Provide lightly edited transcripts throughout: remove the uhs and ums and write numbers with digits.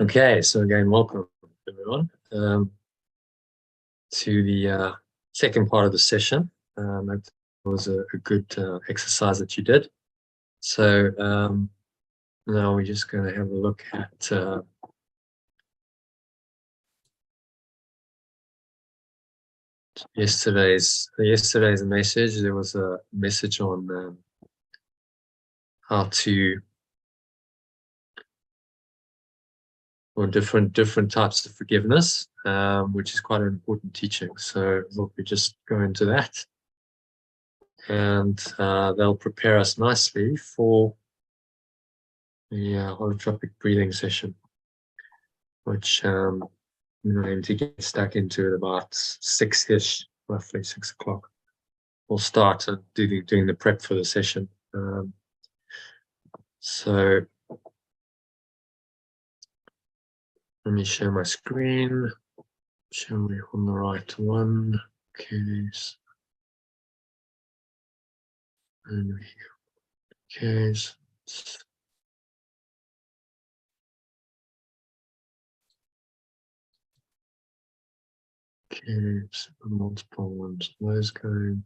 Okay, so again, welcome everyone to the second part of the session. It was a good exercise that you did. So now we're just going to have a look at yesterday's message. There was a message on how to, or different types of forgiveness, which is quite an important teaching. So we'll just go into that, and they'll prepare us nicely for the holotropic breathing session, which we aim to get stuck into at about 6-ish, roughly 6 o'clock. We'll start doing the prep for the session. So let me share my screen. Show me on the right one. Okay. And okay. Okay, so multiple ones, those going.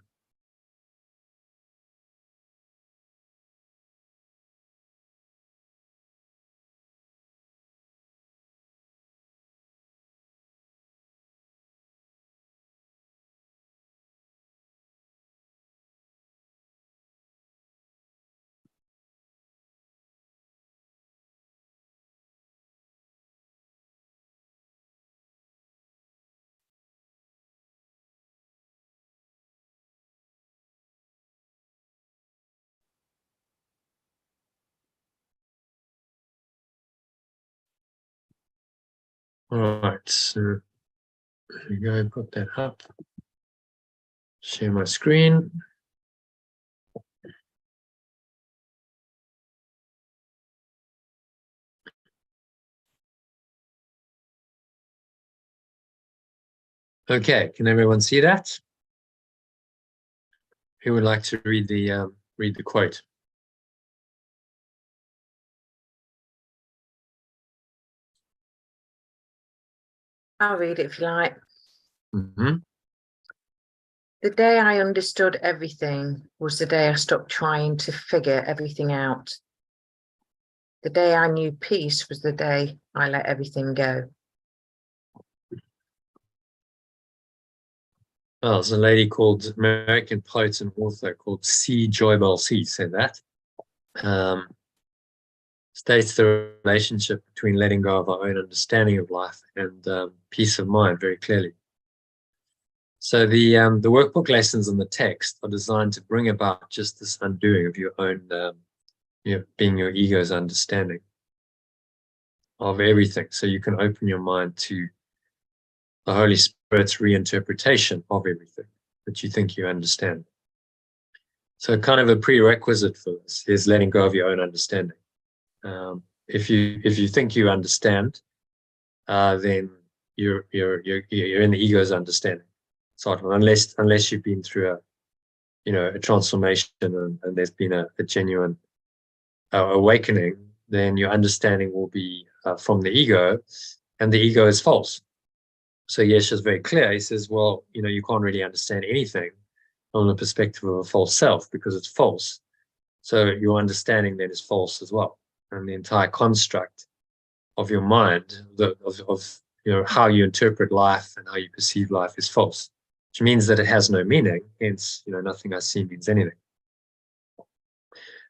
All right, so there we go, put that up. Share my screen. Okay, can everyone see that? Who would like to read the quote? I'll read it if you like. Mm-hmm. The day I understood everything was the day I stopped trying to figure everything out. The day I knew peace was the day I let everything go. Well, there's a lady called, American poet and author called C. Joy Bell C. said that. States the relationship between letting go of our own understanding of life and peace of mind very clearly. So the workbook lessons in the text are designed to bring about just this undoing of your own, being your ego's understanding of everything. So you can open your mind to the Holy Spirit's reinterpretation of everything that you think you understand. So kind of a prerequisite for this is letting go of your own understanding. If you think you understand, then you're in the ego's understanding. Sort of, unless you've been through a transformation and there's been a genuine awakening, then your understanding will be from the ego, and the ego is false. So Yesh is very clear. He says, well, you can't really understand anything from the perspective of a false self because it's false. So your understanding then is false as well. And the entire construct of your mind, of how you interpret life and how you perceive life is false, which means that it has no meaning. Hence, nothing I see means anything.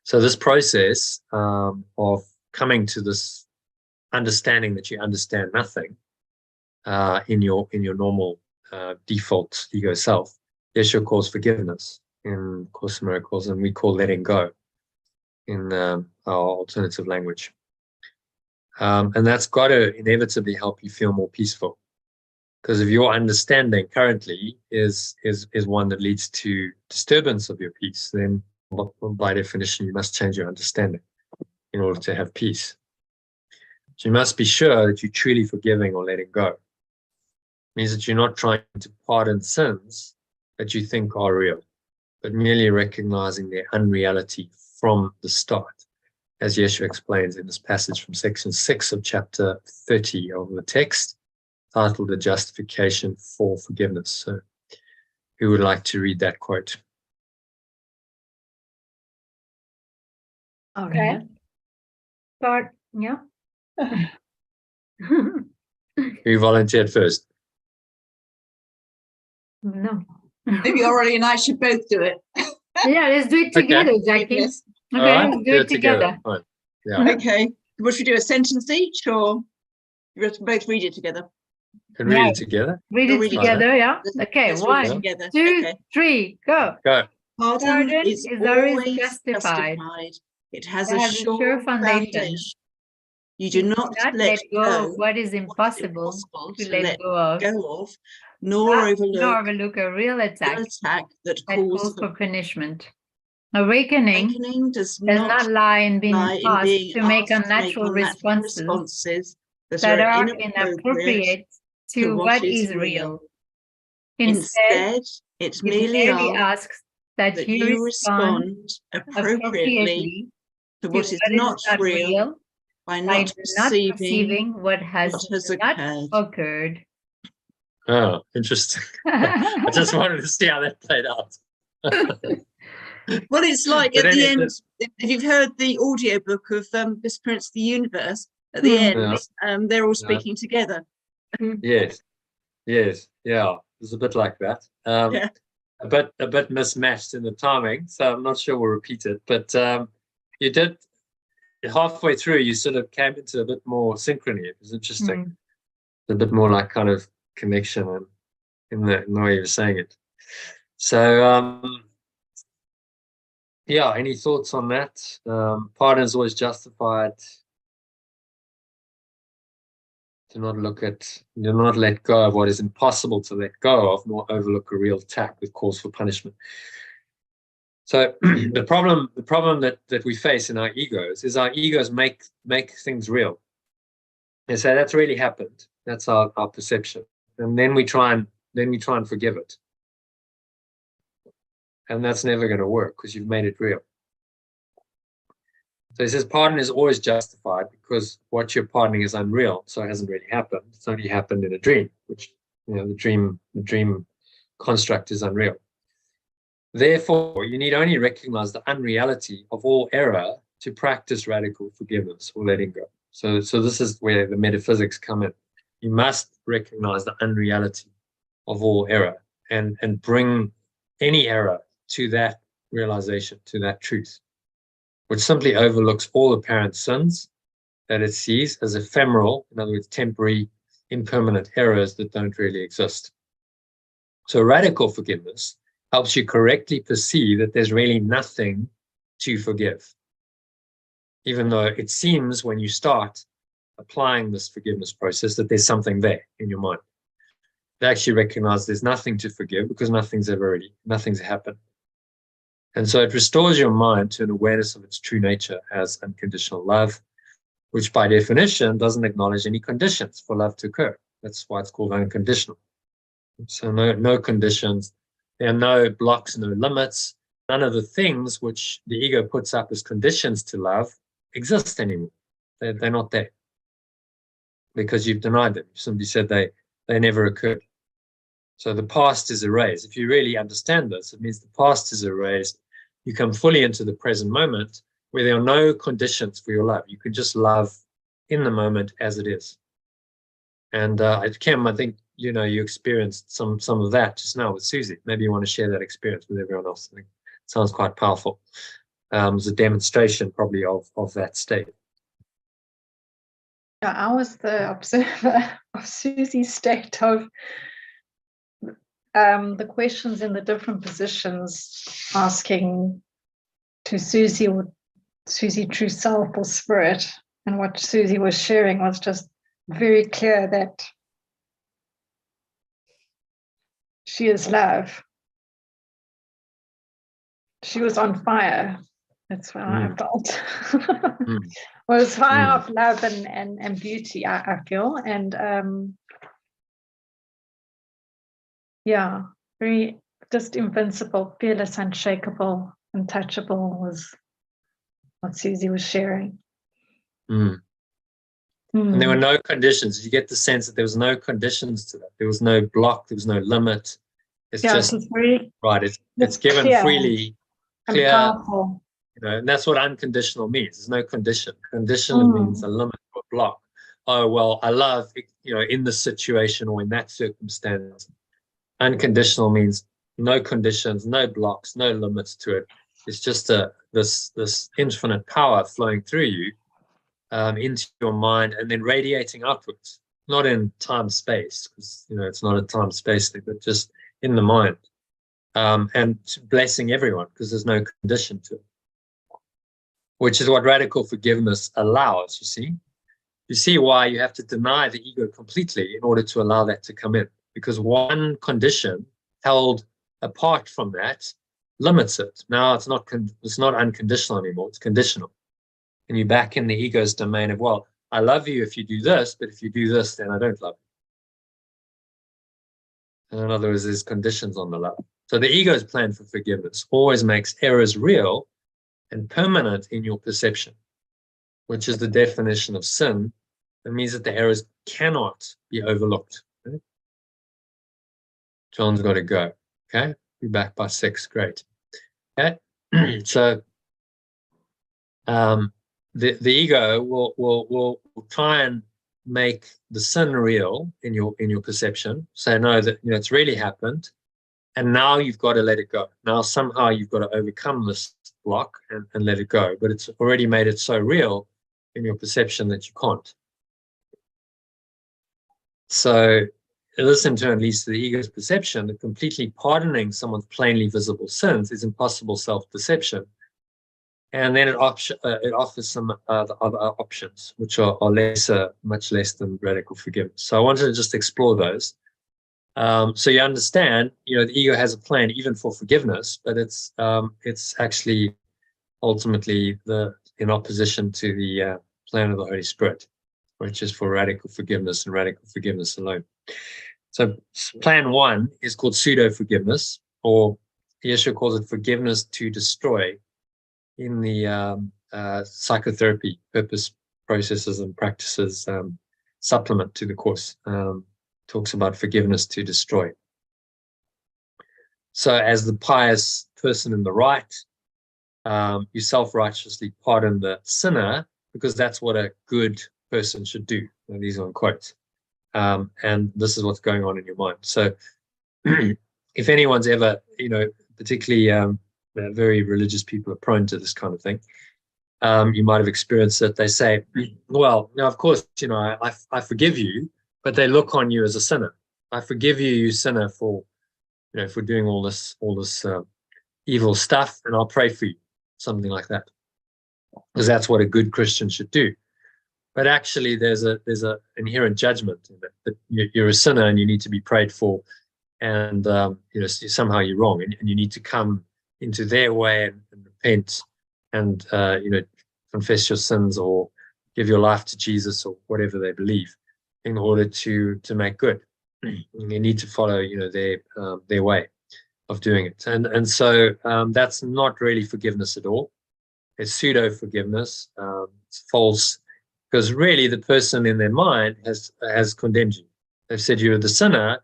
So this process of coming to this understanding that you understand nothing in your normal default ego self, Yeshua calls forgiveness in Course in Miracles, and we call letting go in our alternative language. And that's got to inevitably help you feel more peaceful. Because if your understanding currently is one that leads to disturbance of your peace, then by definition, you must change your understanding in order to have peace. So you must be sure that you're truly forgiving or letting go. It means that you're not trying to pardon sins that you think are real, but merely recognizing their unreality from the start as Yeshua explains in this passage from section 6 of chapter 30 of the text, titled The Justification for Forgiveness. So who would like to read that quote? Okay. Start, yeah. Who volunteered first? No. Maybe Aurelie and I should both do it. Yeah, let's do it Okay. together, Jackie. Yes. All Okay, right, let's do it together. Fine. Yeah, Okay. What should we do? A sentence each, or you have to both read it together? can read Yeah. it together. Read We'll it read it together, yeah? Let's- Okay, let's read it 1, together. 2, Okay. 3, go. Go. Pardon is always always justified. justified. It has It a has a sure sure foundation. foundation. You do not let go of go what is what is impossible impossible to let go of, go of, nor overlook a real the attack attack that that calls calls for for punishment. Awakening awakening does does not not lie in being lie in asked being to make asked to make unnatural responses that that are are inappropriate inappropriate to what is real. Instead, it it merely merely asks asks that that you you respond respond appropriately appropriately to to what is not real by by not not perceiving perceiving what has not occurred. occurred. Oh, interesting. I just wanted to see how that played out. Well, it's like But at the anyway, end, if you've heard the audiobook of Disappearance of the Universe, at the Hmm. end, they're all Yeah. speaking together. Yes, yeah. It's a bit like that. Yeah. A bit mismatched in the timing, so I'm not sure we'll repeat it. But you did halfway through. You sort of came into a bit more synchrony. It was interesting. A bit more like kind of connection and in the way you were saying it. So yeah, any thoughts on that? Pardon is always justified. Do not let go of what is impossible to let go of, nor overlook a real attack with cause for punishment. So the problem that we face in our egos is our egos make things real. And so that's really happened. That's our perception. And then we try and forgive it. And that's never going to work because you've made it real. So he says pardon is always justified because what you're pardoning is unreal. So it hasn't really happened. It's only happened in a dream, which, the dream construct is unreal. Therefore, you need only recognize the unreality of all error to practice radical forgiveness or letting go. So this is where the metaphysics come in. You must recognize the unreality of all error and bring any error to that realization, to that truth, which simply overlooks all apparent sins that it sees as ephemeral, in other words, temporary, impermanent errors that don't really exist. So radical forgiveness helps you correctly perceive that there's really nothing to forgive, even though it seems when you start applying this forgiveness process that there's something there in your mind. They actually recognize there's nothing to forgive because nothing's happened. And so it restores your mind to an awareness of its true nature as unconditional love, which by definition doesn't acknowledge any conditions for love to occur. That's why it's called unconditional. So no conditions. There are no blocks, no limits. None of the things which the ego puts up as conditions to love exist anymore. They're not there because you've denied them. You simply said they never occurred. So the past is erased. If you really understand this, it means the past is erased. You come fully into the present moment where there are no conditions for your love. You can just love in the moment as it is. And Kim, I think you experienced some of that just now with Susie. Maybe you want to share that experience with everyone else. I think it sounds quite powerful. It was a demonstration probably of that state. Yeah, I was the observer of Susie's state of the questions in the different positions, asking to Susie or Susie true self or spirit, and what Susie was sharing was just very clear that she is love. She was on fire. That's what I felt. Well, it was fire of love and beauty, I feel. And yeah, very just invincible, fearless, unshakable, untouchable was what Susie was sharing. Mm. And there were Mm. no conditions. You get the sense that there was no conditions to that. There was no block. There was no limit. It's Yeah, just it's very right. It's it's given clear freely, and clear. powerful. You know, and that's what unconditional means. There's no condition. Conditional means a limit or a block. Oh well, I love, you know, in this situation or in that circumstance. Unconditional means no conditions, no blocks, no limits to it. It's just this infinite power flowing through you into your mind and then radiating upwards, not in time space, because you know it's not a time space thing, but just in the mind, and blessing everyone because there's no condition to it, which is what radical forgiveness allows. You see why you have to deny the ego completely in order to allow that to come in, because one condition held apart from that limits it. Now it's not unconditional anymore, it's conditional. And you're back in the ego's domain of, well, I love you if you do this, but if you do this, then I don't love you. And in other words, there's conditions on the love. So the ego's plan for forgiveness always makes errors real and permanent in your perception, which is the definition of sin. It means that the errors cannot be overlooked. Okay? John's got to go. Okay, be back by 6. Great. Okay, so the ego will try and make the sin real in your perception. Say no, that you know it's really happened, and now you've got to let it go. Now somehow you've got to overcome this block and let it go. But it's already made it so real in your perception that you can't. So this in turn leads to the ego's perception that completely pardoning someone's plainly visible sins is impossible self-perception. And then it offers some other options, which are lesser, much less than radical forgiveness. So I wanted to just explore those. So you understand, you know, the ego has a plan even for forgiveness, but it's actually ultimately in opposition to the plan of the Holy Spirit, which is for radical forgiveness and radical forgiveness alone. So plan 1 is called pseudo forgiveness, or Yeshua calls it forgiveness to destroy in the psychotherapy purpose processes and practices supplement to the course. Talks about forgiveness to destroy. So as the pious person in the right, you self-righteously pardon the sinner because that's what a good person should do. And these are in quotes. And this is what's going on in your mind. So if anyone's ever, you know, particularly very religious people are prone to this kind of thing. You might have experienced it. They say, well, now, of course, you know, I forgive you, but they look on you as a sinner. I forgive you, you sinner, for, you know, for doing all this evil stuff, and I'll pray for you, something like that, because that's what a good Christian should do. But actually, there's a inherent judgment in that you're a sinner and you need to be prayed for, and you know, somehow you're wrong, and you need to come into their way and repent, and you know, confess your sins or give your life to Jesus or whatever they believe, in order to make good. You need to follow, you know, their way of doing it, and so that's not really forgiveness at all. It's pseudo forgiveness. It's false, because really the person in their mind has condemned you. They've said you're the sinner,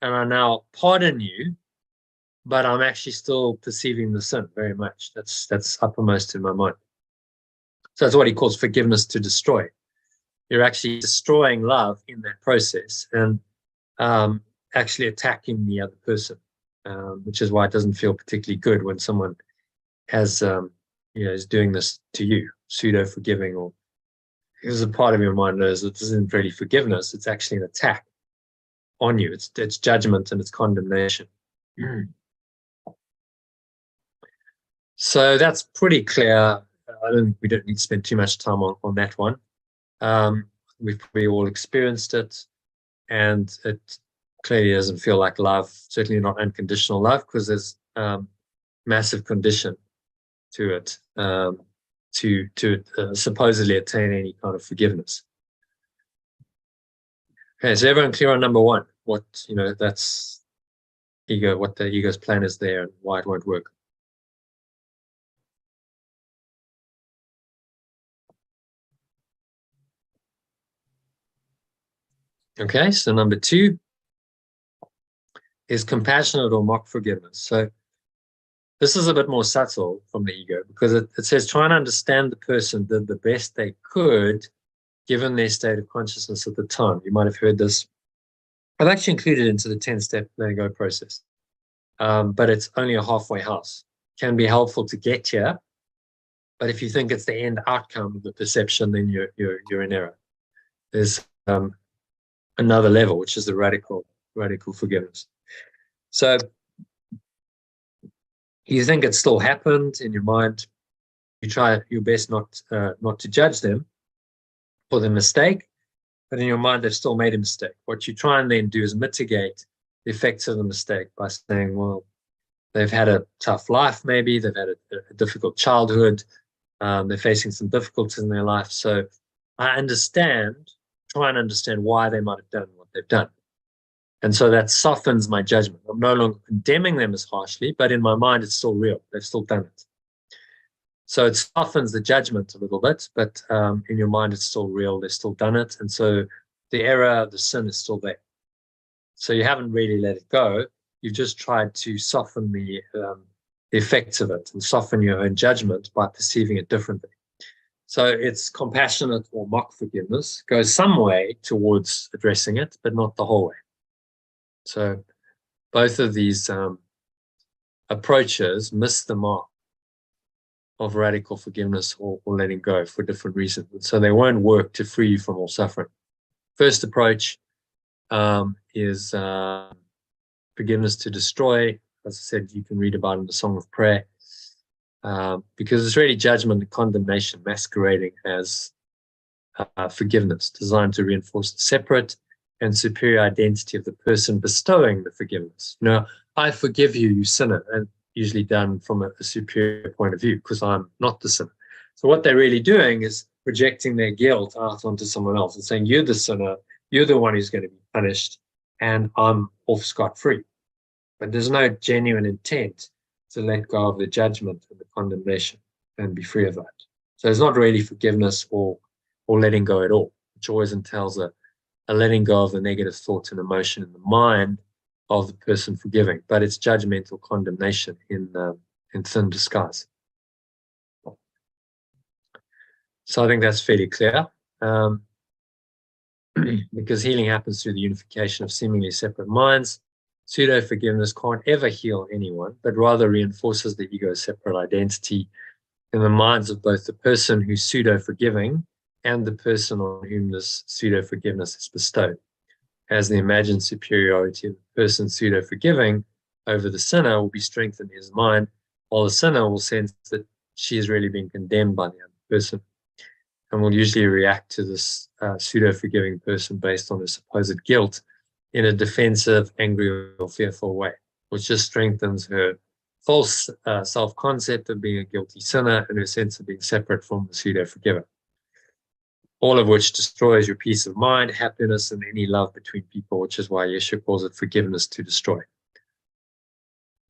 and I now pardon you, but I'm actually still perceiving the sin very much. That's uppermost in my mind. So that's what he calls forgiveness to destroy. You're actually destroying love in that process, and actually attacking the other person, which is why it doesn't feel particularly good when someone has, you know, is doing this to you, pseudo forgiving, or because a part of your mind knows it isn't really forgiveness; it's actually an attack on you. It's judgment and it's condemnation. So that's pretty clear. We don't need to spend too much time on that one. We all experienced it, and it clearly doesn't feel like love, certainly not unconditional love, because there's massive condition to it to supposedly attain any kind of forgiveness. Okay, so everyone clear on number 1? What, you know, that's ego, what the ego's plan is there and why it won't work. Okay, so number 2 is compassionate or mock forgiveness. So this is a bit more subtle from the ego, because it says try and understand the person did the best they could given their state of consciousness at the time. You might have heard this. I've actually included it into the 10-step letting go process, but it's only a halfway house. Can be helpful to get here, but if you think it's the end outcome of the perception, then you're in error. There's another level, which is the radical forgiveness. So you think it still happened in your mind. You try your best not to judge them for the mistake, but in your mind they've still made a mistake. What you try and then do is mitigate the effects of the mistake by saying, well, they've had a tough life, maybe they've had a difficult childhood, they're facing some difficulties in their life. So I try and understand why they might have done what they've done. And so that softens my judgment. I'm no longer condemning them as harshly, but in my mind, it's still real. They've still done it. So it softens the judgment a little bit, but in your mind, it's still real. They've still done it. And so the error, the sin is still there. So you haven't really let it go. You've just tried to soften the effects of it and soften your own judgment by perceiving it differently. So it's compassionate or mock forgiveness, goes some way towards addressing it, but not the whole way. So both of these approaches miss the mark of radical forgiveness or letting go for different reasons. And so they won't work to free you from all suffering. First approach is forgiveness to destroy. As I said, you can read about in the Song of Prayer, because it's really judgment and condemnation masquerading as forgiveness, designed to reinforce the separate and superior identity of the person bestowing the forgiveness. You know, I forgive you, you sinner, and usually done from a superior point of view because I'm not the sinner. So what they're really doing is projecting their guilt out onto someone else and saying, you're the sinner, you're the one who's going to be punished, and I'm off scot-free. But there's no genuine intent to let go of the judgment and the condemnation and be free of that. So it's not really forgiveness or letting go at all, which always entails a letting go of the negative thoughts and emotion in the mind of the person forgiving, but it's judgmental condemnation in thin disguise. So I think that's fairly clear, because healing happens through the unification of seemingly separate minds. Pseudo-forgiveness can't ever heal anyone, but rather reinforces the ego's separate identity in the minds of both the person who's pseudo-forgiving and the person on whom this pseudo-forgiveness is bestowed, as the imagined superiority of the person pseudo-forgiving over the sinner will be strengthened in his mind, while the sinner will sense that she is really being condemned by the other person, and will usually react to this pseudo-forgiving person based on her supposed guilt in a defensive, angry, or fearful way, which just strengthens her false self-concept of being a guilty sinner and her sense of being separate from the pseudo-forgiver. All of which destroys your peace of mind, happiness, and any love between people, which is why Yeshua calls it forgiveness to destroy.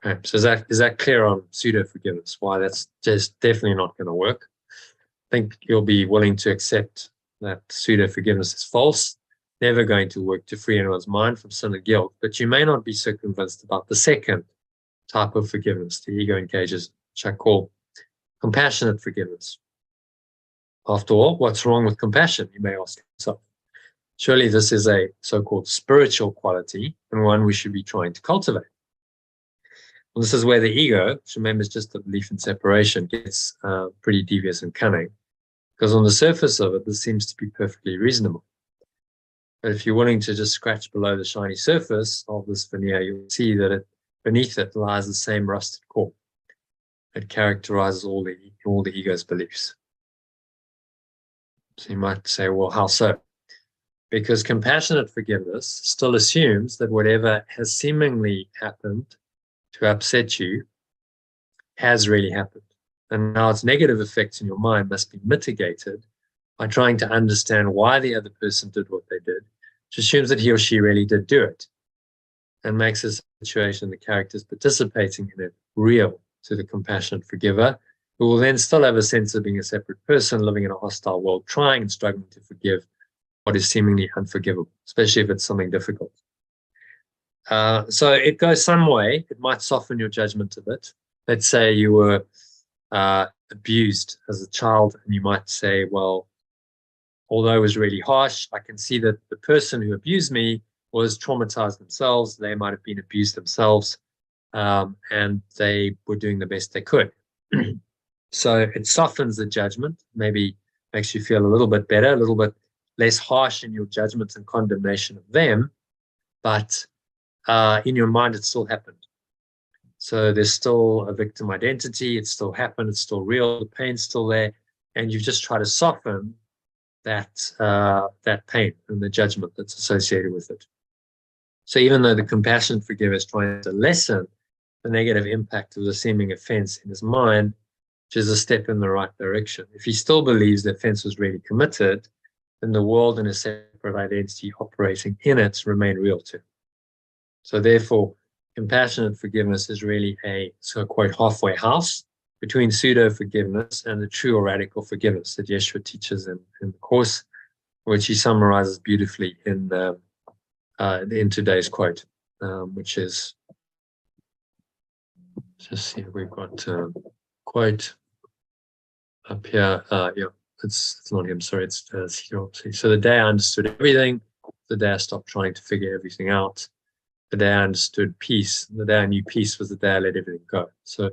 Okay, so is that clear on pseudo-forgiveness? Why that's just definitely not going to work. I think you'll be willing to accept that pseudo-forgiveness is false, never going to work to free anyone's mind from sin and guilt, but you may not be so convinced about the second type of forgiveness the ego engages, which I call compassionate forgiveness. After all, what's wrong with compassion, you may ask yourself. Surely this is a so-called spiritual quality and one we should be trying to cultivate. Well, this is where the ego, which remember is just a belief in separation, gets pretty devious and cunning, because on the surface of it, this seems to be perfectly reasonable. But if you're willing to just scratch below the shiny surface of this veneer, you'll see that beneath it lies the same rusted core. It characterizes all the ego's beliefs. So you might say, well, how so? Because compassionate forgiveness still assumes that whatever has seemingly happened to upset you has really happened. And now its negative effects in your mind must be mitigated by trying to understand why the other person did what they did, which assumes that he or she really did do it, and makes the situation the characters participating in it real to the compassionate forgiver, who will then still have a sense of being a separate person living in a hostile world, trying and struggling to forgive what is seemingly unforgivable, especially if it's something difficult. So it goes some way. It might soften your judgment a bit. Let's say you were abused as a child, and you might say, well, although it was really harsh, I can see that the person who abused me was traumatized themselves. They might have been abused themselves, and they were doing the best they could. So it softens the judgment, maybe makes you feel a little bit better, a little bit less harsh in your judgment and condemnation of them, but in your mind, it still happened. So there's still a victim identity. It still happened. It's still real. The pain's still there. And you just try to soften that pain and the judgment that's associated with it. So even though the compassionate forgiver is trying to lessen the negative impact of the seeming offense in his mind, which is a step in the right direction. If he still believes the offense was really committed, then the world and a separate identity operating in it remain real to him. So therefore, compassionate forgiveness is really a, so quote, halfway house between pseudo-forgiveness and the true or radical forgiveness that Yeshua teaches in the Course, which he summarizes beautifully in today's quote, which is, just see, we've got quote up here. Yeah, it's not him, sorry, it's so the day I understood everything, the day I stopped trying to figure everything out, the day I understood peace, the day I knew peace was the day I let everything go. So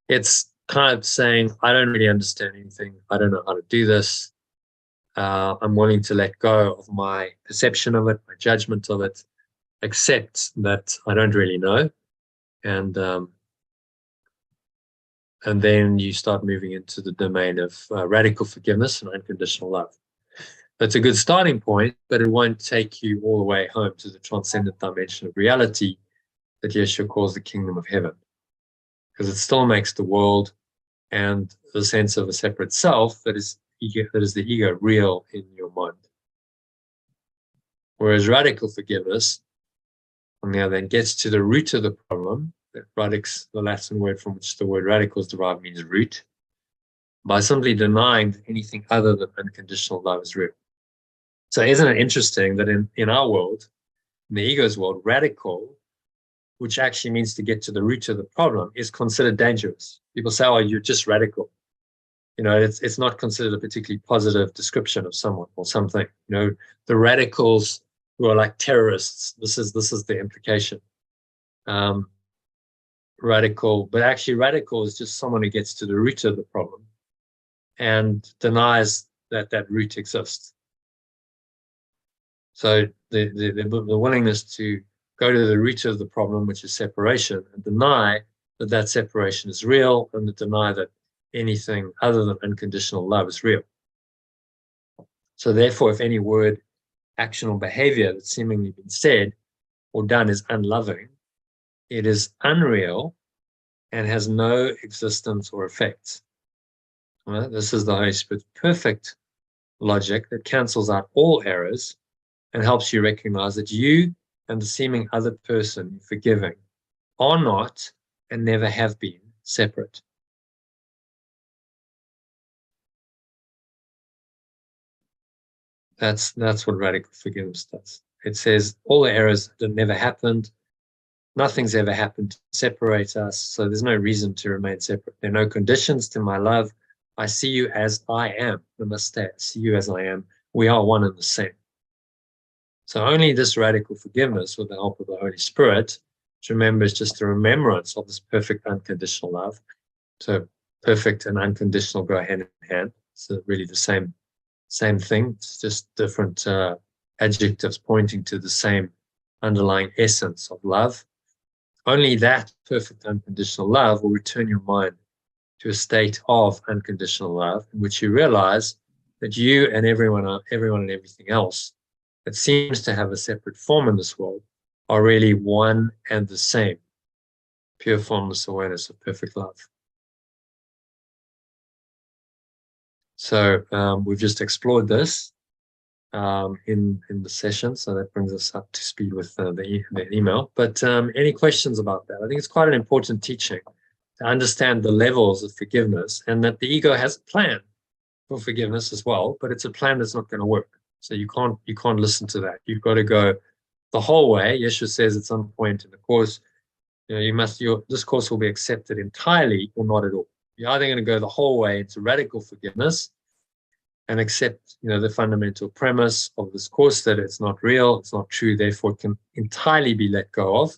it's kind of saying, I don't really understand anything. I don't know how to do this. I'm willing to let go of my perception of it, my judgment of it, accept that I don't really know. And then you start moving into the domain of radical forgiveness and unconditional love. That's a good starting point, but it won't take you all the way home to the transcendent dimension of reality that Yeshua calls the kingdom of heaven, because it still makes the world and the sense of a separate self that is the ego real in your mind. Whereas radical forgiveness, on the other hand, gets to the root of the problem. Radix, the Latin word from which the word radical is derived, means root, by simply denying that anything other than unconditional love is real. So isn't it interesting that in our world, in the ego's world, radical, which actually means to get to the root of the problem, is considered dangerous. People say, oh, you're just radical. You know, it's not considered a particularly positive description of someone or something. You know, the radicals who are like terrorists, this is the implication. Radical, but actually radical is just someone who gets to the root of the problem and denies that that root exists. So the willingness to go to the root of the problem, which is separation, and deny that that separation is real, and to deny that anything other than unconditional love is real. So therefore, if any word, action, or behavior that's seemingly been said or done is unloving, it is unreal and has no existence or effect. Right? This is the Holy Spirit's perfect logic that cancels out all errors and helps you recognize that you and the seeming other person you're forgiving are not and never have been separate. That's what radical forgiveness does. It says all the errors that never happened, nothing's ever happened to separate us, so there's no reason to remain separate. There are no conditions to my love. I see you as I am. Namaste. I see you as I am. We are one and the same. So only this radical forgiveness, with the help of the Holy Spirit, which remember is just a remembrance of this perfect unconditional love. So perfect and unconditional go hand in hand. It's really the same thing. It's just different adjectives pointing to the same underlying essence of love. Only that perfect unconditional love will return your mind to a state of unconditional love in which you realize that you and everyone and everything else that seems to have a separate form in this world are really one and the same, pure formless awareness of perfect love. So we've just explored this in the session, so that brings us up to speed with the email. But any questions about that? I think it's quite an important teaching to understand the levels of forgiveness, and that the ego has a plan for forgiveness as well, but it's a plan that's not going to work. So you can't listen to that. You've got to go the whole way. Yeshua says at some point in the course, this course will be accepted entirely or not at all. You're either going to go the whole way into radical forgiveness and accept, the fundamental premise of this course that it's not real, it's not true, therefore it can entirely be let go of,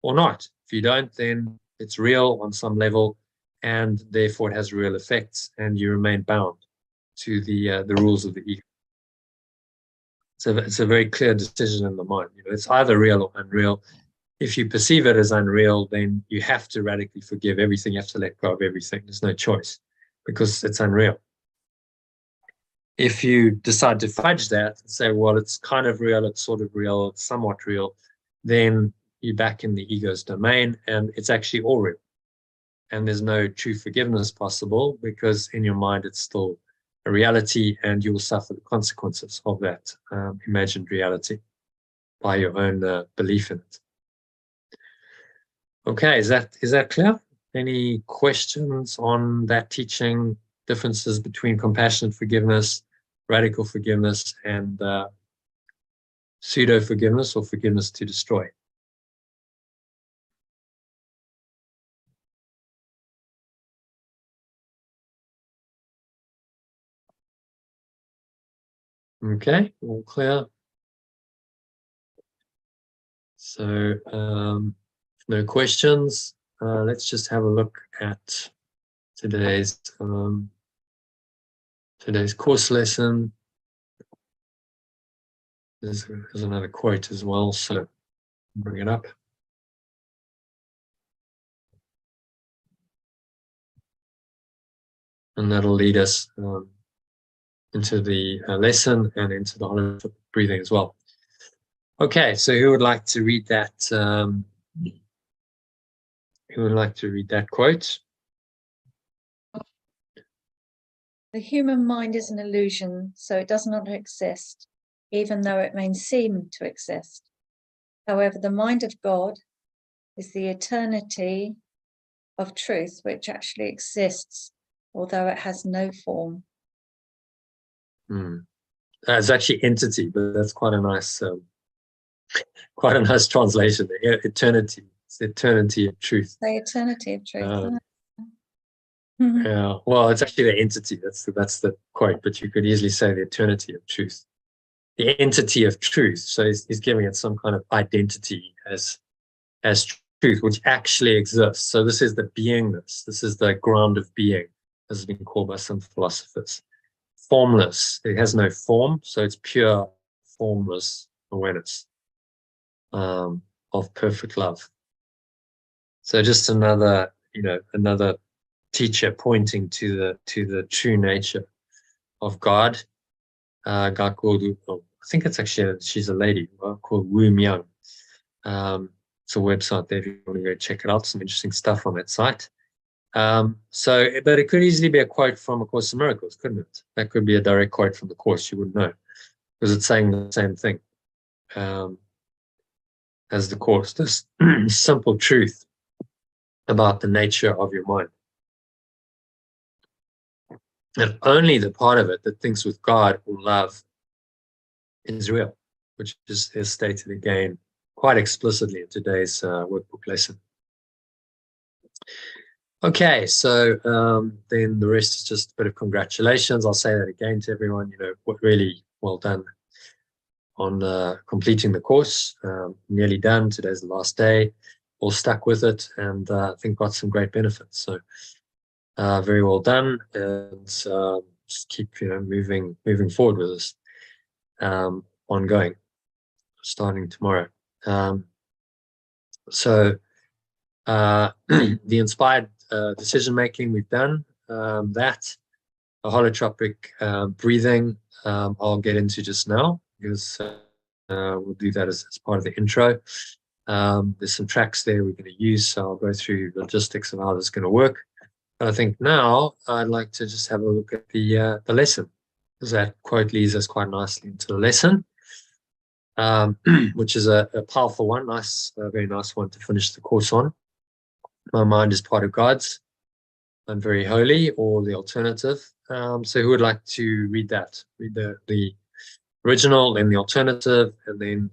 or not. If you don't, then it's real on some level, and therefore it has real effects, and you remain bound to the rules of the ego. So it's a very clear decision in the mind. It's either real or unreal. If you perceive it as unreal, then you have to radically forgive everything. You have to let go of everything. There's no choice because it's unreal. If you decide to fudge that and say, well, it's kind of real, it's sort of real, it's somewhat real, then you're back in the ego's domain and it's actually all real. And there's no true forgiveness possible because in your mind it's still a reality and you will suffer the consequences of that imagined reality by your own belief in it. Okay, is that clear? Any questions on that teaching, differences between compassionate forgiveness, radical forgiveness, and pseudo forgiveness or forgiveness to destroy? Okay, all clear. So, no questions. Let's just have a look at today's course lesson. There's another quote as well, so bring it up. And that'll lead us into the lesson and into the holotropic breathing as well. Okay, so who would like to read that? Who would like to read that quote? The human mind is an illusion, so it does not exist, even though it may seem to exist. However, the mind of God is the eternity of truth, which actually exists, although it has no form. It's actually entity, but that's quite a nice translation. Eternity. It's the eternity of truth. The eternity of truth. Yeah, well, it's actually the entity. That's the quote, but you could easily say the eternity of truth. The entity of truth. So he's giving it some kind of identity as truth, which actually exists. So this is the beingness. This is the ground of being, as has been called by some philosophers. Formless. It has no form, so it's pure, formless awareness of perfect love. So just another teacher pointing to the true nature of God. A guy called, I think it's actually, she's a lady called Wu Myung. It's a website there if you want to go check it out. Some interesting stuff on that site. But it could easily be a quote from A Course in Miracles, couldn't it? That could be a direct quote from the Course. You wouldn't know because it's saying the same thing as the Course. This simple truth about the nature of your mind. And only the part of it that thinks with God or love is real, which is stated again quite explicitly in today's workbook lesson. Okay, so then the rest is just a bit of congratulations. I'll say that again to everyone, really well done on completing the course. Nearly done. Today's the last day. All stuck with it and I think got some great benefits. So very well done, and just keep moving forward with this ongoing, starting tomorrow. So the inspired decision making, we've done that. The holotropic breathing I'll get into just now because we'll do that as part of the intro. There's some tracks there we're going to use, so I'll go through logistics of how this is going to work. But I think now I'd like to just have a look at the lesson, because that quote leads us quite nicely into the lesson, which is a powerful one, very nice one to finish the course on. My mind is part of God's. I'm very holy, or the alternative. So who would like to read that? Read the original, then the alternative, and then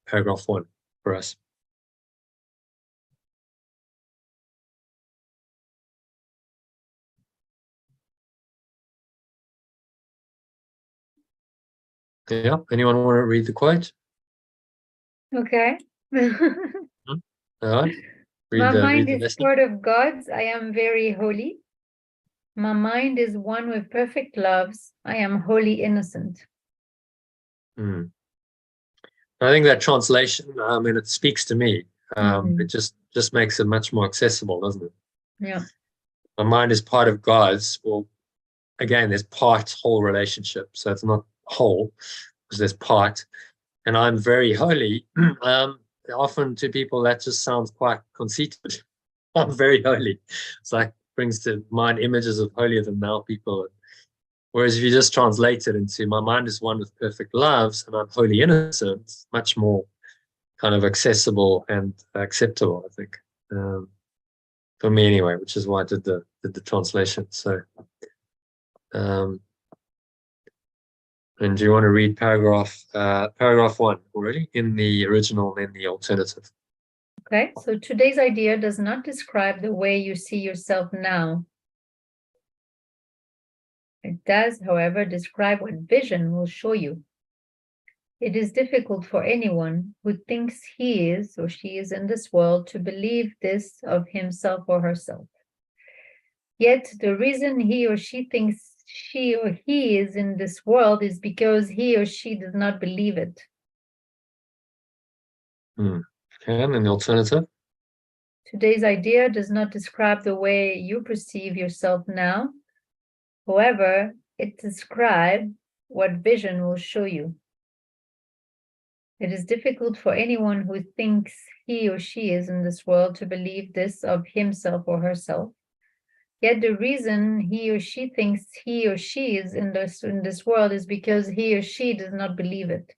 paragraph 1 for us. Yeah, anyone want to read the quote? Okay. All right. My Read mind the is lesson. part of God's. I am very holy. My mind is one with perfect loves. I am wholly innocent. Hmm. I think that translation, I mean, it speaks to me. It just makes it much more accessible, doesn't it? Yeah. My mind is part of God's. Well, again, there's part, whole relationship. So it's not whole, because there's part. And I'm very holy. Often to people, that just sounds quite conceited. I'm very holy. It's like brings to mind images of holier than thou people. Whereas if you just translate it into my mind is one with perfect loves and I'm wholly innocent, much more kind of accessible and acceptable, I think. For me anyway, which is why I did the translation. So and do you want to read paragraph 1 already in the original and then the alternative? Okay, so today's idea does not describe the way you see yourself now. It does, however, describe what vision will show you. It is difficult for anyone who thinks he is or she is in this world to believe this of himself or herself. Yet the reason he or she thinks she or he is in this world is because he or she does not believe it. Okay, and then the alternative? Today's idea does not describe the way you perceive yourself now. However, it describes what vision will show you. It is difficult for anyone who thinks he or she is in this world to believe this of himself or herself. Yet the reason he or she thinks he or she is in this world is because he or she does not believe it.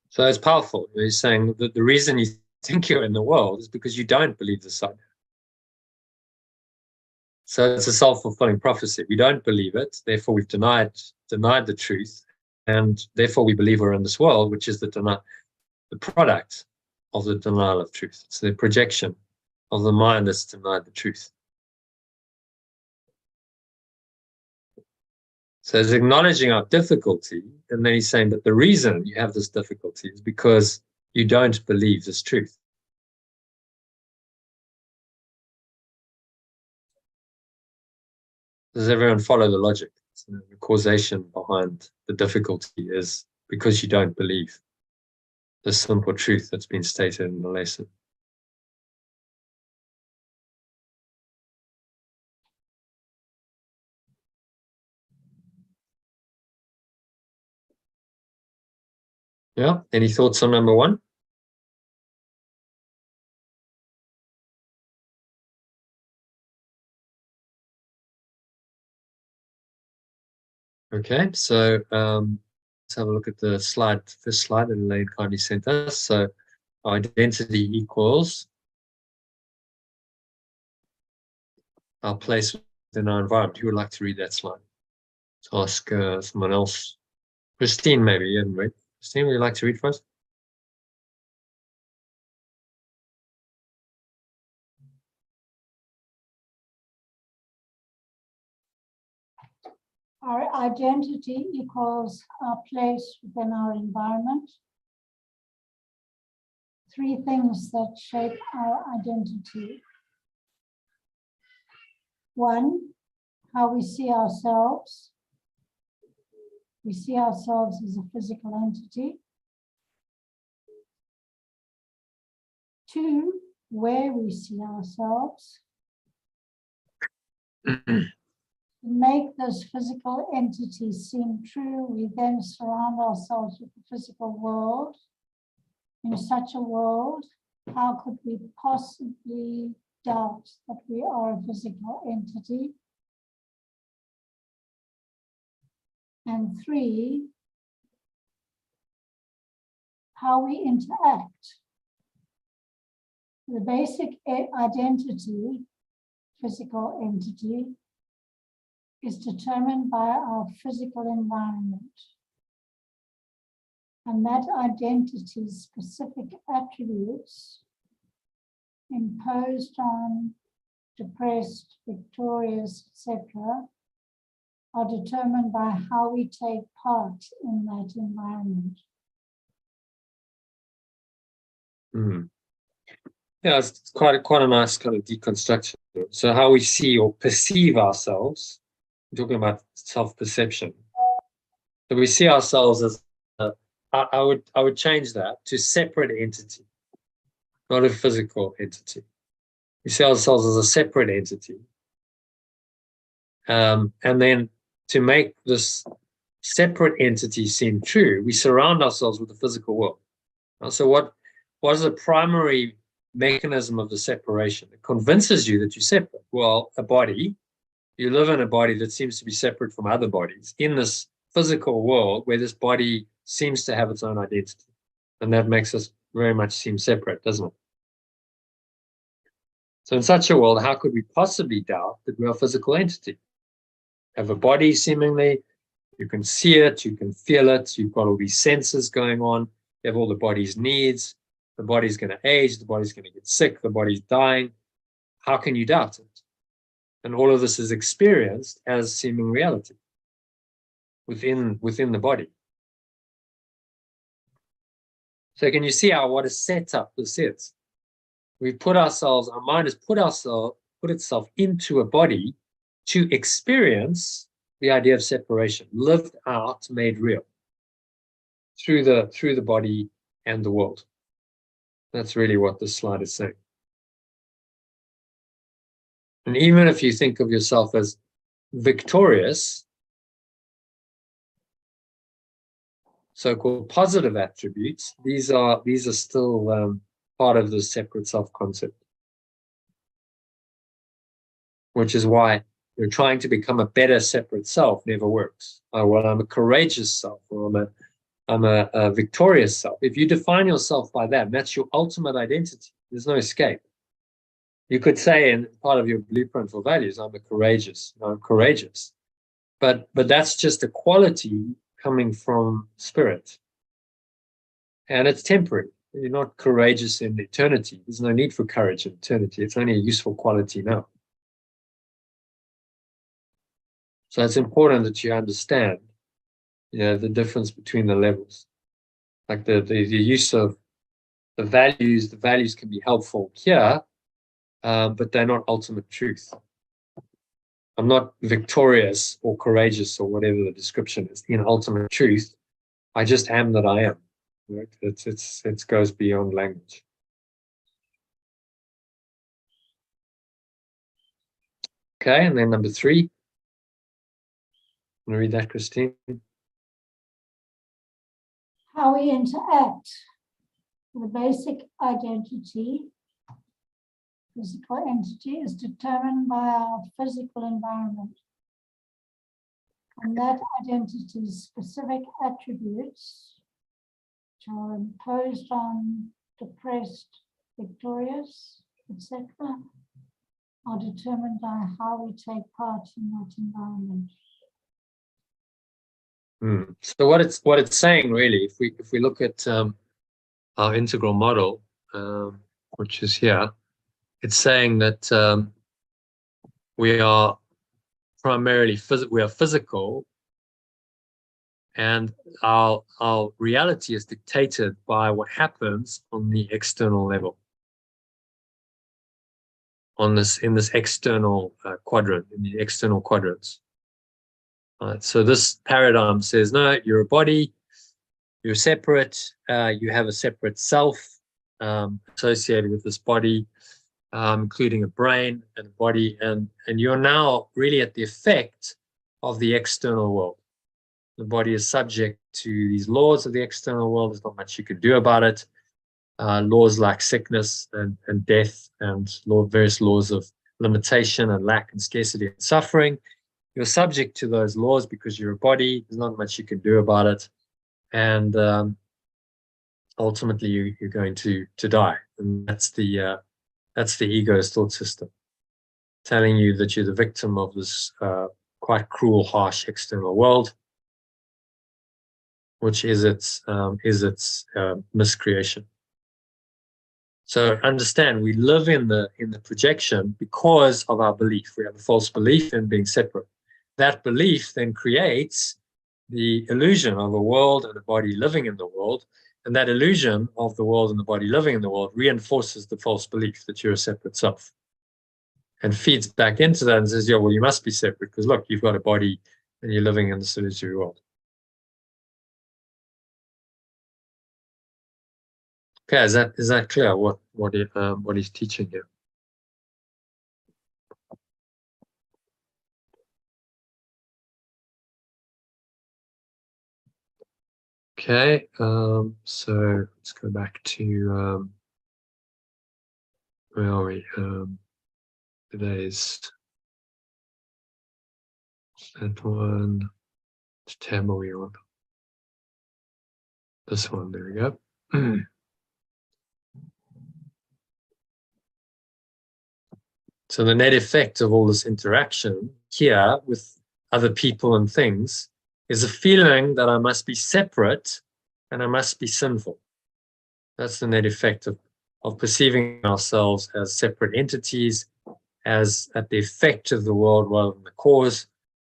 So it's powerful. He's saying that the reason you think you're in the world is because you don't believe this idea. So it's a self-fulfilling prophecy. We don't believe it, therefore we've denied the truth, and therefore we believe we're in this world, which is the product of the denial of truth. It's the projection of the mind that's denied the truth. So he's acknowledging our difficulty, and then he's saying that the reason you have this difficulty is because you don't believe this truth. Does everyone follow the logic? So the causation behind the difficulty is because you don't believe the simple truth that's been stated in the lesson. Yeah, any thoughts on number 1? Okay, so let's have a look at the slide, first slide that Elaine kindly sent us. So identity equals our place within our environment. Who would like to read that slide? Let's ask someone else. Christine, maybe, you haven't read. Christine, would you like to read for us? Our identity equals our place within our environment. 3 things that shape our identity. 1, how we see ourselves. We see ourselves as a physical entity. 2, where we see ourselves. To make this physical entity seem true, we then surround ourselves with the physical world. In such a world, how could we possibly doubt that we are a physical entity? And 3, how we interact. The basic identity, physical entity, is determined by our physical environment. And that identity's specific attributes imposed on depressed, victorious, etc., are determined by how we take part in that environment. Mm. Yeah, it's quite a nice kind of deconstruction. So how we see or perceive ourselves, we're talking about self-perception. So we see ourselves as, I would change that to separate entity, not a physical entity. We see ourselves as a separate entity. And then to make this separate entity seem true, we surround ourselves with the physical world. So what is the primary mechanism of the separation? It convinces you that you're separate. Well, a body, you live in a body that seems to be separate from other bodies in this physical world where this body seems to have its own identity. And that makes us very much seem separate, doesn't it? So in such a world, how could we possibly doubt that we're a physical entity? Have a body seemingly, you can see it, you can feel it, you've got all these senses going on, you have all the body's needs, the body's going to age, the body's going to get sick, the body's dying. How can you doubt it? And all of this is experienced as seeming reality within the body. So can you see how what a setup this is? We put ourselves, our mind has put itself into a body to experience the idea of separation, lived out, made real through the body and the world. That's really what this slide is saying. And even if you think of yourself as victorious, so-called positive attributes, these are still part of the separate self concept, which is why you're trying to become a better separate self never works. Oh, well, I'm a courageous self, or I'm a victorious self. If you define yourself by that, that's your ultimate identity. There's no escape. You could say in part of your blueprint for values, I'm courageous. But that's just a quality coming from spirit. And it's temporary. You're not courageous in eternity. There's no need for courage in eternity. It's only a useful quality now. So it's important that you understand, the difference between the levels. Like the use of the values. The values can be helpful here, but they're not ultimate truth. I'm not victorious or courageous or whatever the description is in ultimate truth. I just am that I am. Right? It goes beyond language. Okay, and then number 3. Want to read that, Christine? How we interact, the basic identity, physical entity, is determined by our physical environment. And that identity's specific attributes, which are imposed on depressed, victorious, etc., are determined by how we take part in that environment. So what it's saying really, if we look at our integral model, which is here, it's saying that we are primarily physical, and our reality is dictated by what happens on the external level, in this external quadrant, in the external quadrants. So this paradigm says, no, you're a body, you're separate, you have a separate self associated with this body, including a brain and a body, and you're now really at the effect of the external world. The body is subject to these laws of the external world. There's not much you can do about it. Laws like sickness and death, and various laws of limitation and lack and scarcity and suffering. You're subject to those laws because you're a body. There's not much you can do about it. And ultimately you're going to die. And that's the ego's thought system, telling you that you're the victim of this quite cruel, harsh external world, which is its miscreation. So understand, we live in the projection because of our belief. We have a false belief in being separate. That belief then creates the illusion of a world and a body living in the world, and that illusion of the world and the body living in the world reinforces the false belief that you're a separate self, and feeds back into that and says, yeah, well, you must be separate because look, you've got a body and you're living in the illusory world. Okay, is that clear what he's teaching here? Okay, so let's go back to where are we? Today's that one. Which tab are we on? This one. There we go. So the net effect of all this interaction here with other people and things is a feeling that I must be separate and I must be sinful. That's the net effect of perceiving ourselves as separate entities, as at the effect of the world rather than the cause.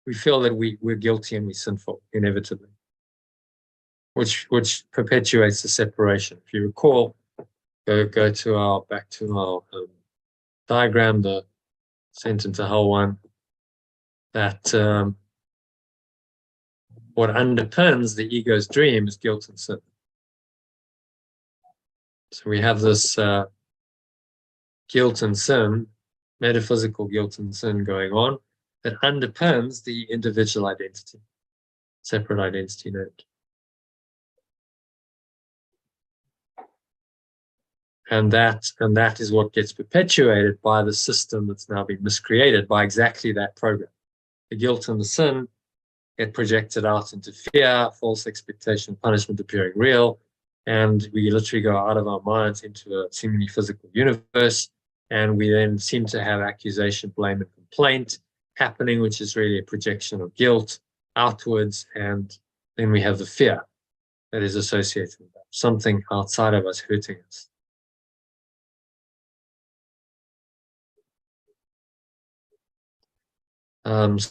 We feel that we're guilty and we're sinful, inevitably, which perpetuates the separation. If you recall, go to our back to our diagram, the sent into hell one, that what underpins the ego's dream is guilt and sin. So we have this guilt and sin, metaphysical guilt and sin going on that underpins the individual identity, separate identity note. And that is what gets perpetuated by the system that's now been miscreated by exactly that program. The guilt and the sin get projected out into fear, false expectation, punishment appearing real, and we literally go out of our minds into a seemingly physical universe, and we then seem to have accusation, blame, and complaint happening, which is really a projection of guilt outwards, and then we have the fear that is associated with that, something outside of us hurting us.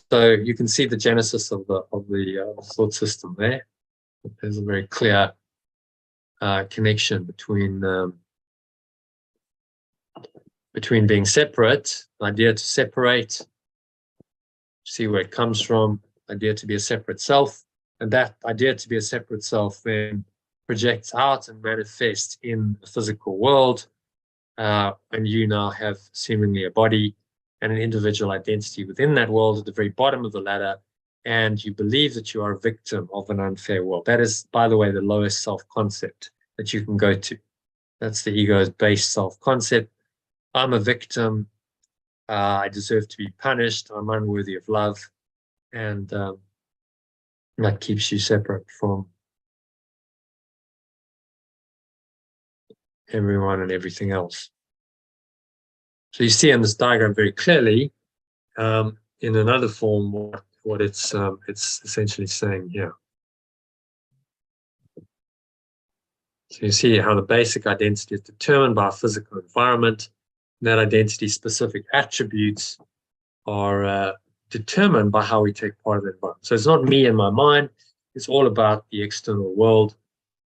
So you can see the genesis of the thought system there. There's a very clear connection between being separate, the idea to separate, see where it comes from, idea to be a separate self, and that idea to be a separate self then projects out and manifests in the physical world, and you now have seemingly a body and an individual identity within that world at the very bottom of the ladder, and you believe that you are a victim of an unfair world. That is, by the way, the lowest self-concept that you can go to. That's the ego's base self-concept. I'm a victim. I deserve to be punished. I'm unworthy of love. And that keeps you separate from everyone and everything else. So you see in this diagram very clearly, in another form, what it's essentially saying here. So you see how the basic identity is determined by a physical environment. That identity-specific attributes are determined by how we take part of the environment. So it's not me and my mind. It's all about the external world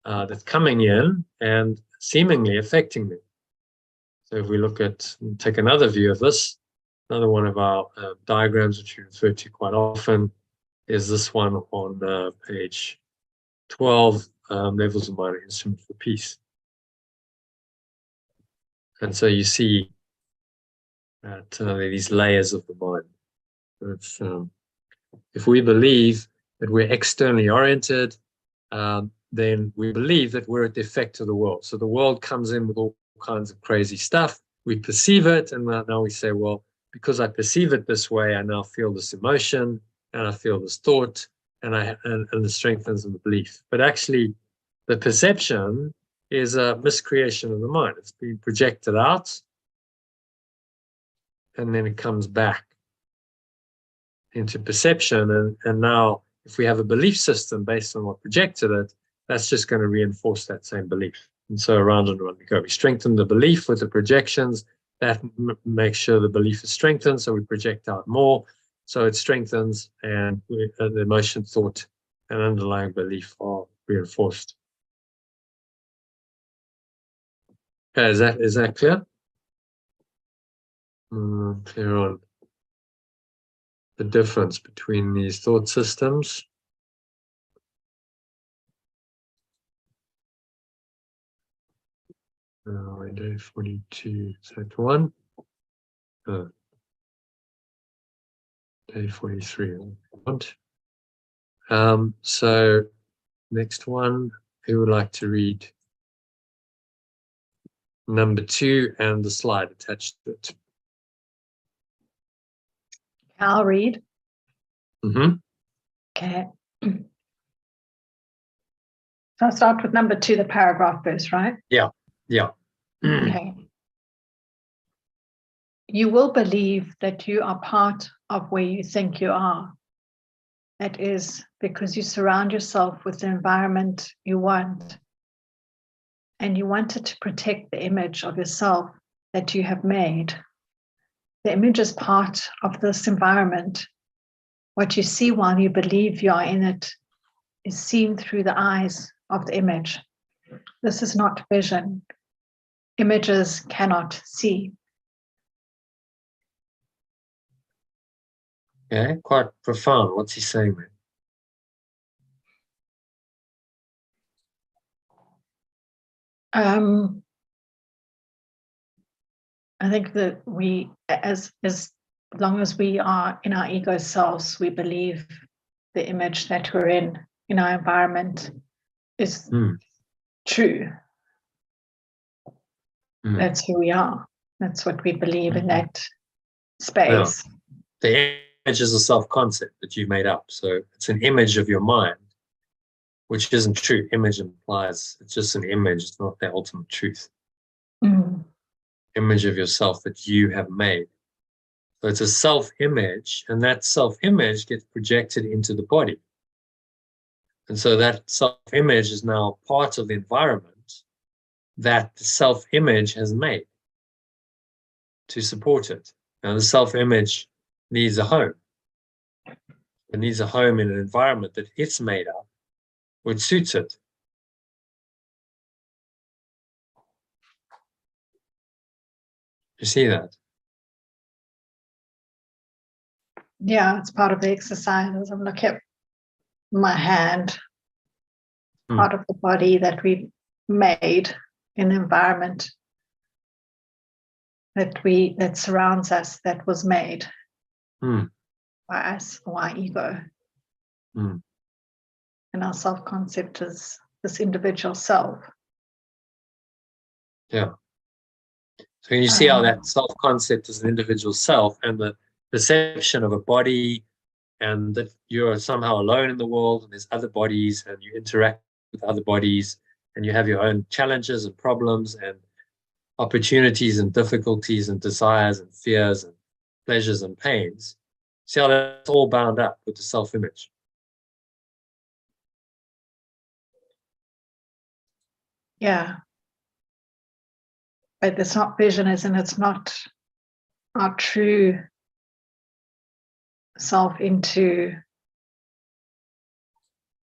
that's coming in and seemingly affecting me. So if we take another view of this, another one of our diagrams, which we refer to quite often, is this one on page 12, Levels of Mind, Instrument for Peace. And so you see that there are these layers of the mind. It's, if we believe that we're externally oriented, then we believe that we're at the effect of the world. So the world comes in with all kinds of crazy stuff. We perceive it, and now we say, well, because I perceive it this way, I now feel this emotion, and I feel this thought, and it strengthens the belief. But actually, the perception is a miscreation of the mind. It's being projected out, and then it comes back. into perception. And now if we have a belief system based on what projected it, that's just going to reinforce that same belief. And so around and around we go. We strengthen the belief with the projections. That makes sure the belief is strengthened, so we project out more. So it strengthens, and the emotion, thought, and underlying belief are reinforced. Okay, is that clear? Clear on the difference between these thought systems. Day 42, is that one? Day 43. So next one, who would like to read number 2 and the slide attached to it? I'll read. Mm-hmm. Okay. So I'll start with number 2, the paragraph first, right? Yeah. Okay. You will believe that you are part of where you think you are. That is because you surround yourself with the environment you want, and you wanted to protect the image of yourself that you have made. The image is part of this environment. What you see while you believe you are in it is seen through the eyes of the image. This is not vision. Images cannot see. Okay, quite profound. What's he saying there? I think that we, as long as we are in our ego selves, we believe the image that we're in our environment is true. That's who we are. That's what we believe in that space. Yeah. The image is a self-concept that you made up. So it's an image of your mind, which isn't true. Image implies it's just an image. It's not the ultimate truth. Image of yourself that you have made. So it's a self-image, and that self-image gets projected into the body. And so that self-image is now part of the environment that the self-image has made to support it. Now, the self-image needs a home. It needs a home in an environment that it's made up, which suits it. You see that? Yeah, it's part of the exercises. I'm looking at my hand, part of the body that we made in the environment that surrounds us, that was made by us, or our ego. And our self-concept is this individual self. Yeah. So can you see how that self-concept is an individual self, and the perception of a body, and that you're somehow alone in the world, and there's other bodies, and you interact with other bodies, and you have your own challenges and problems and opportunities and difficulties and desires and fears and pleasures and pains. See how that's all bound up with the self-image. Yeah. But it's not vision, isn't it? It's not our true self into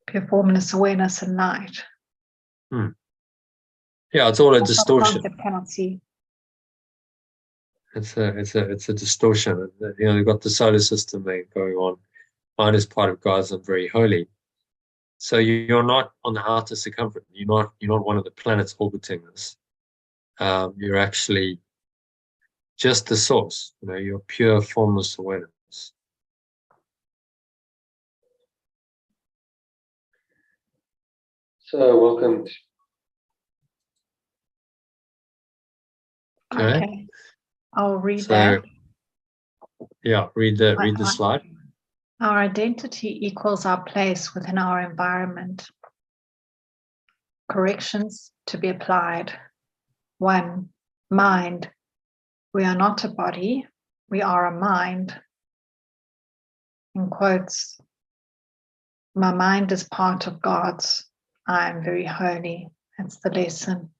pure formless awareness and light. Yeah, it's all a distortion. Cannot see. It's a distortion. You know, you've got the solar system there going on. Mine is part of God's and very holy. So you're not on the outer circumference. You're not one of the planets orbiting this. You're actually just the source. You know, you're pure formless awareness. So welcome. Okay. I'll read that. Yeah, read the slide. Our identity equals our place within our environment. Corrections to be applied. 1. Mind. We are not a body. We are a mind. in quotes, my mind is part of God's. I am very holy. That's the lesson.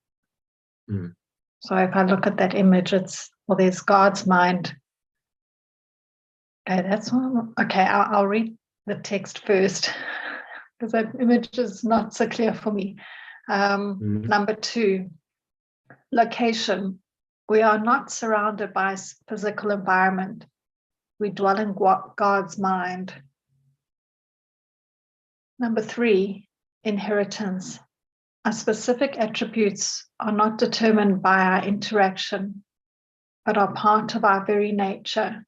Mm. So if I look at that image, there's God's mind. Okay, that's one. Okay, I'll read the text first because that image is not so clear for me. Number 2, location. We are not surrounded by physical environment. We dwell in God's mind. Number 3, inheritance. Our specific attributes are not determined by our interaction, but are part of our very nature.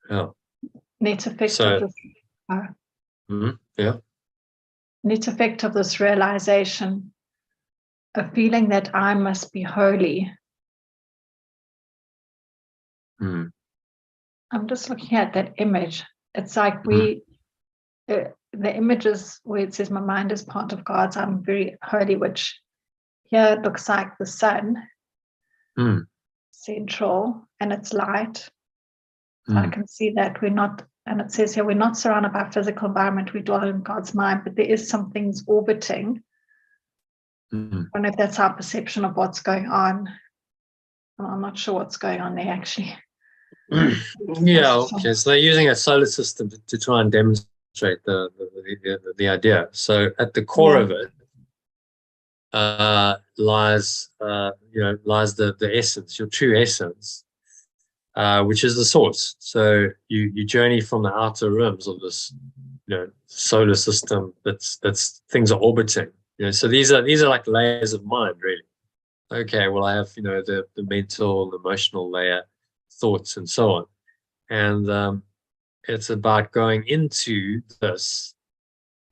Yeah. Net effect So- of this. Yeah. Net effect of this realization, a feeling that I must be holy. Mm. I'm just looking at that image. It's like the images where it says my mind is part of God's, I'm very holy, which here it looks like the sun, central, and it's light. So I can see that we're not, and it says here, we're not surrounded by physical environment, we dwell in God's mind, but there is some things orbiting. I don't know if that's our perception of what's going on. I'm not sure what's going on there actually. Yeah, okay. So they're using a solar system to try and demonstrate the idea. So at the core of it lies the essence, your true essence, which is the source. So you journey from the outer rims of this, solar system that's things are orbiting. So these are like layers of mind, really. Okay, well, I have the mental, emotional layer, thoughts, and so on, and it's about going into this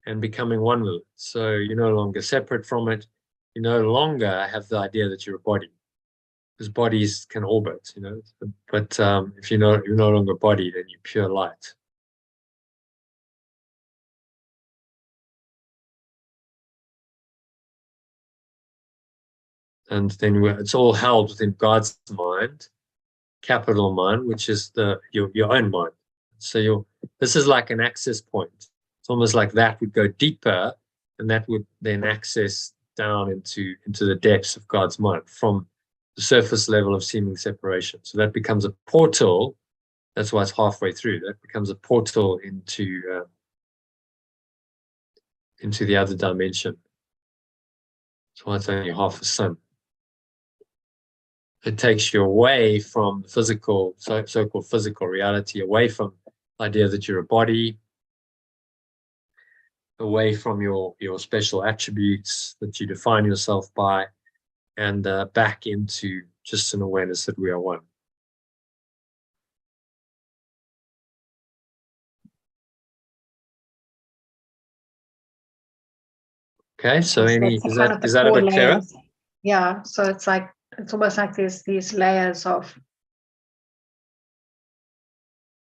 and becoming one with it. So you're no longer separate from it. You no longer have the idea that you're a body, because bodies can orbit, But if you're no longer a body, then you're pure light. And then it's all held within God's mind, capital mind, which is your own mind. So this is like an access point. It's almost like that would go deeper, and that would then access down into the depths of God's mind from the surface level of seeming separation. So that becomes a portal. That's why it's halfway through. That becomes a portal into the other dimension. That's why it's only half a sun. It takes you away from physical, so-called physical reality, away from the idea that you're a body, away from your special attributes that you define yourself by, and back into just an awareness that we are one. Okay, so is that a bit clearer? Yeah, so it's almost like there's these layers of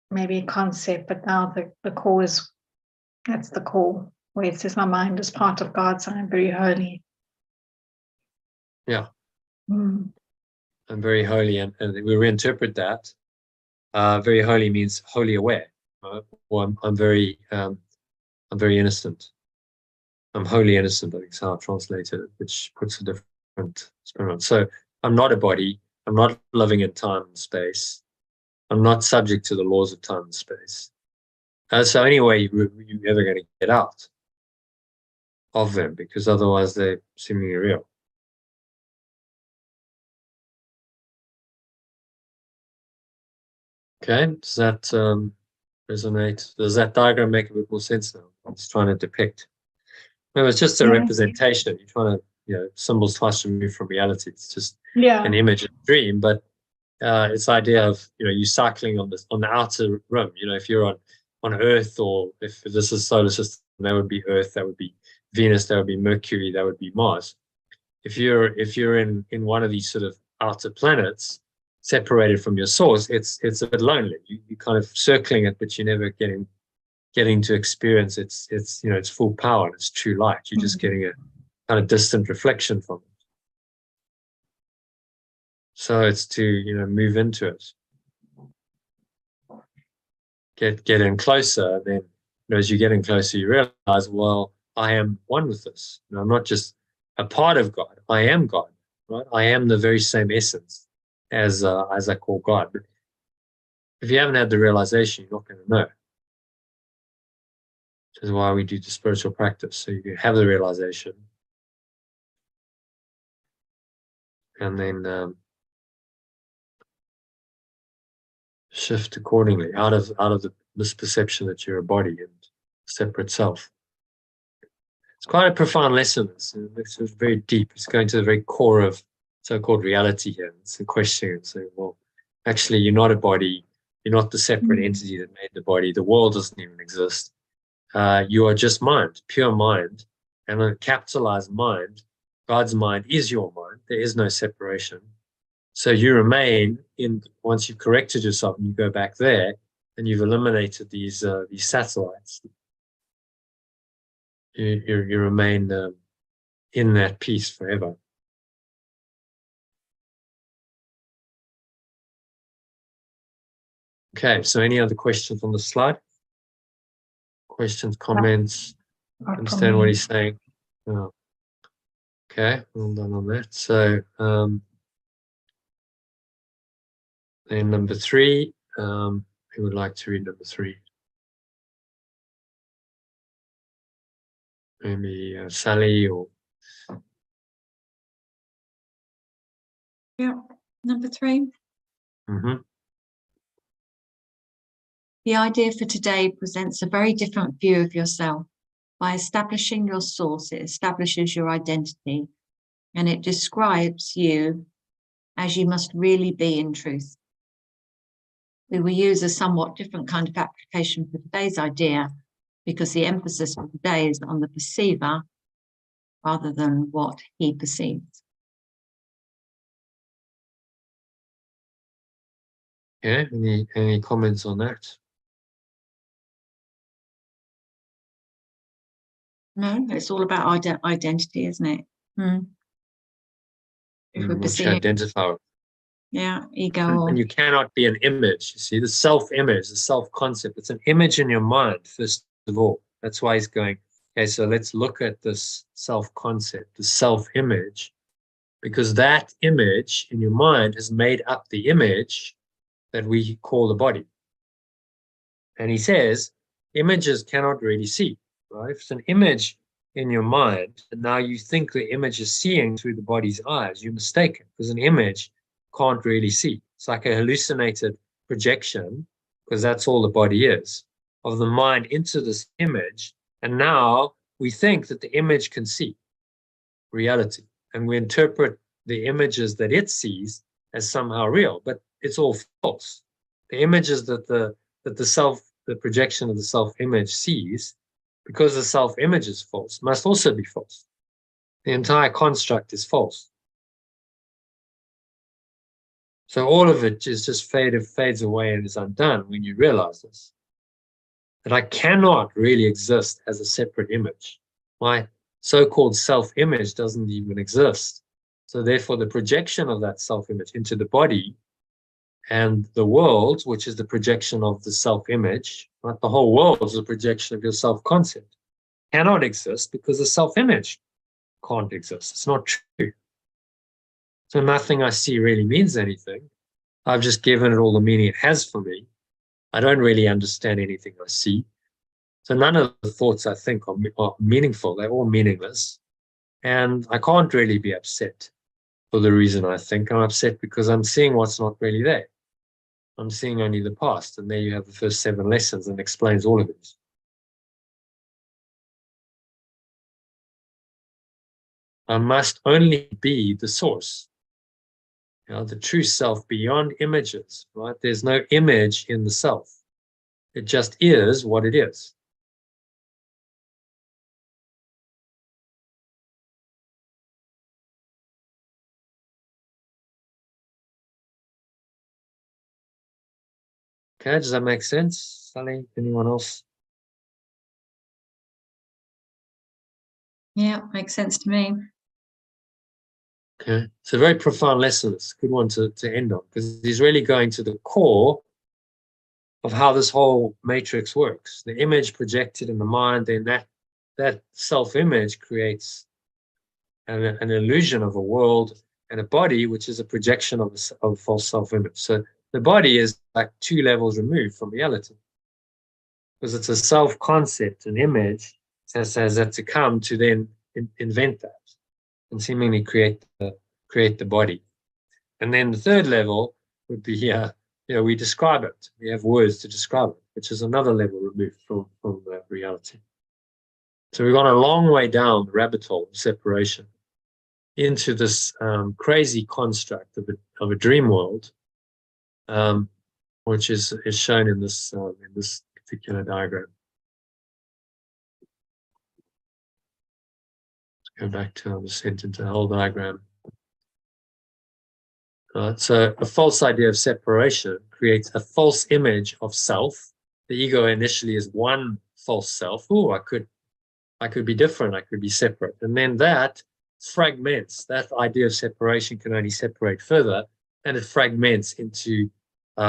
maybe a concept, but now the core that's the core, where it says my mind is part of God's and I'm very holy. Yeah. I'm very holy, and we reinterpret that. Very holy means wholly aware. Or I'm very innocent. I'm wholly innocent, I think is how I translated it, which puts a different spin on it. So I'm not a body. I'm not living in time and space. I'm not subject to the laws of time and space. So anyway, you're never going to get out of them, because otherwise they're seemingly real. Okay, does that resonate? Does that diagram make a bit more sense now? I'm just trying to depict. No, it's just a representation. You're trying to, symbols twice removed from reality. It's just an image and dream, but it's the idea of, you cycling on the outer rim. If you're on Earth, or if this is solar system, that would be Earth, that would be Venus, that would be Mercury, that would be Mars. If you're in one of these sort of outer planets, separated from your source, it's a bit lonely. You kind of circling it, but you're never getting to experience its full power and its true light. You're just getting a kind of distant reflection from it. So it's to, you know, move into it. Get in closer, and then, you know, as you're getting closer, you realize, well, I am one with this. You know, I'm not just a part of God. I am God, right? I am the very same essence as I call God. But if you haven't had the realization, you're not going to know. Which is why we do the spiritual practice, so you can have the realization, and then shift accordingly out of the misperception that you're a body and separate self. It's quite a profound lesson. It's very deep. It's going to the very core of so-called reality here. It's a question and saying, well, actually, you're not a body. You're not the separate entity that made the body. The world doesn't even exist. You are just mind, pure mind, and a capitalized mind. God's mind is your mind. There is no separation. So you remain in, once you've corrected yourself and you go back there, and you've eliminated these satellites. You remain in that peace forever. Okay, so any other questions on the slide? Questions, comments? Understand what he's saying? Oh. Okay, well done on that. So then number 3, who would like to read number 3? Maybe Sally or... Yeah, number 3. Mm-hmm. The idea for today presents a very different view of yourself. By establishing your source, it establishes your identity, and it describes you as you must really be in truth. We will use a somewhat different kind of application for today's idea because the emphasis for today is on the perceiver rather than what he perceives. Yeah, any comments on that? No, it's all about identity, isn't it? If we're What you perceiving, identify with. yeah, ego. And you cannot be an image. You see, the self-image, the self-concept, it's an image in your mind, first of all. That's why he's going, okay, so let's look at this self-concept, the self-image, because that image in your mind has made up the image that we call the body. And he says, images cannot really see, right? If it's an image in your mind, and now you think the image is seeing through the body's eyes, you're mistaken, because an image can't really see. It's like a hallucinated projection, because that's all the body is, of the mind into this image. And now we think that the image can see reality, and we interpret the images that it sees as somehow real, but it's all false. The images that the projection of the self-image sees, because the self-image is false, must also be false. The entire construct is false. So all of it is just fades away and is undone when you realize this. That I cannot really exist as a separate image. My so-called self-image doesn't even exist. So therefore the projection of that self-image into the body and the world, which is the projection of the self-image, right? The whole world is a projection of your self-concept, cannot exist because the self-image can't exist. It's not true. So nothing I see really means anything. I've just given it all the meaning it has for me. I don't really understand anything I see. So none of the thoughts I think are meaningful. They're all meaningless. And I can't really be upset for the reason I think. I'm upset because I'm seeing what's not really there. I'm seeing only the past. And there you have the first 7 lessons and explains all of it. I must only be the source. You know, the true self beyond images, right? There's no image in the self. It just is what it is. Okay, does that make sense? Sally, anyone else? Yeah, makes sense to me. Okay, it's a very profound lesson. It's a good one to end on, because he's really going to the core of how this whole matrix works. The image projected in the mind, then that self-image creates an illusion of a world and a body, which is a projection of false self-image. So the body is like 2 levels removed from reality, because it's a self-concept, an image has that to come to then invent that and seemingly create the body. And then the 3rd level would be we describe it. We have words to describe it, which is another level removed from reality. So we've gone a long way down the rabbit hole of separation into this crazy construct of a dream world, which is shown in this particular diagram. Let's go back to the sent into the whole diagram. So a false idea of separation creates a false image of self. The ego initially is one false self. Oh, I could be different. I could be separate. And then that fragments. That idea of separation can only separate further, and it fragments into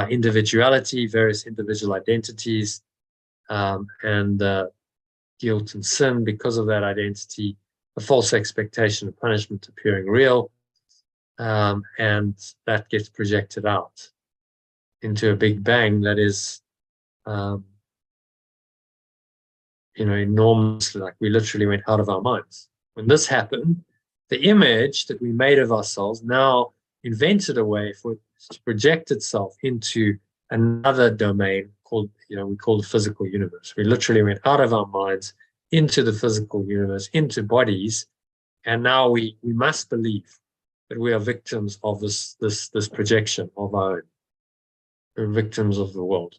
individuality, various individual identities, and guilt and sin because of that identity, a false expectation of punishment appearing real. And that gets projected out into a big bang that is, enormously, like we literally went out of our minds. When this happened, the image that we made of ourselves now invented a way for it to project itself into another domain called, we call the physical universe. We literally went out of our minds into the physical universe, into bodies, and now we must believe that we are victims of this projection of our own. We're victims of the world.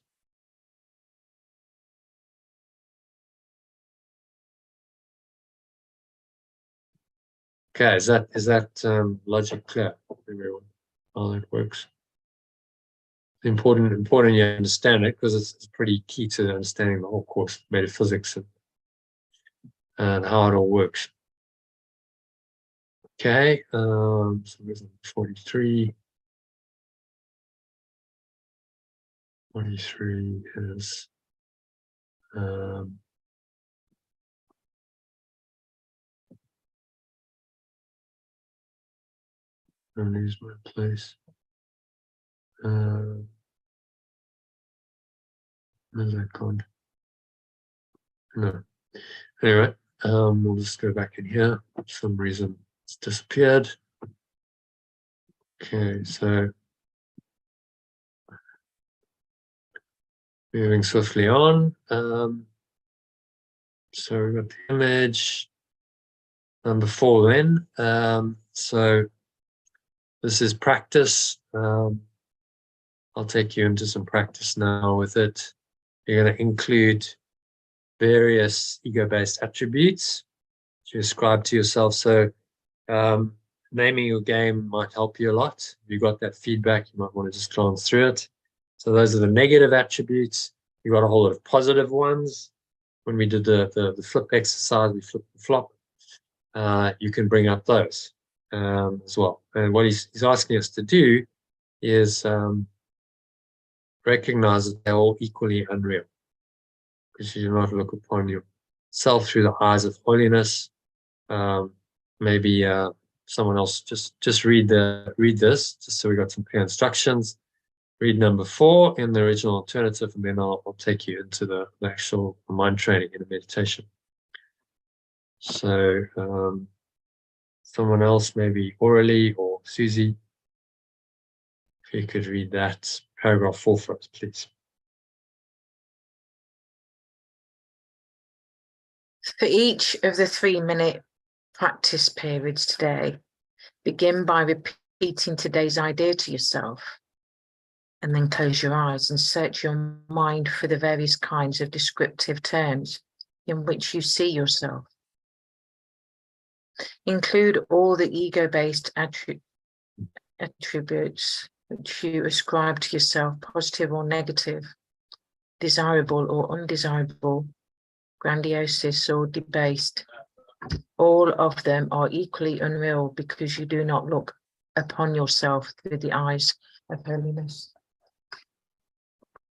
Okay, is that logic clear, everyone? How that works? It's important you understand it, because it's pretty key to understanding the whole course of metaphysics and how it all works. Okay, so there's 43. 43 is I lose my place. Where's that gone? No. Anyway, we'll just go back in here. For some reason, it's disappeared. Okay, so moving swiftly on. So we've got the image number 4 then. So this is practice. I'll take you into some practice now with it. You're going to include various ego-based attributes to ascribe to yourself. So naming your game might help you a lot. If you got that feedback, you might want to just glance through it. So those are the negative attributes. You got a whole lot of positive ones. When we did the flip exercise, we flipped the flop. You can bring up those as well. And what he's asking us to do is recognize that they're all equally unreal, because you do not look upon yourself through the eyes of holiness. Maybe someone else just read this, just so we got some clear instructions. Read number 4 in the original alternative, and then I'll take you into the actual mind training in a meditation. So someone else, maybe orally, or Susie, if you could read that paragraph 4 for us, please. For each of the 3-minute practice periods today, begin by repeating today's idea to yourself, and then close your eyes and search your mind for the various kinds of descriptive terms in which you see yourself. Include all the ego-based attributes which you ascribe to yourself, positive or negative, desirable or undesirable, grandiose or debased, All of them are equally unreal because you do not look upon yourself through the eyes of holiness.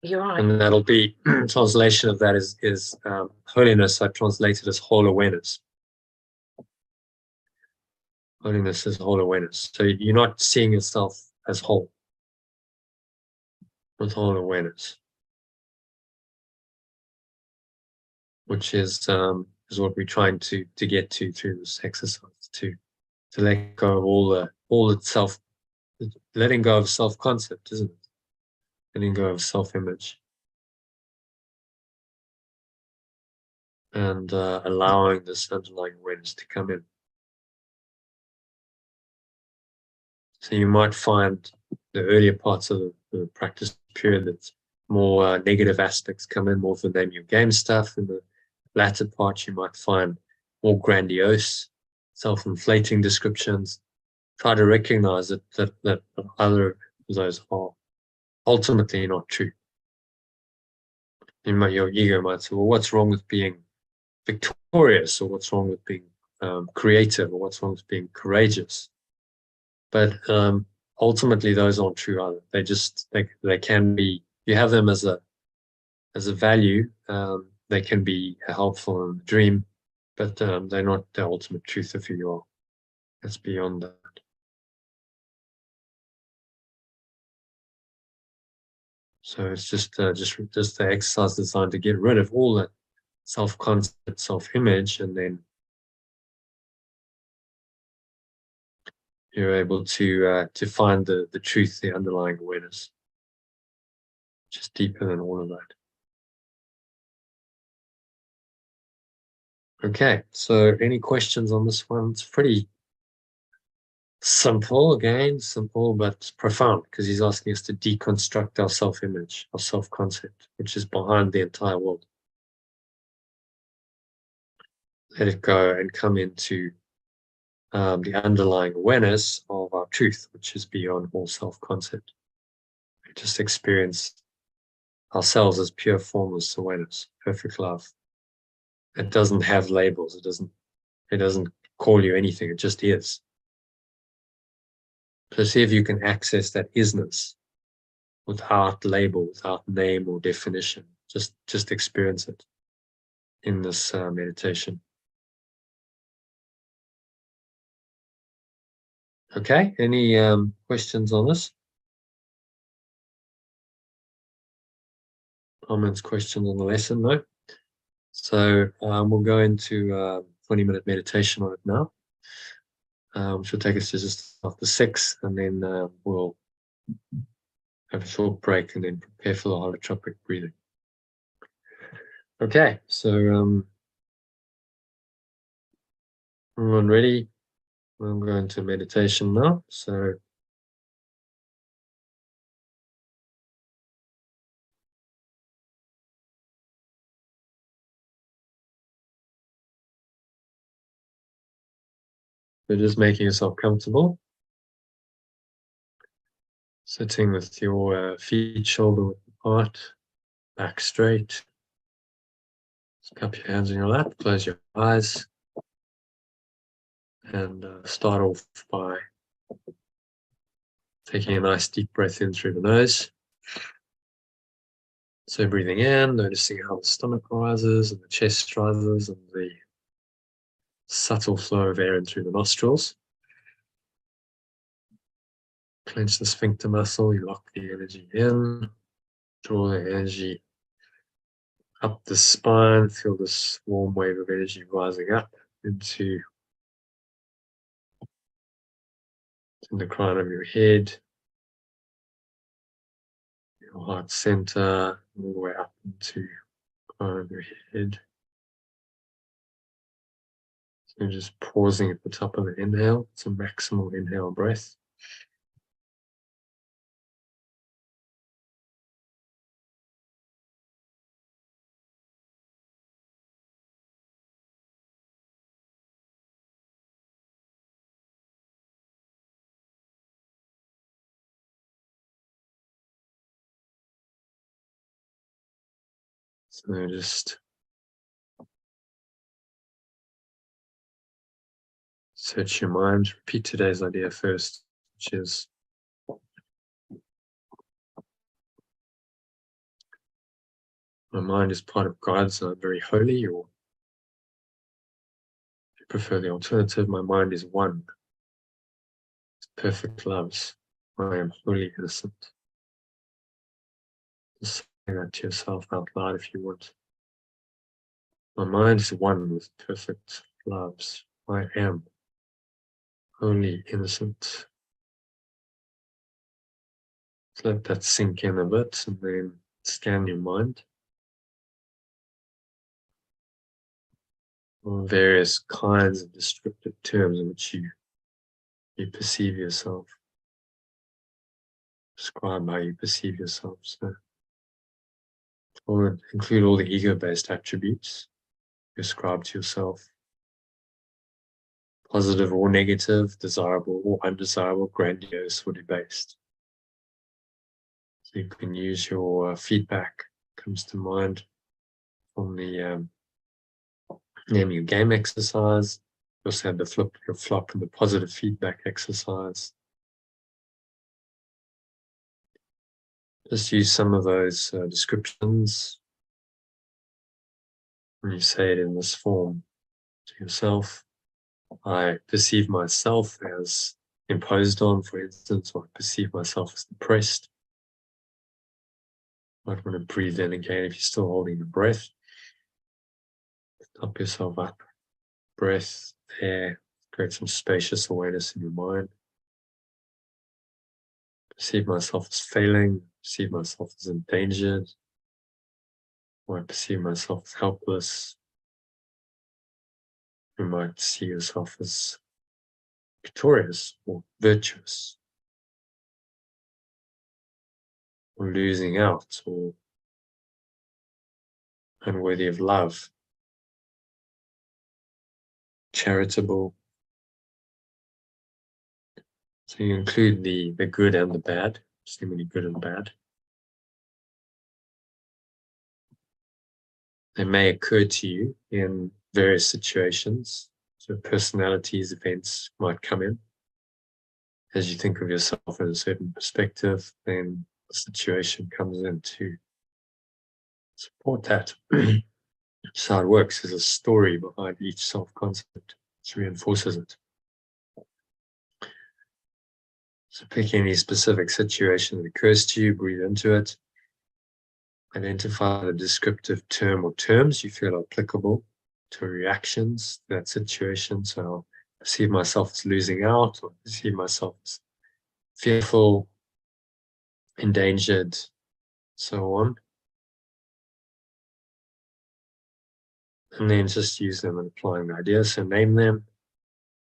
You're right. And that'll be translation of that is holiness. I translated as whole awareness. Holiness is whole awareness. So you're not seeing yourself as whole with whole awareness, which is what we're trying to get to through this exercise, to let go of all the self, letting go of self-concept, isn't it? Letting go of self-image. And allowing this underlying awareness to come in. So you might find the earlier parts of the practice period that more negative aspects come in, more of the name your game stuff. In the latter part, you might find more grandiose, self-inflating descriptions. Try to recognize that other of those are ultimately not true. Your ego might say, well, what's wrong with being victorious, or what's wrong with being creative, or what's wrong with being courageous? But ultimately, those aren't true either. They can be. You have them as a value. They can be helpful in the dream, but they're not the ultimate truth of who you are. It's beyond that. So it's just the exercise designed to get rid of all that self-concept, self-image, and then you're able to find the truth, the underlying awareness, which is deeper than all of that. Okay, so any questions on this one? It's pretty simple, again, simple but profound, because he's asking us to deconstruct our self-image, our self-concept, which is behind the entire world. Let it go and come into the underlying awareness of our truth, which is beyond all self-concept. We just experience ourselves as pure formless awareness, perfect love. It doesn't have labels. It doesn't call you anything. It just is. So see if you can access that isness without label, without name or definition. Just experience it in this meditation. Okay, any questions on this? Comments, questions on the lesson? No? So we'll go into 20-minute meditation on it now, which will take us to just after 6, and then we'll have a short break and then prepare for the holotropic breathing. Okay, so everyone ready? I'm going to meditation now. So just making yourself comfortable. Sitting with your feet shoulder width apart, back straight. Just cup your hands in your lap, close your eyes, and start off by taking a nice deep breath in through the nose. So breathing in, noticing how the stomach rises and the chest rises and the subtle flow of air in through the nostrils. Clench the sphincter muscle, you lock the energy in, draw the energy up the spine, feel this warm wave of energy rising up into the crown of your head, your heart center, all the way up into the crown of your head. So just pausing at the top of the inhale, it's a maximal inhale breath. So just Search your mind. Repeat today's idea first, which is my mind is part of God, so I'm very holy, or if you prefer the alternative, my mind is one. It's perfect loves. I am wholly innocent. Just say that to yourself out loud if you want. My mind is one with perfect loves. I am wholly innocent. So let that sink in a bit and then scan your mind. On various kinds of descriptive terms in which you perceive yourself. Describe how you perceive yourself. So I would include all the ego-based attributes you ascribe to yourself. Positive or negative, desirable or undesirable, grandiose or debased. So you can use your feedback, comes to mind from the naming a game exercise. You also had the flip your flop and the positive feedback exercise. Just use some of those descriptions when you say it in this form to yourself. I perceive myself as imposed on, for instance, or I perceive myself as depressed. You might want to breathe in again if you're still holding your breath. Top yourself up. Breath, air, create some spacious awareness in your mind. Perceive myself as failing, perceive myself as endangered, or I perceive myself as helpless. You might see yourself as victorious or virtuous, or losing out, or unworthy of love, charitable. So you include the good and the bad, seemingly good and bad. They may occur to you in various situations. So personalities, events might come in. As you think of yourself in a certain perspective, then the situation comes in to support that. That's how it works. There's a story behind each self-concept, which reinforces it. So pick any specific situation that occurs to you, breathe into it. Identify the descriptive term or terms you feel are applicable to reactions to that situation. So I'll perceive myself as losing out, or perceive myself as fearful, endangered, so on. And then just use them in applying the ideas. So name them.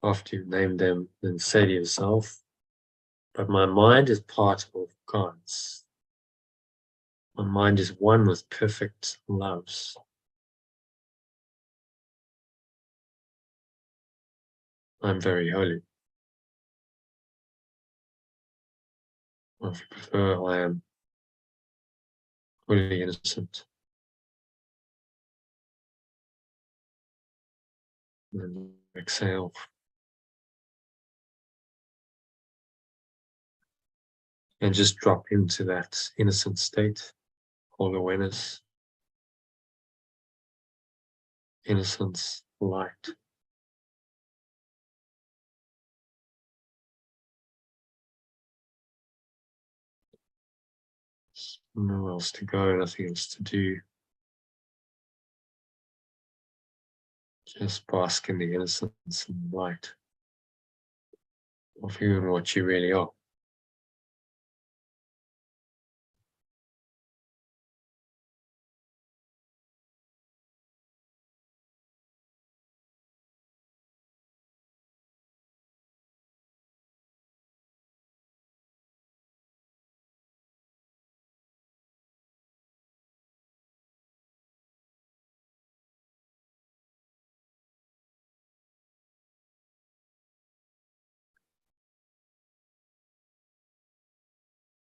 After you've named them, then say to yourself, but my mind is part of God's. My mind is one with perfect loves. I'm very holy. Or if you prefer, I am wholly innocent. And then exhale. And just drop into that innocent state, whole awareness, innocence, light. Nowhere else to go, nothing else to do. Just bask in the innocence and light of who and what you really are.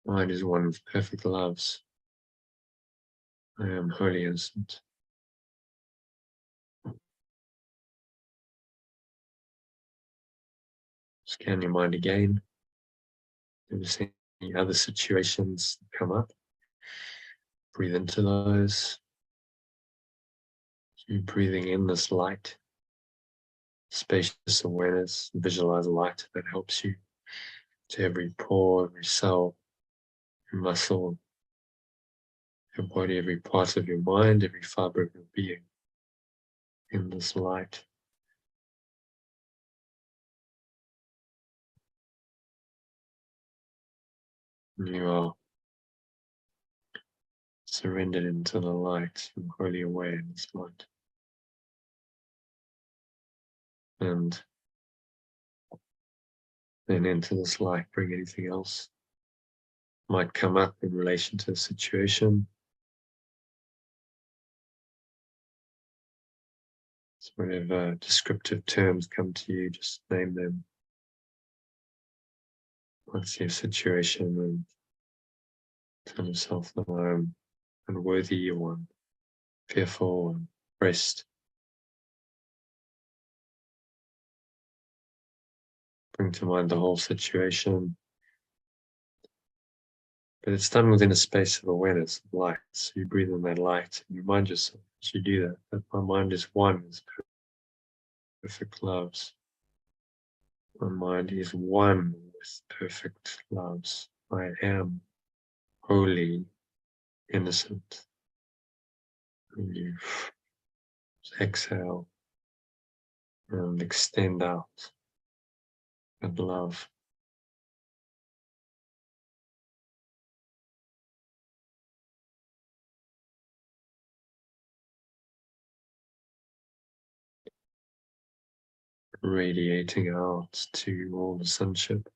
Mind is one with perfect loves. I am wholly innocent. Scan your mind again. Notice any other situations that come up. Breathe into those. Keep breathing in this light, spacious awareness. Visualize light that helps you to every pore, every cell, every muscle, your body, every part of your mind, every fiber of your being in this light. And you are surrendered into the light and wholly aware in this light. And then into this light, bring anything else might come up in relation to the situation. So whatever descriptive terms come to you, just name them. What's your situation, and tell yourself that I'm unworthy or I'm fearful or I'm oppressed. Bring to mind the whole situation. But it's done within a space of awareness, of light. So you breathe in that light and remind yourself as you do that my mind is one with perfect loves. My mind is one with perfect loves. I am holy, innocent. And you exhale and extend out and love. Radiating out to all the sonship.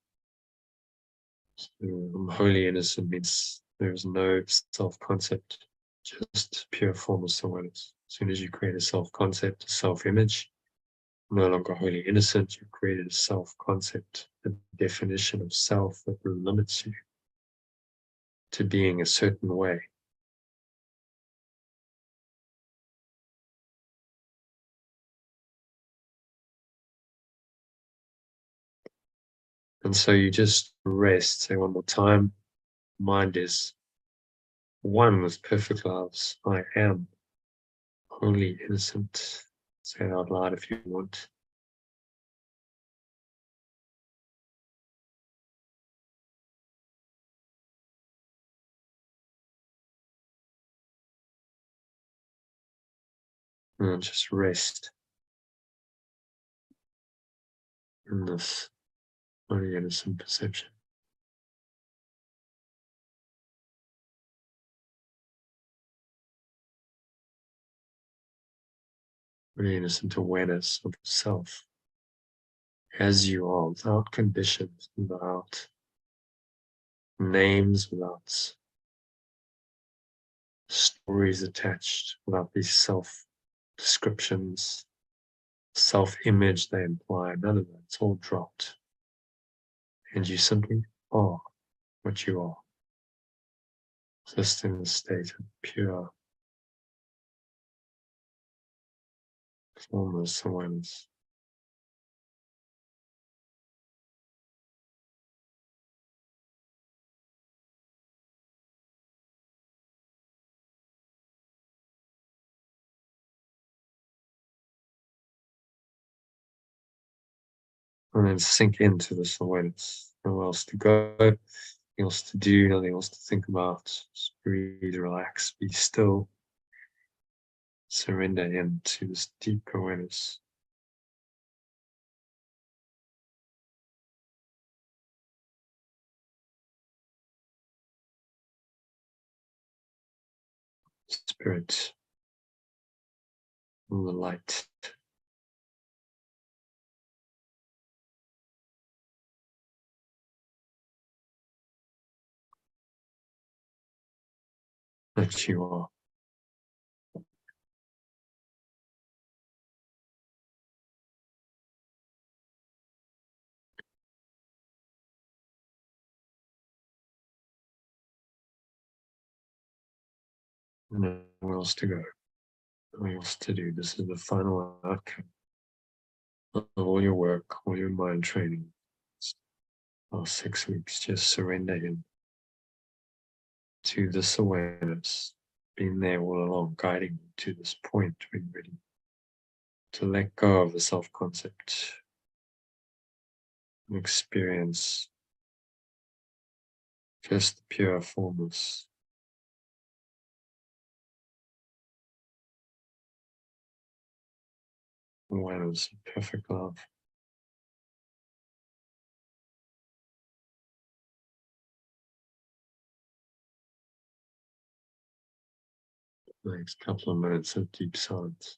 So, holy innocent means there is no self-concept, just pure formless awareness. As soon as you create a self-concept, a self-image, no longer wholly innocent, you've created a self-concept, a definition of self that limits you to being a certain way. And so you just rest, say one more time, mind is one with perfect loves. I am wholly innocent. Say it out loud if you want. And just rest in this wholly innocent perception. Wholly innocent awareness of yourself as you are, without conditions, without names, without stories attached, without these self-descriptions, self-image they imply, none of that. It's all dropped. And you simply are what you are. Just in a state of pure, formless awareness. And then sink into this awareness. Nowhere else to go, nothing else to do, nothing else to think about. Just breathe, relax, be still. Surrender into this deep awareness. Spirit, and the light. That you are. Nowhere else to go, nothing else to do. This is the final outcome of all your work, all your mind training, last 6 weeks, just surrender him to this awareness, being there all along, guiding you to this point when you're ready to let go of the self-concept and experience just the pure formless awareness of perfect love. The next couple of minutes of deep silence.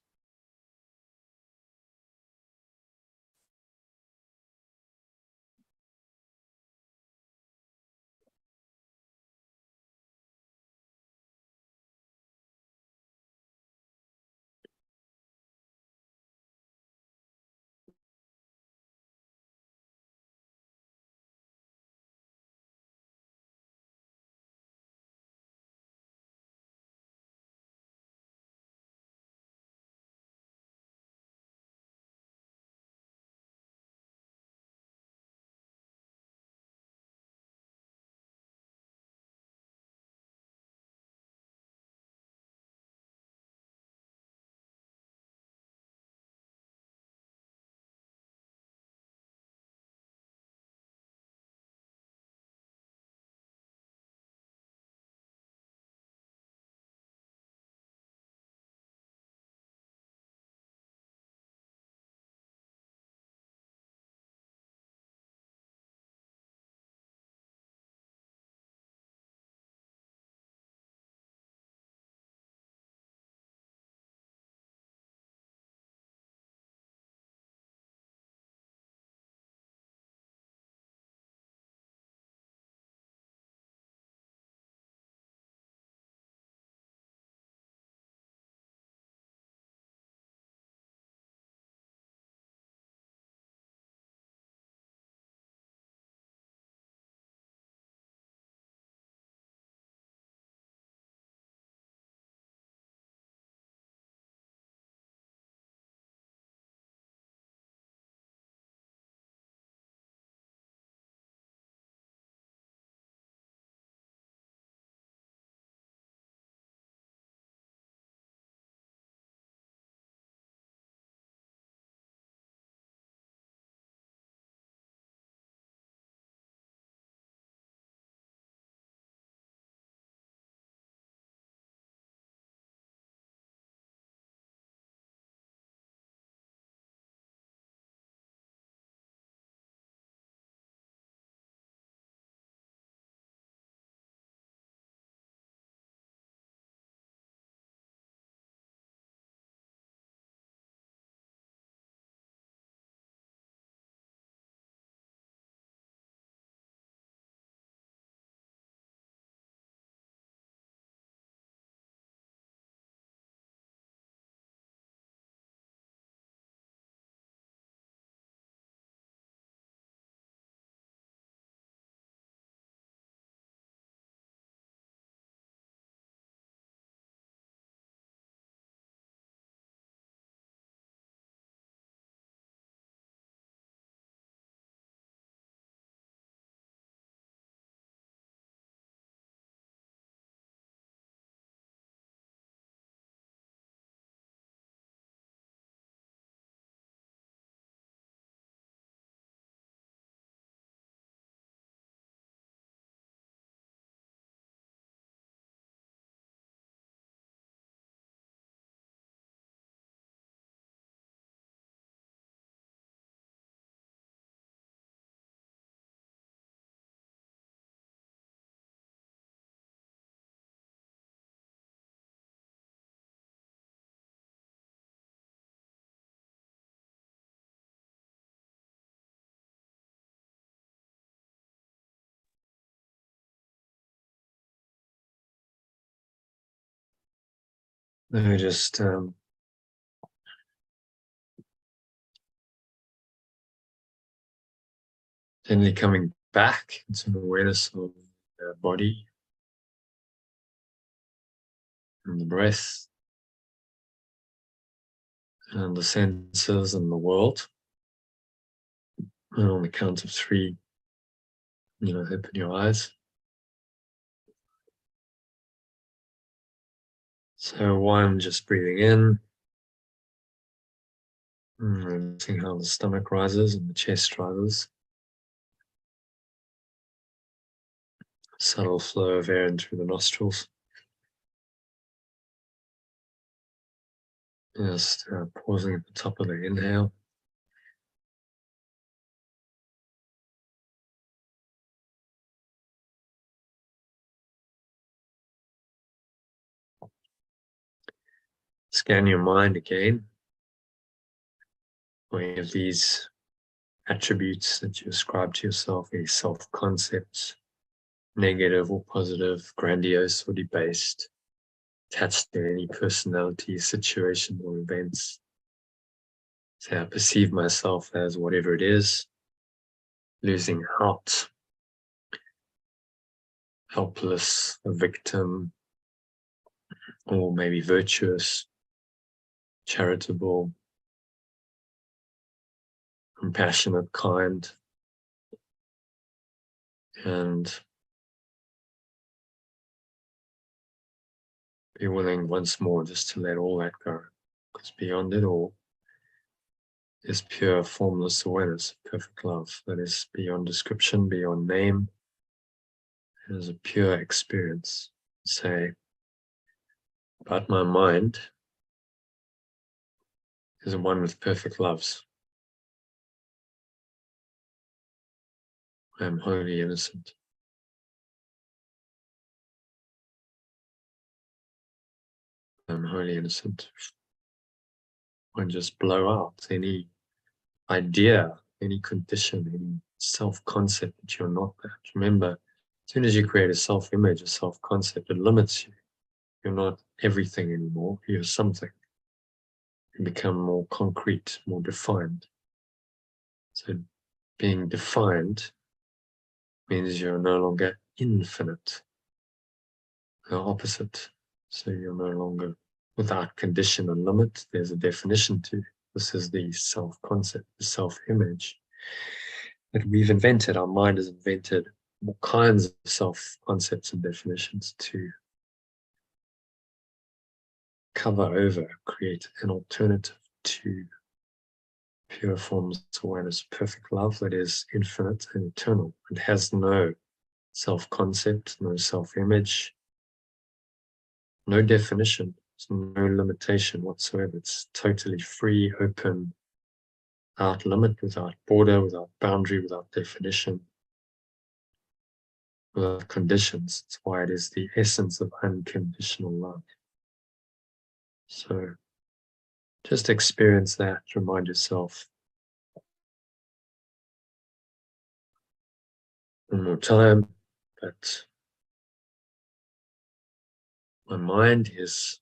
Now just gently coming back into an awareness of the body and the breath and the senses and the world. And on the count of 3, Open your eyes. So 1, just breathing in. And seeing how the stomach rises and the chest rises. Subtle flow of air in through the nostrils. Just pausing at the top of the inhale. Scan your mind again. For any of these attributes that you ascribe to yourself, any self-concepts, negative or positive, grandiose or debased, attached to any personality, situation, or events. So I perceive myself as whatever it is, losing out, helpless, a victim, or maybe virtuous, charitable, compassionate, kind, and be willing once more just to let all that go, because beyond it all is pure formless awareness, perfect love that is beyond description, beyond name. It is a pure experience. Say, but my mind is one with perfect loves. I am wholly innocent. I am wholly innocent. And just blow out any idea, any condition, any self-concept that you're not that. Remember, as soon as you create a self-image, a self-concept, it limits you. You're not everything anymore. You're something. You become more concrete, more defined. So being defined means you're no longer infinite. The opposite. So you're no longer without condition and limit. There's a definition to. This is the self-concept, the self-image that we've invented. Our mind has invented all kinds of self-concepts and definitions to cover over, create an alternative to pure forms awareness, perfect love that is infinite and eternal. It has no self-concept, no self-image, no definition, no limitation whatsoever. It's totally free, open, without limit, without border, without boundary, without definition, without conditions. That's why it is the essence of unconditional love. So just experience that, remind yourself one more time that my mind is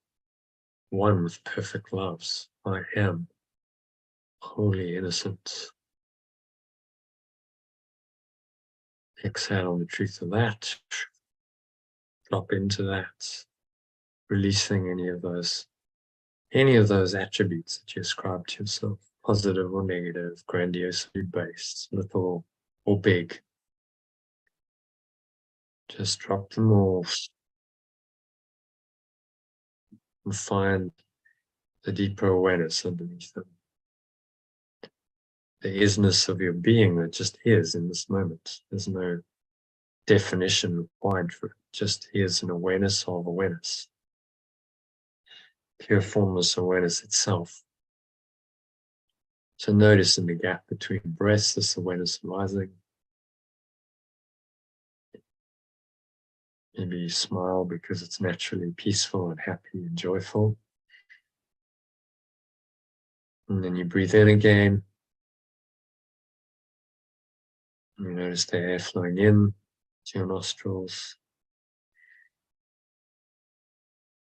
one with perfect loves. I am wholly innocent. Exhale the truth of that. Drop into that, releasing any of those attributes that you ascribe to yourself, positive or negative, grandiosely based, little or big. Just drop them off and find the deeper awareness underneath them. The isness of your being that just is in this moment. There's no definition required for it. Just is an awareness of awareness. Pure formless awareness itself. So notice in the gap between breaths, this awareness rising. Maybe you smile because it's naturally peaceful and happy and joyful. And then you breathe in again. You notice the air flowing in to your nostrils.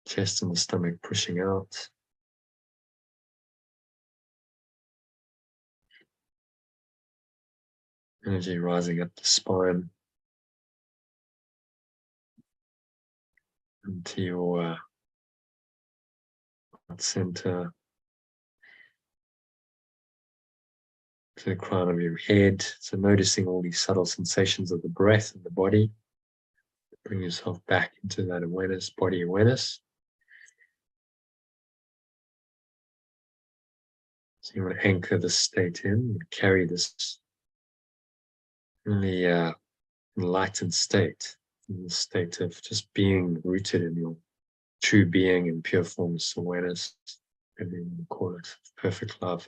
Chest and the stomach pushing out. Energy rising up the spine into your heart center. to the crown of your head. So noticing all these subtle sensations of the breath and the body. Bring yourself back into that awareness, body awareness. So you want to anchor this state in and carry this in the enlightened state, in the state of just being rooted in your true being and pure formless awareness, whatever you call it, perfect love.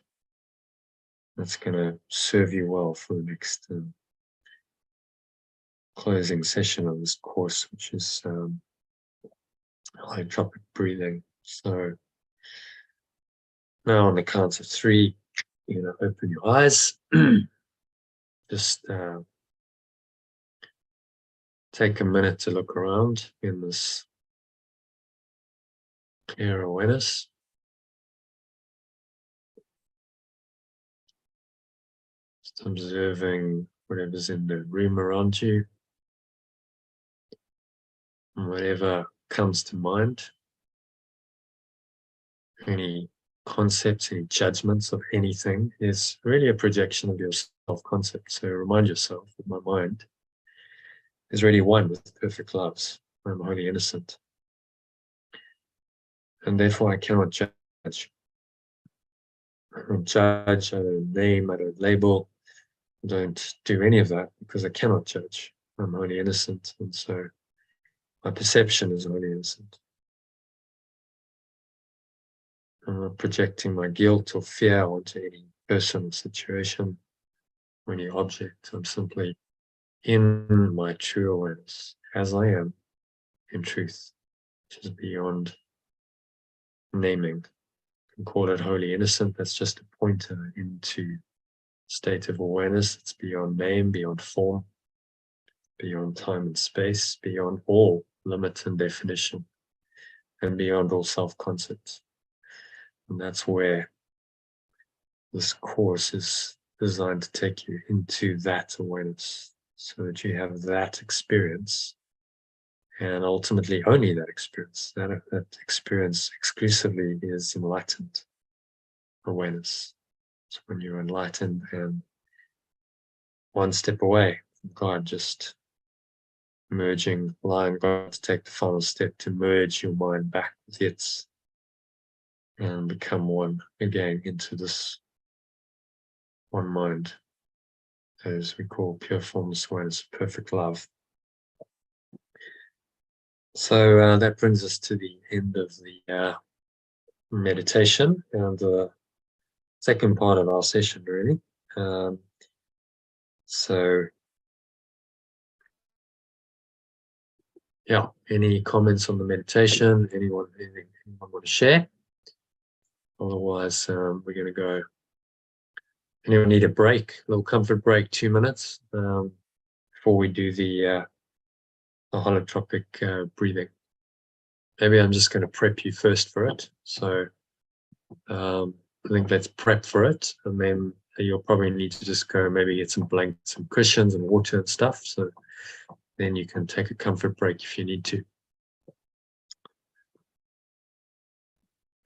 That's going to serve you well for the next closing session of this course, which is holotropic breathing. So now on the count of 3, you're going to open your eyes. Just take a minute to look around in this clear awareness. Just observing whatever's in the room around you, and whatever comes to mind. Any concepts, any judgments of anything is really a projection of your self-concept. So remind yourself that my mind is really one with perfect loves. I'm wholly innocent. And therefore I cannot judge. I don't judge, I don't name, I don't label, I don't do any of that because I cannot judge. I'm wholly innocent, and so my perception is wholly innocent. I'm not projecting my guilt or fear onto any person or situation or any object. I'm simply in my true awareness as I am in truth, which is beyond naming. You can call it wholly innocent. That's just a pointer into state of awareness. It's beyond name, beyond form, beyond time and space, beyond all limit and definition, and beyond all self-concepts. And that's where this course is designed to take you into that awareness, so that you have that experience, and ultimately only that experience. That experience exclusively is enlightened awareness. So when you're enlightened and one step away from God, just merging, allowing God to take the final step to merge your mind back with its and become one again into this one mind, as we call pure formless awareness, perfect love. So that brings us to the end of the meditation and the second part of our session, really. So yeah, any comments on the meditation? Anyone want to share? Otherwise, we're going to go. Anyone need a break, a little comfort break, 2 minutes before we do the holotropic breathing? Maybe I'm just going to prep you first for it. So I think let's prep for it, and then you'll probably need to just go maybe get some blankets, some cushions and water and stuff. So then you can take a comfort break if you need to.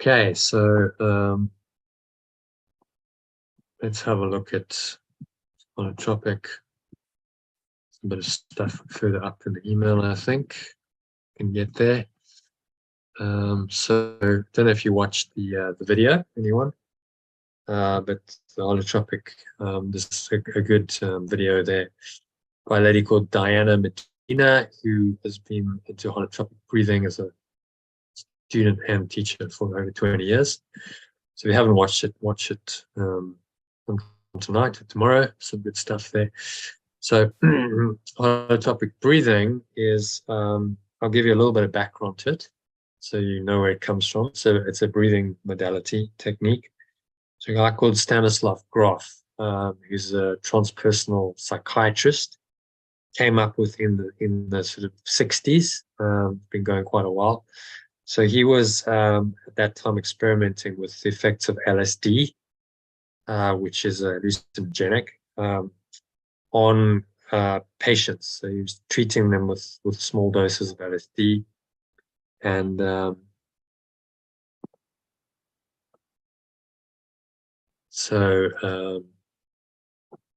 Okay, so let's have a look at holotropic. A bit of stuff further up in the email, I think. Can get there. So don't know if you watched the video, anyone, but the holotropic, this is a good video there by a lady called Diana Medina, who has been into holotropic breathing as a student and teacher for over 20 years. So if you haven't watched it, watch it tonight or tomorrow. Some good stuff there. So holotropic breathing is, I'll give you a little bit of background to it so you know where it comes from. So it's a breathing modality technique. So a guy called Stanislav Grof, who's a transpersonal psychiatrist, came up with in the sort of 60s, been going quite a while. So he was at that time experimenting with the effects of LSD, which is a hallucinogenic, on patients. So he was treating them with small doses of LSD, and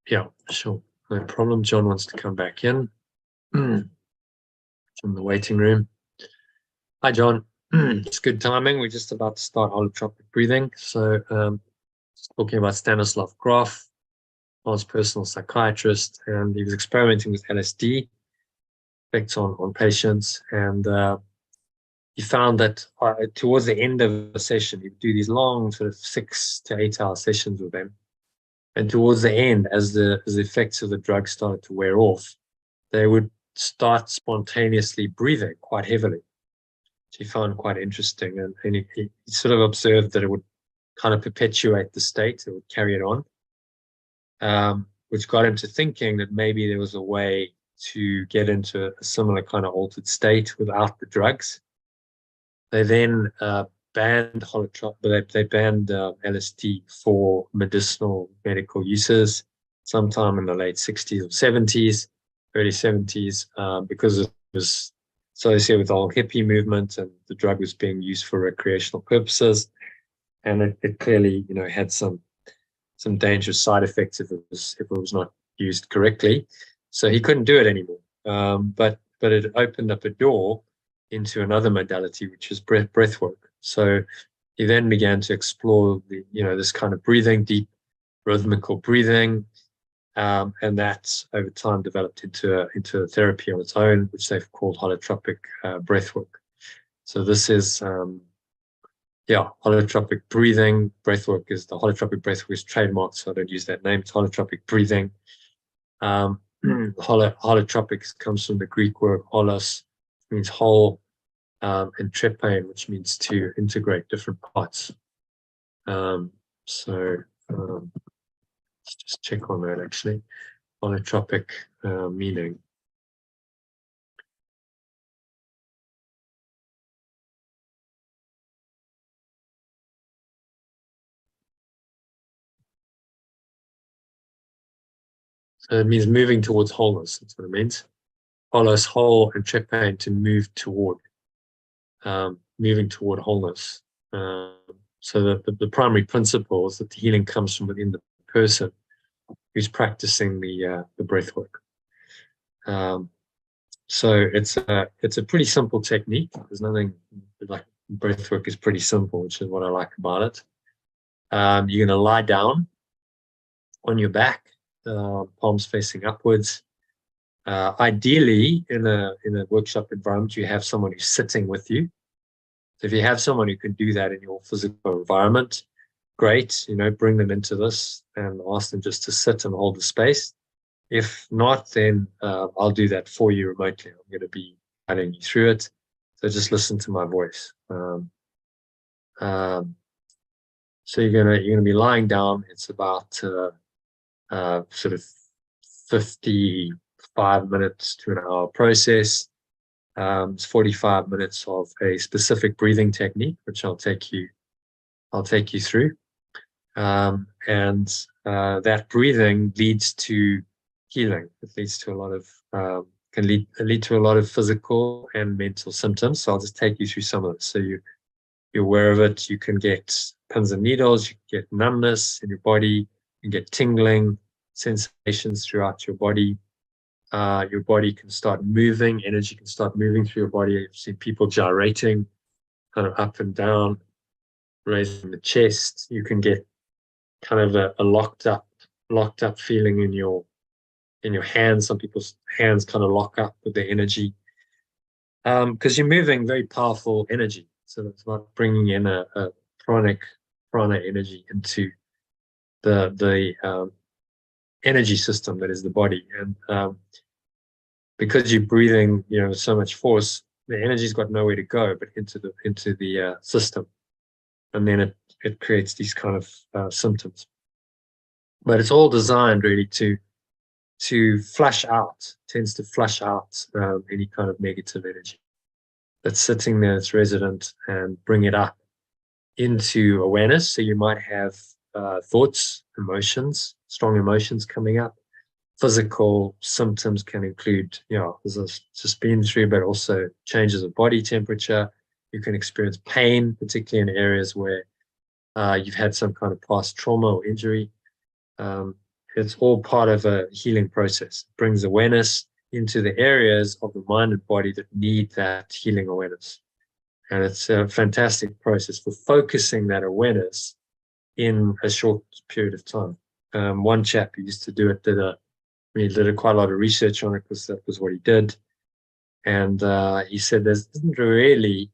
Yeah, sure. No problem. John wants to come back in. From the waiting room. Hi, John. It's good timing. We're just about to start holotropic breathing. So, just talking about Stanislav Grof, I was a personal psychiatrist, and he was experimenting with LSD effects on patients. And he found that towards the end of the session, he would do these long, sort of 6 to 8 hour sessions with them. And towards the end, as the effects of the drug started to wear off, they would start spontaneously breathing quite heavily, which he found quite interesting. And he sort of observed that it would kind of perpetuate the state, it would carry it on, which got him to thinking that maybe there was a way to get into a similar kind of altered state without the drugs. They then banned they banned LSD for medical uses sometime in the late 60s or 70s, early 70s, because it was associated with the whole hippie movement, and the drug was being used for recreational purposes, and it clearly, you know, had some dangerous side effects if it was not used correctly. So he couldn't do it anymore. But it opened up a door into another modality, which is breath work. So he then began to explore this kind of breathing, deep rhythmical breathing, and that over time developed into a therapy on its own, which they've called holotropic breath work. So this is holotropic breathing. Breathwork is the holotropic breathwork is trademarked, so I don't use that name. It's holotropic breathing. Holotropic comes from the Greek word holos, which means whole, and trepein, which means to integrate different parts. Let's just check on that actually. Holotropic meaning. So it means moving towards wholeness. That's what it means. Holos, whole, and trepein, to move toward. Moving toward wholeness. So the primary principle is that the healing comes from within the person who's practicing the breath work. So it's a pretty simple technique. There's nothing like breath work is pretty simple, which is what I like about it. You're going to lie down on your back, palms facing upwards. Ideally, in a workshop environment, you have someone who's sitting with you. So if you have someone who can do that in your physical environment, great. Bring them into this and ask them just to sit and hold the space. If not, then I'll do that for you remotely. I'm going to be guiding you through it. So just listen to my voice. So you're gonna be lying down. It's about sort of 55 minutes to an hour process. It's 45 minutes of a specific breathing technique, which I'll take you through. And that breathing leads to healing. It leads to a lot of can lead to a lot of physical and mental symptoms. So I'll just take you through some of it. So you're aware of it. You can get pins and needles. You can get numbness in your body. You can get tingling sensations throughout your body. Your body can start moving. Energy can start moving through your body. You've seen people gyrating, kind of up and down, raising the chest. You can get kind of a locked up feeling in your hands. Some people's hands kind of lock up with their energy, because you're moving very powerful energy. So it's about bringing in a prana energy into the energy system that is the body. And because you're breathing, with so much force, the energy's got nowhere to go but into the system, and then it creates these kind of symptoms. But it's all designed really to flush out, tends to flush out any kind of negative energy that's sitting there, that's resident, and bring it up into awareness. So you might have thoughts, emotions, strong emotions coming up. Physical symptoms can include, as I've just been through, but also changes of body temperature. You can experience pain, particularly in areas where you've had some kind of past trauma or injury. it's all part of a healing process. It brings awareness into the areas of the mind and body that need that healing awareness. And it's a fantastic process for focusing that awareness in a short period of time. One chap who used to do it he did quite a lot of research on it because that was what he did. And he said there isn't really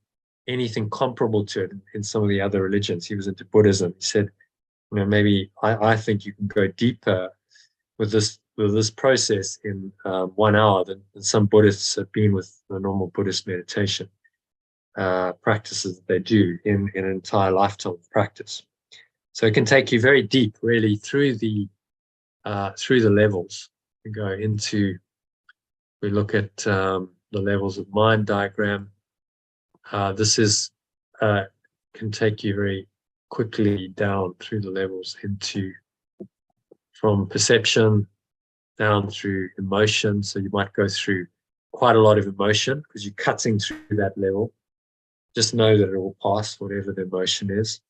anything comparable to it in some of the other religions. He was into Buddhism. He said, maybe I think you can go deeper with this process in 1 hour than some Buddhists have been with the normal Buddhist meditation practices that they do in an entire lifetime of practice. So it can take you very deep, really, through the levels. We go into, we look at the levels of mind diagram. This is can take you very quickly down through the levels from perception down through emotion. So you might go through quite a lot of emotion because you're cutting through that level. Just know that it will pass, whatever the emotion is.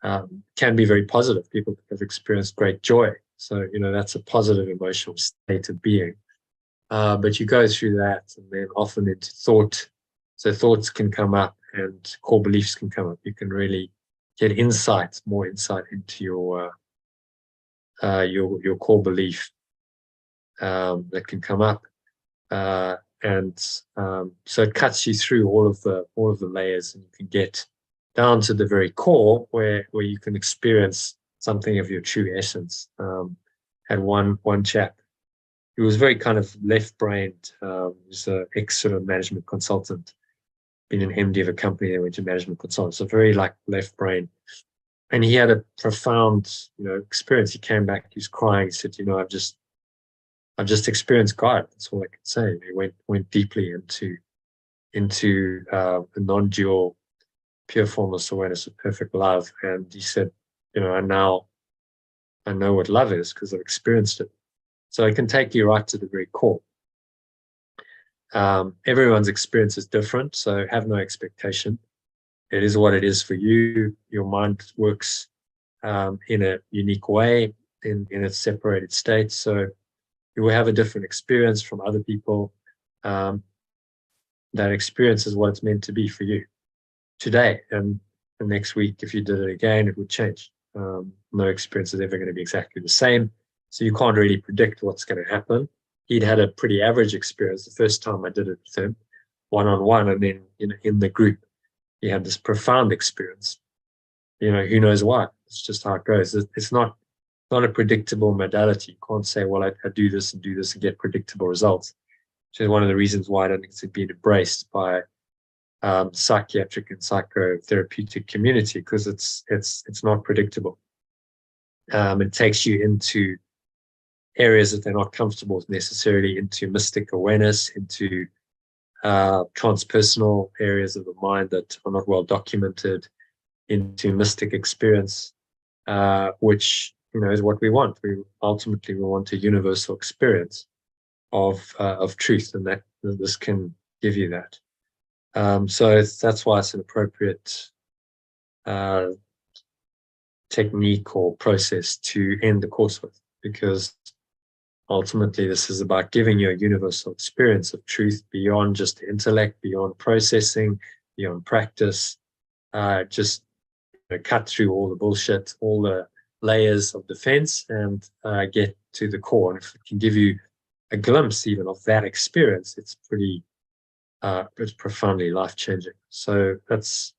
Can be very positive. People have experienced great joy. So, that's a positive emotional state of being. But you go through that and then often into thought. So thoughts can come up and core beliefs can come up. You can really get more insight into your core belief that can come up. So it cuts you through all of the layers, and you can get down to the very core where you can experience something of your true essence. Had one chap who was very kind of left-brained. He was an ex management consultant, been an MD of a company that went to management consultant, so very like left-brained. And he had a profound, experience. He came back, he was crying. He said, I've just experienced God. That's all I can say. He went deeply into a non-dual, pure formless awareness of perfect love. And he said, I know what love is because I've experienced it. So it can take you right to the very core. Everyone's experience is different, so have no expectation. It is what it is for you. Your mind works in a unique way in its separated state. So you will have a different experience from other people. That experience is what it's meant to be for you today. And the next week, if you did it again, it would change. No experience is ever going to be exactly the same. So you can't really predict what's going to happen. He'd had a pretty average experience the first time I did it with him, one-on-one, and then in the group, he had this profound experience. Who knows why? It's just how it goes. It's not a predictable modality. You can't say, well, I do this and get predictable results. Which is one of the reasons why I don't think it's been embraced by psychiatric and psychotherapeutic community, because it's not predictable. It takes you into areas that they're not comfortable with necessarily, into mystic awareness, into transpersonal areas of the mind that are not well documented, into mystic experience, which is what we want. We ultimately want a universal experience of truth, and that this can give you that. So that's why it's an appropriate technique or process to end the course with, because ultimately this is about giving you a universal experience of truth beyond just intellect, beyond processing, beyond practice. Just cut through all the bullshit, all the layers of defense, and get to the core. And if it can give you a glimpse even of that experience, it's it's profoundly life-changing. So that's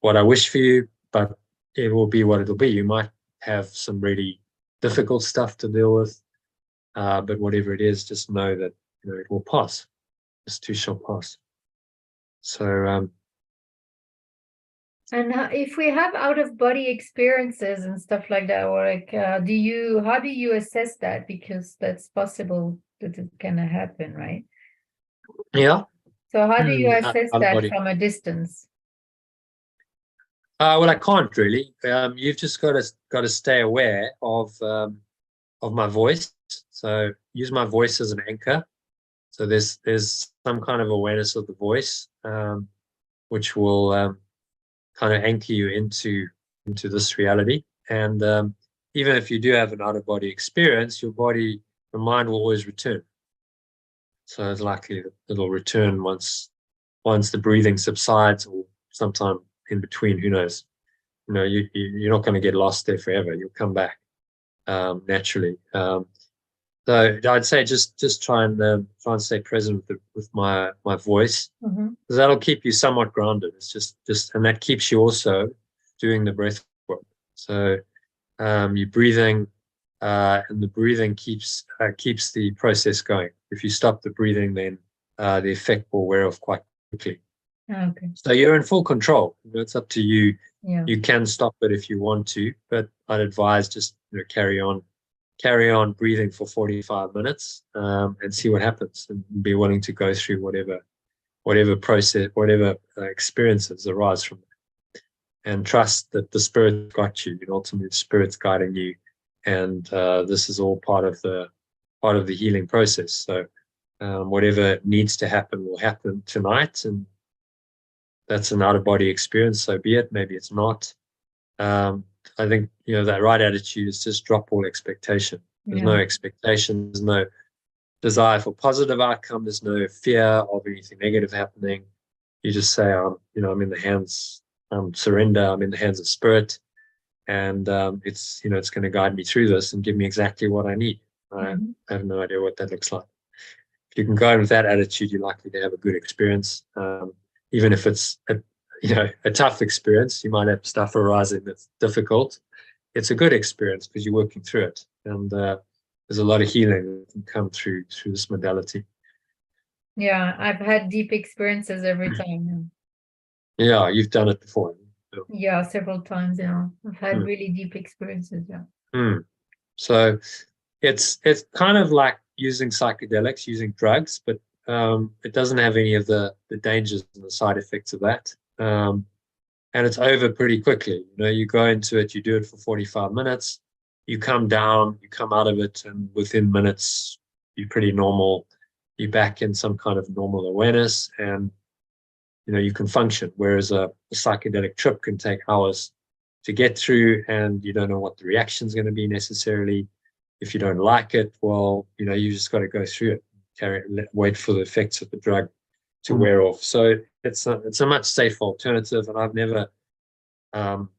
what I wish for you, but it will be what it'll be. You might have some really difficult stuff to deal with, but whatever it is, just know that it will pass. This too shall pass. So and if we have out-of-body experiences and stuff like that, or like, how do you assess that? Because that's possible that it can happen, right? yeah. So how do you assess that out-of-body. from a distance? Well, I can't really. You've just got to stay aware of my voice. So use my voice as an anchor. So there's some kind of awareness of the voice, which will kind of anchor you into this reality. And even if you do have an out-of-body experience, your mind will always return. So it's likely that it'll return once the breathing subsides, or sometime in between, who knows. You're not going to get lost there forever. You'll come back naturally. So I'd say just try and stay present with my voice, Mhm. because that'll keep you somewhat grounded. It's just and that keeps you also doing the breath work. So you're breathing, and the breathing keeps the process going. If you stop the breathing, then the effect will wear off quite quickly. Okay. So you're in full control. It's up to you. Yeah. You can stop it if you want to, but I'd advise just carry on breathing for 45 minutes and see what happens, and be willing to go through whatever process, whatever experiences arise from it, and trust that the Spirit got you. Ultimately, the Spirit's guiding you, and this is all part of the healing process. So whatever needs to happen will happen tonight, and that's an out-of-body experience, so be it. Maybe it's not. I think, that right attitude is just drop all expectation. There's no expectation, there's no desire for positive outcome, there's no fear of anything negative happening. You just say, I'm in the hands, surrender, I'm in the hands of Spirit, and it's going to guide me through this and give me exactly what I need. I have no idea what that looks like. If you can go in with that attitude, you're likely to have a good experience. Even if it's a tough experience, you might have stuff arising that's difficult. It's a good experience because you're working through it, and there's a lot of healing that can come through this modality. Yeah, I've had deep experiences every time. Yeah, you've done it before. Yeah, several times. Yeah, I've had really deep experiences. Yeah. So it's kind of like using psychedelics, using drugs, but it doesn't have any of the dangers and the side effects of that. And it's over pretty quickly. You go into it, you do it for 45 minutes, you come down, you come out of it, and within minutes, you're pretty normal. You're back in some kind of normal awareness, and you can function. Whereas a psychedelic trip can take hours to get through, and you don't know what the reaction is going to be necessarily. If you don't like it, well, you just got to go through it, wait for the effects of the drug to wear off. So it's a much safer alternative, and I've never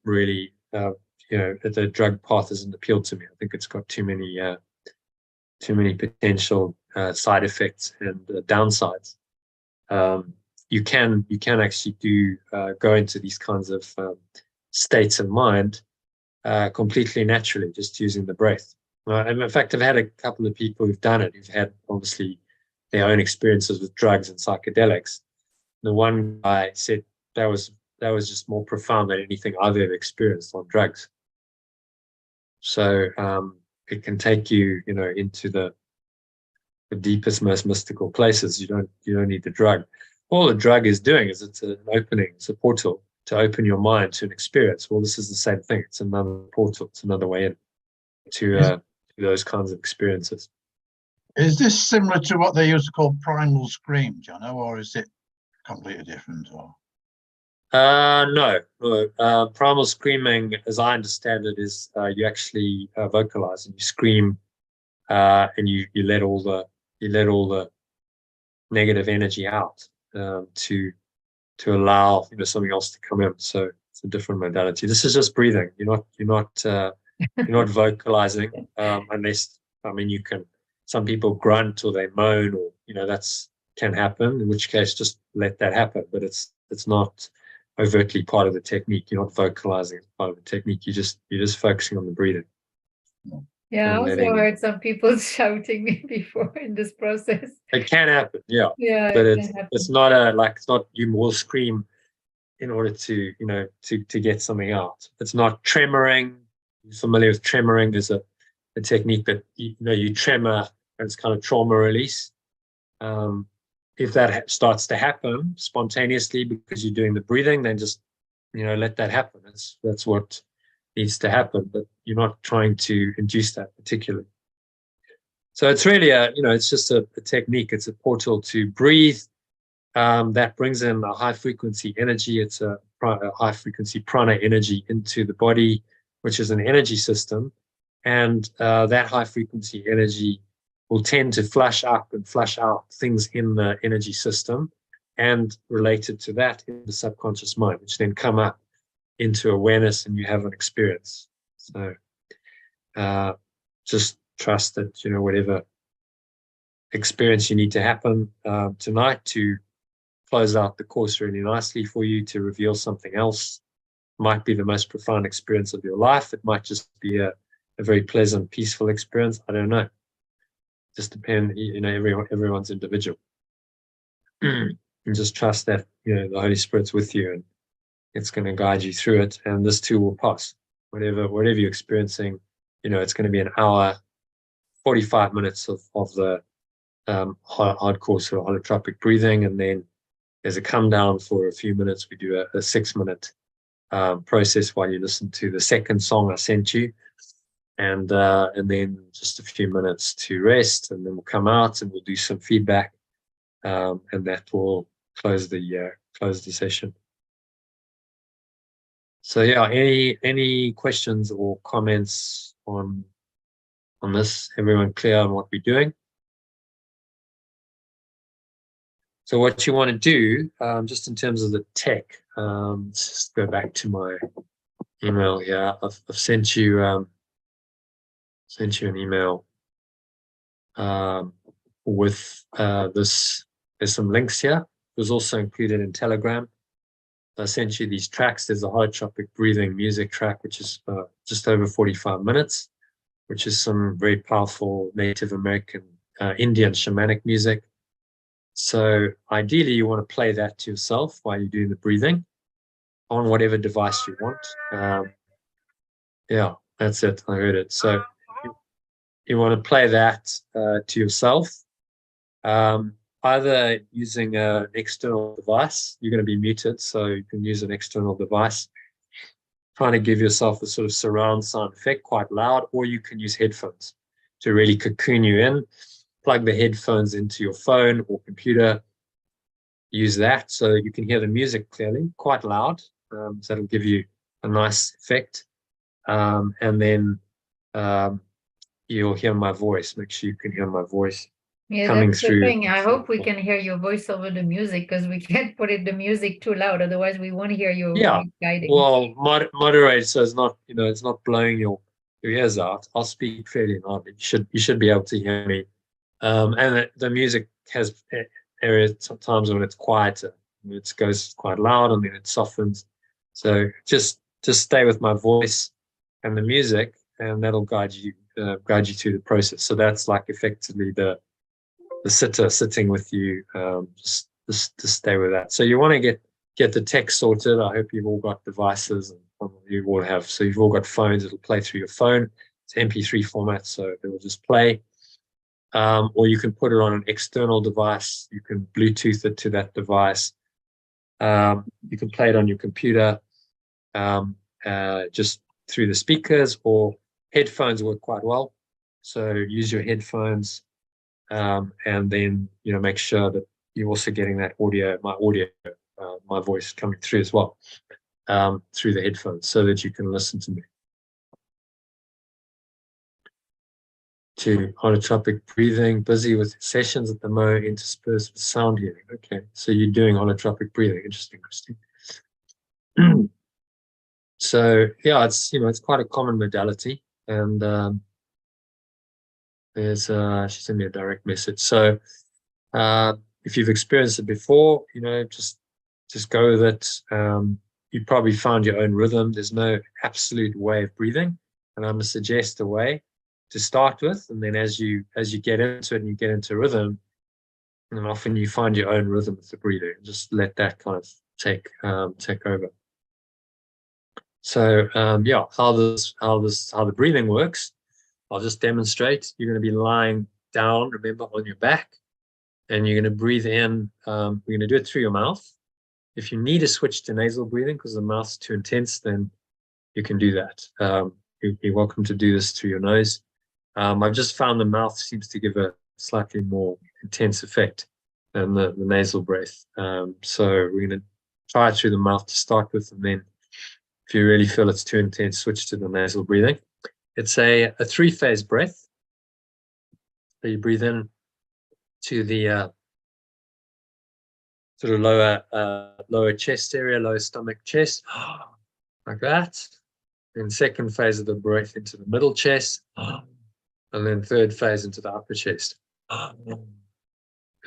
really, the drug path hasn't appealed to me. I think it's got too many potential side effects and downsides. You can actually go into these kinds of states of mind completely naturally, just using the breath. And in fact, I've had a couple of people who've done it, who've had obviously their own experiences with drugs and psychedelics. The one guy said that was just more profound than anything I've ever experienced on drugs. So it can take you, into the deepest, most mystical places. You don't need the drug. All the drug is doing is it's an opening, it's a portal to open your mind to an experience. Well, this is the same thing. It's another portal. It's another way in to those kinds of experiences. Is this similar to what they used to call primal scream, Jono, or is it completely different? Or no. Primal screaming, as I understand it, is you actually vocalize and you scream, and you let all the negative energy out to allow something else to come in. So it's a different modality. This is just breathing. You're not vocalizing unless, you can. Some people grunt or they moan, or that's can happen. In which case, just let that happen. But it's not overtly part of the technique. You're not vocalizing as part of the technique. You're just focusing on the breathing. Yeah, I also heard some people shouting me before in this process. It can happen, yeah. Yeah, but it can happen. it's not it's not you will scream in order to to get something out. It's not tremoring. You're familiar with tremoring? There's a technique that you tremor, and it's kind of trauma release. If that starts to happen spontaneously because you're doing the breathing, then just let that happen. That's what needs to happen, but you're not trying to induce that particularly. So it's really it's just a technique. It's a portal to breathe that brings in a high frequency energy. It's a high frequency prana energy into the body, which is an energy system. And that high frequency energy will tend to flush up and flush out things in the energy system and related to that in the subconscious mind, which then come up into awareness and you have an experience. So just trust that, you know, whatever experience you need to happen tonight to close out the course really nicely for you, to reveal something else, might be the most profound experience of your life. It might just be a very pleasant, peaceful experience. I don't know. Just depend, you know, everyone's individual. And just trust that, you know, the Holy Spirit's with you and it's going to guide you through it. And this too will pass. Whatever you're experiencing, you know, it's going to be an hour, 45 minutes of the hardcore sort of holotropic breathing. And then there's a come down for a few minutes. We do a 6-minute process while you listen to the second song I sent you. And then just a few minutes to rest, and then we'll come out and we'll do some feedback, and that will close the session. So yeah, any questions or comments on this? Everyone clear on what we're doing? So what you want to do, just in terms of the tech, let's just go back to my email here. I've sent you an email with this. There's some links here. It was also included in Telegram. I sent you these tracks. There's a holotropic breathing music track, which is just over 45 minutes, which is some very powerful Native American Indian shamanic music. So ideally, you want to play that to yourself while you're doing the breathing on whatever device you want. Yeah, that's it. I heard it. So you want to play that to yourself, either using an external device. You're going to be muted, so you can use an external device, trying to give yourself a sort of surround sound effect, quite loud, or you can use headphones to really cocoon you in. Plug the headphones into your phone or computer, use that so you can hear the music clearly, quite loud, so that'll give you a nice effect. And then you'll hear my voice. Make sure you can hear my voice coming that's the through. thing. I hope we can hear your voice over the music, because we can't put the music too loud, otherwise we won't hear your voice guiding. Well, moderate so it's not, you know, it's not blowing your ears out. I'll speak fairly loudly. You should be able to hear me. And the music has areas sometimes when it's quieter. It goes quite loud and then it softens. So just stay with my voice and the music, and that'll guide you through the process. So that's like effectively the sitter sitting with you. Just stay with that. So you want to get the tech sorted. I hope you've all got devices, and you all have. So you've all got phones. It'll play through your phone. It's MP3 format, so it will just play. Or you can put it on an external device. You can Bluetooth it to that device. You can play it on your computer, just through the speakers, or headphones work quite well. So use your headphones, and then, you know, make sure that you're also getting that audio, my voice coming through as well, through the headphones, so that you can listen to me. To holotropic breathing, busy with sessions at the moment, interspersed with sound hearing. Okay, so you're doing holotropic breathing. Interesting, Christine. So yeah, it's, you know, it's quite a common modality, and there's she sent me a direct message. So if you've experienced it before, you know, just go with it. You probably found your own rhythm. There's no absolute way of breathing, and I'm gonna suggest a way to start with, and then as you get into it and you get into rhythm, and often you find your own rhythm with the breathing. Just let that kind of take over. So yeah, how the breathing works, I'll just demonstrate. You're going to be lying down, remember, on your back, and you're going to breathe in. We're going to do it through your mouth. If you need to switch to nasal breathing because the mouth's too intense, then you can do that. You're welcome to do this through your nose. I've just found the mouth seems to give a slightly more intense effect than the nasal breath. So we're going to try it through the mouth to start with, and then if you really feel it's too intense, switch to the nasal breathing. it's a 3-phase breath. So you breathe in to the sort of lower chest area, lower stomach, chest, like that. Then second phase of the breath into the middle chest, and then third phase into the upper chest.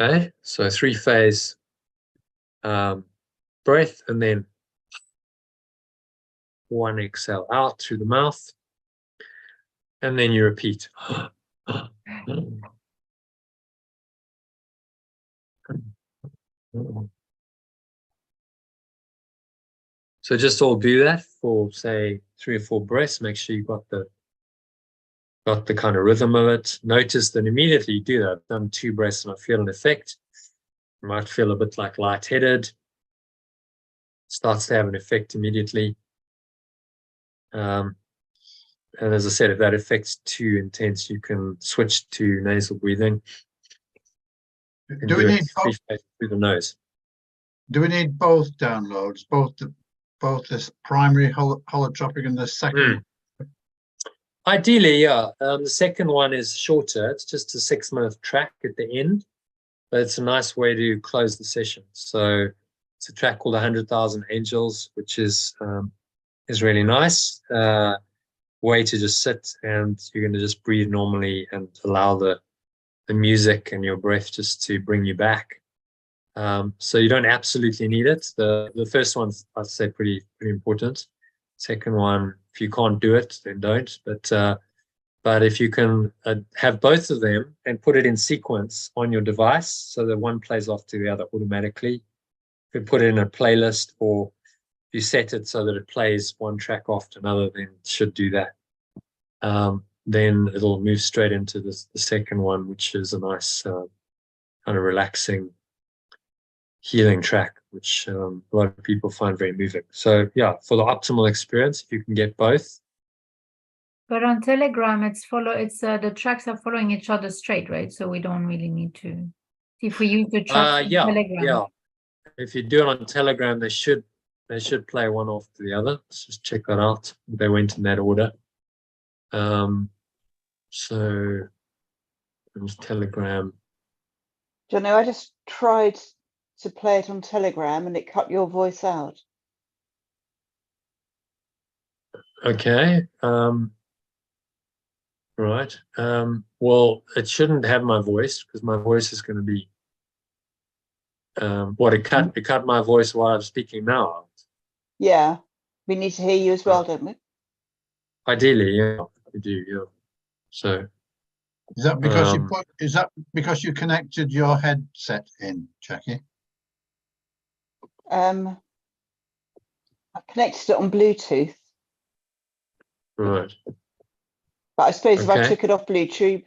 Okay, so 3-phase breath, and then 1 exhale out through the mouth, and then you repeat. So just all do that for, say, 3 or 4 breaths. Make sure you got the kind of rhythm of it. Notice that immediately you do that. I've done 2 breaths and I feel an effect. You might feel a bit like lightheaded. Starts to have an effect immediately. And as I said, if that effect's too intense, you can switch to nasal breathing. Do we need both through the nose? Do we need both downloads, both this primary holotropic and the second? Ideally, yeah. The second one is shorter. It's just a 6-minute track at the end, but it's a nice way to close the session. So it's a track called 100,000 Angels, which is really nice. Way to just sit, and you're going to just breathe normally and allow the music and your breath just to bring you back. So you don't absolutely need it. The first one's, I'd say, pretty important. Second one, if you can't do it, then don't. But if you can have both of them and put it in sequence on your device so that one plays after the other automatically, you can put it in a playlist, or if you set it so that it plays one track after another, then it should do that. Then it'll move straight into the second one, which is a nice kind of relaxing, healing track, which a lot of people find very moving. So yeah, for the optimal experience, if you can get both. But on Telegram, the tracks are following each other straight, right? So we don't really need to. If we use the tracks on Telegram. Yeah. If you do it on Telegram, they should play one after the other. Let's just check that out. They went in that order. So it was Telegram. Jono, I just tried to play it on Telegram and it cut your voice out. Okay. Right. Well, it shouldn't have my voice, because my voice is going to be it cut my voice while I'm speaking now. Yeah. We need to hear you as well, don't we? Ideally, yeah, we do, yeah. So is that because you connected your headset in, Jackie? I connected it on Bluetooth. Right. But I suppose if I took it off Bluetooth,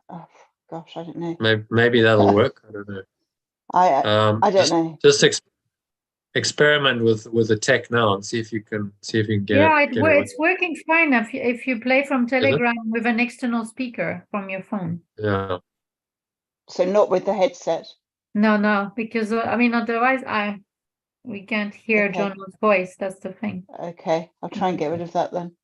oh gosh, I don't know. Maybe that'll work. I don't know. I don't know. Just experiment with the tech now and see if you can get it. It's working fine if you play from Telegram with an external speaker from your phone. Yeah. So not with the headset. No, because otherwise we can't hear Jono's voice. That's the thing. Okay, I'll try and get rid of that then.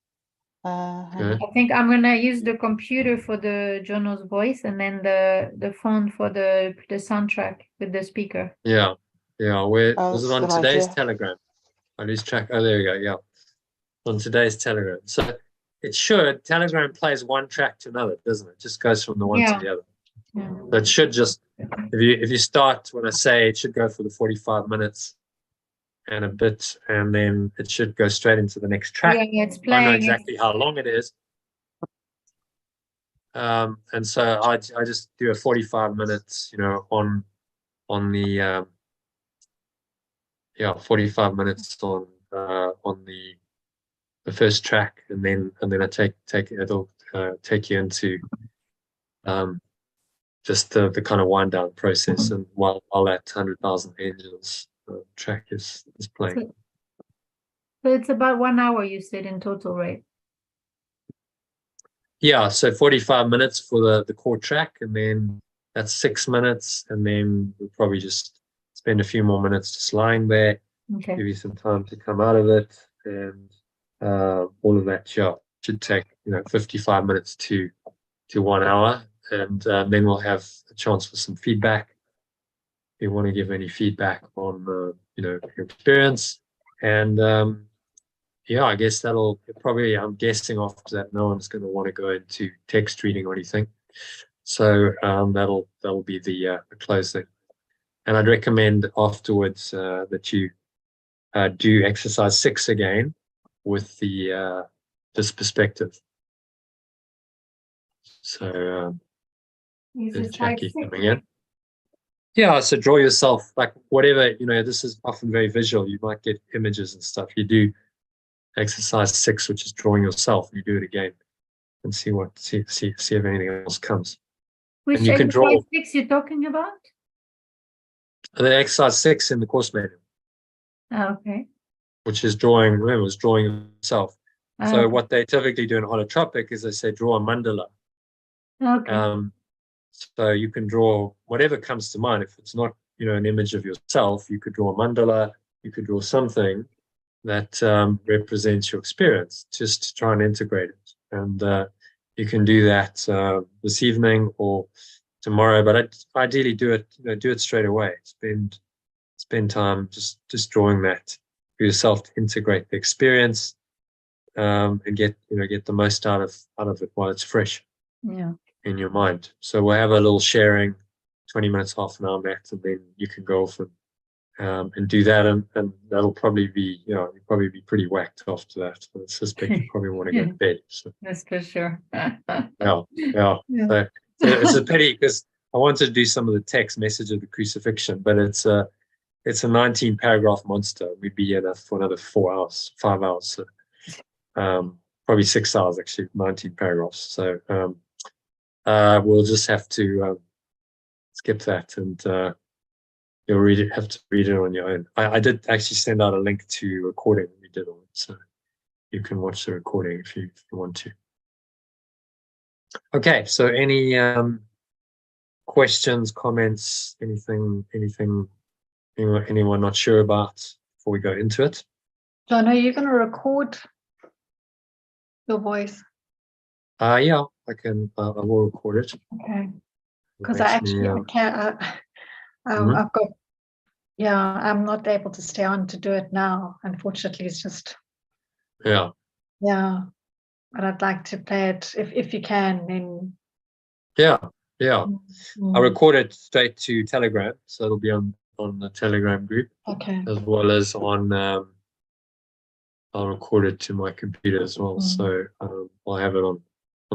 Okay. I think I'm gonna use the computer for the Jono's voice, and then the phone for the soundtrack with the speaker. Yeah. Where was it on today's Telegram? I lose track. Oh, there we go. Yeah, on today's Telegram. So Telegram plays one track to another, doesn't it? It just goes from the one to the other. Yeah. So it should just, if you start when I say, it should go for the 45 minutes and a bit, and then it should go straight into the next track. Yeah, it's playing. I know exactly how long it is. And so I just do a 45 minutes, on the 45 minutes on the first track, and then I it'll take you into just the kind of wind down process, and while that 100,000 Angels track is playing. So it's about 1 hour, you said, in total, right? Yeah, so 45 minutes for the core track, and then that's 6 minutes, and then we'll probably just spend a few more minutes just lying there, Okay. give you some time to come out of it, and all of that. Yeah, should take 55 minutes to 1 hour, and then we'll have a chance for some feedback. If you want to give any feedback on your experience, and yeah, I guess that'll probably, I'm guessing after that, no one's going to want to go into text reading or anything. So that'll be the closing. And I'd recommend afterwards that you do exercise 6 again with this perspective. So there's Jackie coming in. Yeah, so draw yourself, like whatever, this is often very visual. You might get images and stuff. You do exercise 6, which is drawing yourself. You do it again and see if anything else comes. Which and you can draw. exercise 6 you're talking about? The exercise 6 in the course manual. Oh, okay. Which is drawing, remember, it's drawing yourself. So Okay. what they typically do in holotropic is they say draw a mandala. Okay. So you can draw whatever comes to mind. If it's not, an image of yourself, you could draw a mandala, you could draw something that represents your experience, just to try and integrate it. And you can do that this evening or tomorrow, but I'd ideally do it straight away. Spend time just drawing that for yourself to integrate the experience and get the most out of it while it's fresh Yeah. in your mind. So we'll have a little sharing, 20 minutes, half an hour max, and then you can go off and do that, and that'll probably be, you'll probably be pretty whacked after that. I suspect you probably want to go to bed. So That's for sure. yeah. So it's a pity because I wanted to do some of the text message of the crucifixion, but it's a 19 paragraph monster. We'd be here for another 4 hours, 5 hours. So, probably 6 hours actually, 19 paragraphs. So we'll just have to skip that, and you'll have to read it on your own. I did actually send out a link to a recording we did on it, so you can watch the recording if you want to. Okay, so any questions, comments, anything anyone not sure about before we go into it? John, are you going to record your voice? Yeah, I can. I will record it. Okay. Because I can't. Mhm. I've got. Yeah, I'm not able to stay on to do it now. Unfortunately, it's just. Yeah. Yeah, but I'd like to play it if you can. Then. Yeah. Mm. I record it straight to Telegram, so it'll be on the Telegram group, Okay. as well as on. I'll record it to my computer as well, so I'll have it on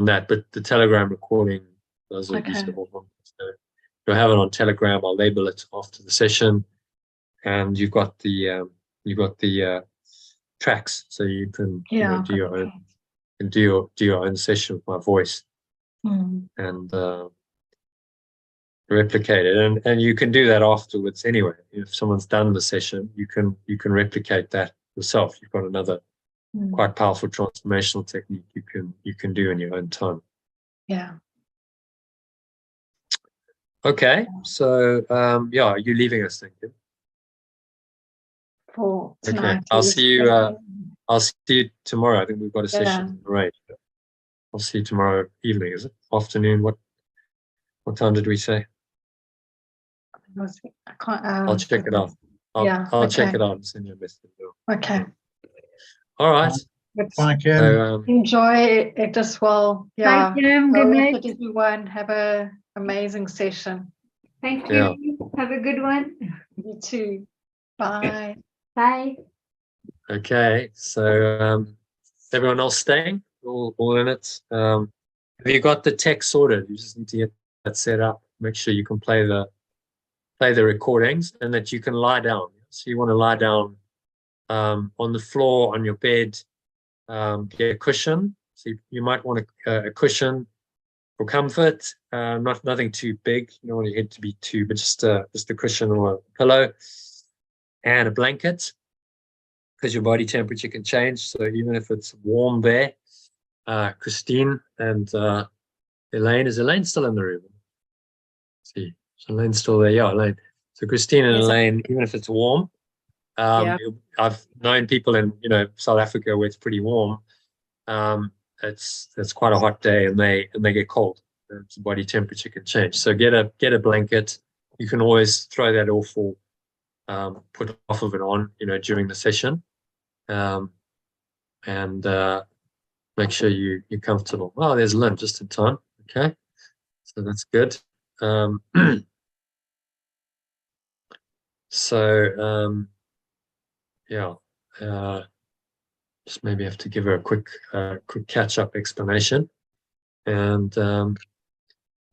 that. But the Telegram recording, those are reasonable ones. So you'll have it on Telegram. I'll label it after the session, and you've got the tracks, so you can do your own, and do your own session with my voice and replicate it, and you can do that afterwards anyway. If someone's done the session, you can replicate that yourself. You've got another quite powerful transformational technique you can do in your own time. Yeah. Okay, so are you leaving us, thank you? For tonight. Okay, I'll see you tomorrow. I think we've got a session on the radio. I'll see you tomorrow evening, is it? Afternoon? What time did we say? I can't, I'll check it out. I'll check it out and send you a message. Okay. All right. Thank you. So, Enjoy it as well. Yeah. Thank you. Good night. Everyone. Have a amazing session. Thank you. Have a good one. You too. Bye. Bye. okay, so everyone else staying? All in it? Have you got the text sorted? You just need to get that set up. Make sure you can play the recordings, and that you can lie down. So you want to lie down on the floor, on your bed, get a cushion. So you might want a cushion for comfort, nothing too big. You don't want your head to be too, but just a cushion or a pillow and a blanket, because your body temperature can change. So even if it's warm there, Christine and Elaine, is Elaine still in the room? Let's see. So Elaine's still there. Yeah, Elaine. So Christine and Elaine, even if it's warm, I've known people in South Africa where it's pretty warm, it's quite a hot day, and they get cold. The body temperature can change. So get a blanket. You can always throw that off or put off of it on, during the session, and make sure you're comfortable. Oh, there's Lynn just in time. Okay, so that's good. Yeah, just maybe have to give her a quick catch-up explanation, and then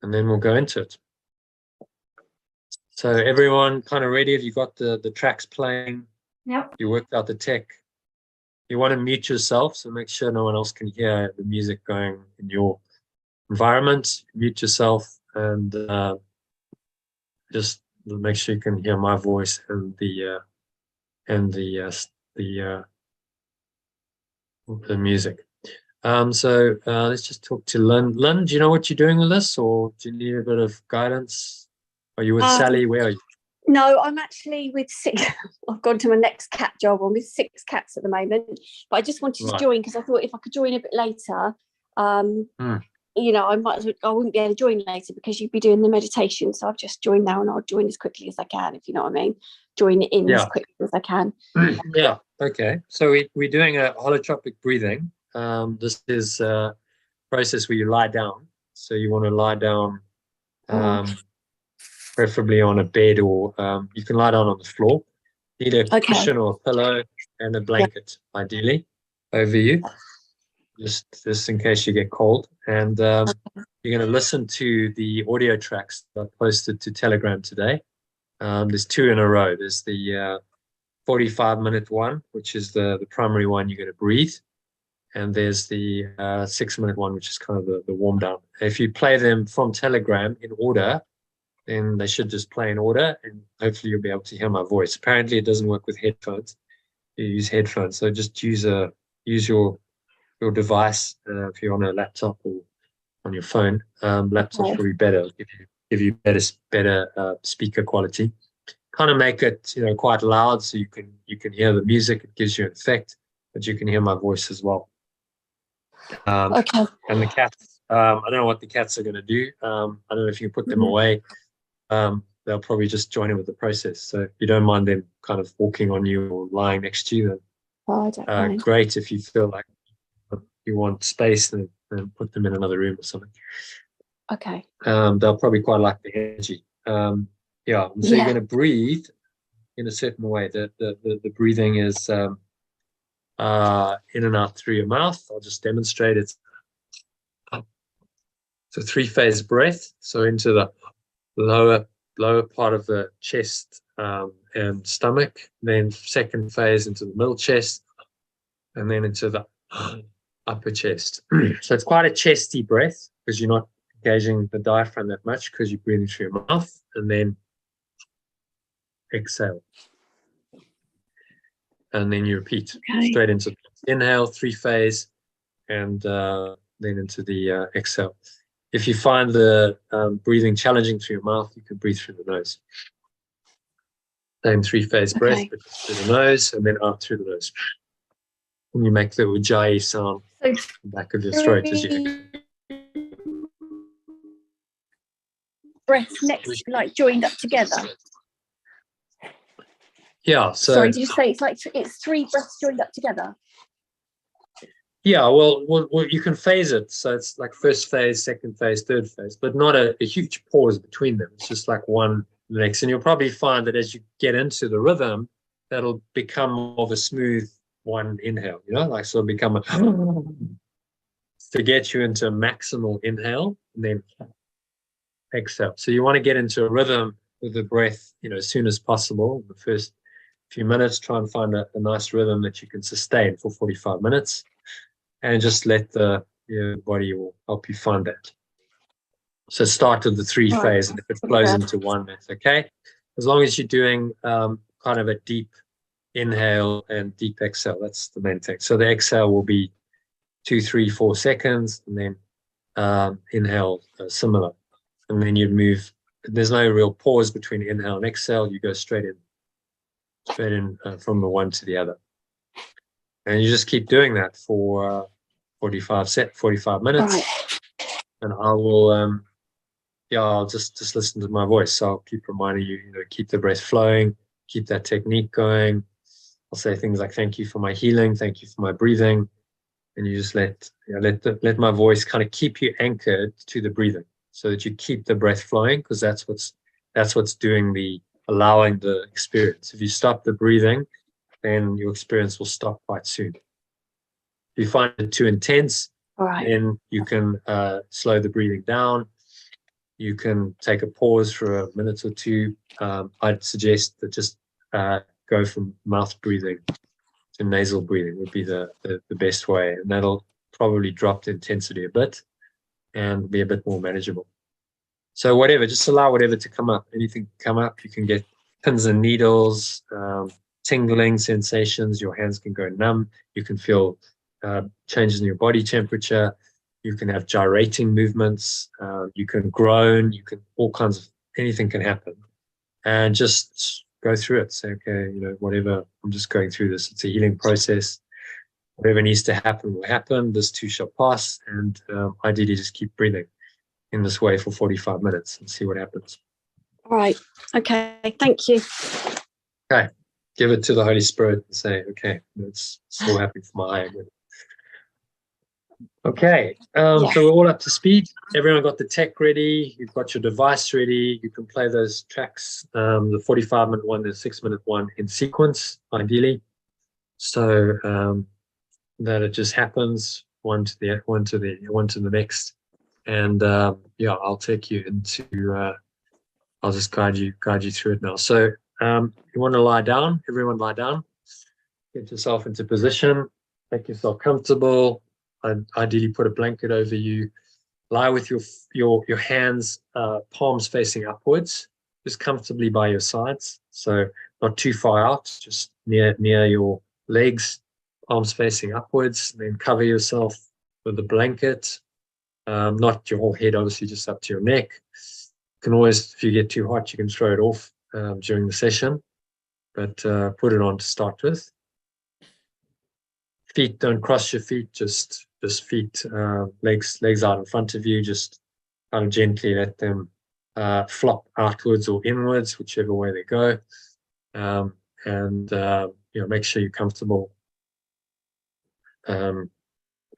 we'll go into it. So everyone kind of ready? Have you got the tracks playing? Yep. You worked out the tech. You want to mute yourself, so make sure no one else can hear the music going in your environment. Mute yourself, and just make sure you can hear my voice and the music. So let's just talk to Lynn. Lynn, do you know what you're doing with this, or do you need a bit of guidance? Are you with Sally? Where are you? No, I'm actually with 6. I've gone to my next cat job. I'm with 6 cats at the moment, but I just wanted to join because I thought if I could join a bit later, I wouldn't be able to join later because you'd be doing the meditation. So I've just joined now, and I'll join as quickly as I can, if you know what I mean. Join it in as quickly as I can. Yeah. Okay. So we're doing a holotropic breathing. This is a process where you lie down. So you want to lie down, preferably on a bed, or you can lie down on the floor. You need a cushion or a pillow and a blanket, ideally, over you, just in case you get cold. And you're going to listen to the audio tracks that I posted to Telegram today. There's 2 in a row. There's the 45-minute one, which is the primary one you're going to breathe. And there's the 6-minute one, which is kind of the warm down. If you play them from Telegram in order, then they should just play in order, and hopefully you'll be able to hear my voice. Apparently it doesn't work with headphones. You use headphones. So just use your device if you're on a laptop or on your phone. Laptop's probably better, give you better speaker quality. Kind of make it quite loud so you can hear the music. It gives you an effect, but you can hear my voice as well. And the cats, I don't know what the cats are going to do. I don't know if you can put them away. They'll probably just join in with the process. So if you don't mind them kind of walking on you or lying next to you, then great. If you feel like you want space, then put them in another room or something. Okay. They'll probably quite like the energy. And so you're going to breathe in a certain way. The breathing is in and out through your mouth. I'll just demonstrate it. It's a 3-phase breath. So into the lower part of the chest and stomach, then 2nd phase into the middle chest, and then into the upper chest. So it's quite a chesty breath because you're not engaging the diaphragm that much because you're breathing through your mouth, and then exhale. And then you repeat straight into inhale, 3-phase, and then into the exhale. If you find the breathing challenging through your mouth, you can breathe through the nose. Same 3-phase breath, but through the nose and then out through the nose. And you make the Ujjayi sound in the back of your throat as you breaths next, like joined up together. Yeah. So sorry, did you say it's 3 breaths joined up together? Yeah, well, you can phase it. So it's like 1st phase, 2nd phase, 3rd phase, but not a huge pause between them. It's just like one next. And you'll probably find that as you get into the rhythm, that'll become more of a smooth one inhale, so it'll become a to get you into a maximal inhale and then exhale. So you want to get into a rhythm with the breath, as soon as possible. The first few minutes, try and find a nice rhythm that you can sustain for 45 minutes. And just let your body will help you find that. So start with the 3-phase, and if it flows into 1, that's okay. As long as you're doing kind of a deep inhale and deep exhale, that's the main thing. So the exhale will be 2, 3, 4 seconds, and then inhale similar. And then you'd move. There's no real pause between inhale and exhale. You go straight in from the one to the other. And you just keep doing that for 45 minutes. Right. And I will, I'll just listen to my voice. So I'll keep reminding you, keep the breath flowing, keep that technique going. I'll say things like, thank you for my healing, thank you for my breathing. And you just let my voice kind of keep you anchored to the breathing so that you keep the breath flowing, because that's what's doing allowing the experience. If you stop the breathing, then your experience will stop quite soon. If you find it too intense, then you can slow the breathing down. You can take a pause for a minute or two. I'd suggest that just go from mouth breathing to nasal breathing would be the best way, and that'll probably drop the intensity a bit and be a bit more manageable. So whatever, just allow whatever to come up. Anything come up, you can get pins and needles, tingling sensations. Your hands can go numb. You can feel changes in your body temperature. You can have gyrating movements. You can groan. You can anything can happen, and just go through it. Say, okay, whatever. I'm just going through this. It's a healing process. Whatever needs to happen will happen. This too shall pass, and ideally just keep breathing in this way for 45 minutes and see what happens. All right. Okay. Thank you. Okay. Give it to the Holy Spirit and say, okay, it's still happening for my eye. Okay. So we're all up to speed. Everyone got the tech ready. You've got your device ready. You can play those tracks, the 45-minute one, the 6-minute one in sequence, ideally. So that it just happens one to the next. And I'll take you into I'll just guide you through it now. So you want to lie down. Everyone lie down. Get yourself into position. Make yourself comfortable. Ideally put a blanket over you. Lie with your hands, palms facing upwards, just comfortably by your sides. So not too far out, just near your legs, palms facing upwards. And then cover yourself with a blanket. Not your whole head, obviously, just up to your neck. You can always, if you get too hot, you can throw it off during the session, but put it on to start with. Feet, don't cross your feet, just feet, legs out in front of you. Just kind of gently let them flop outwards or inwards, whichever way they go. Make sure you're comfortable. A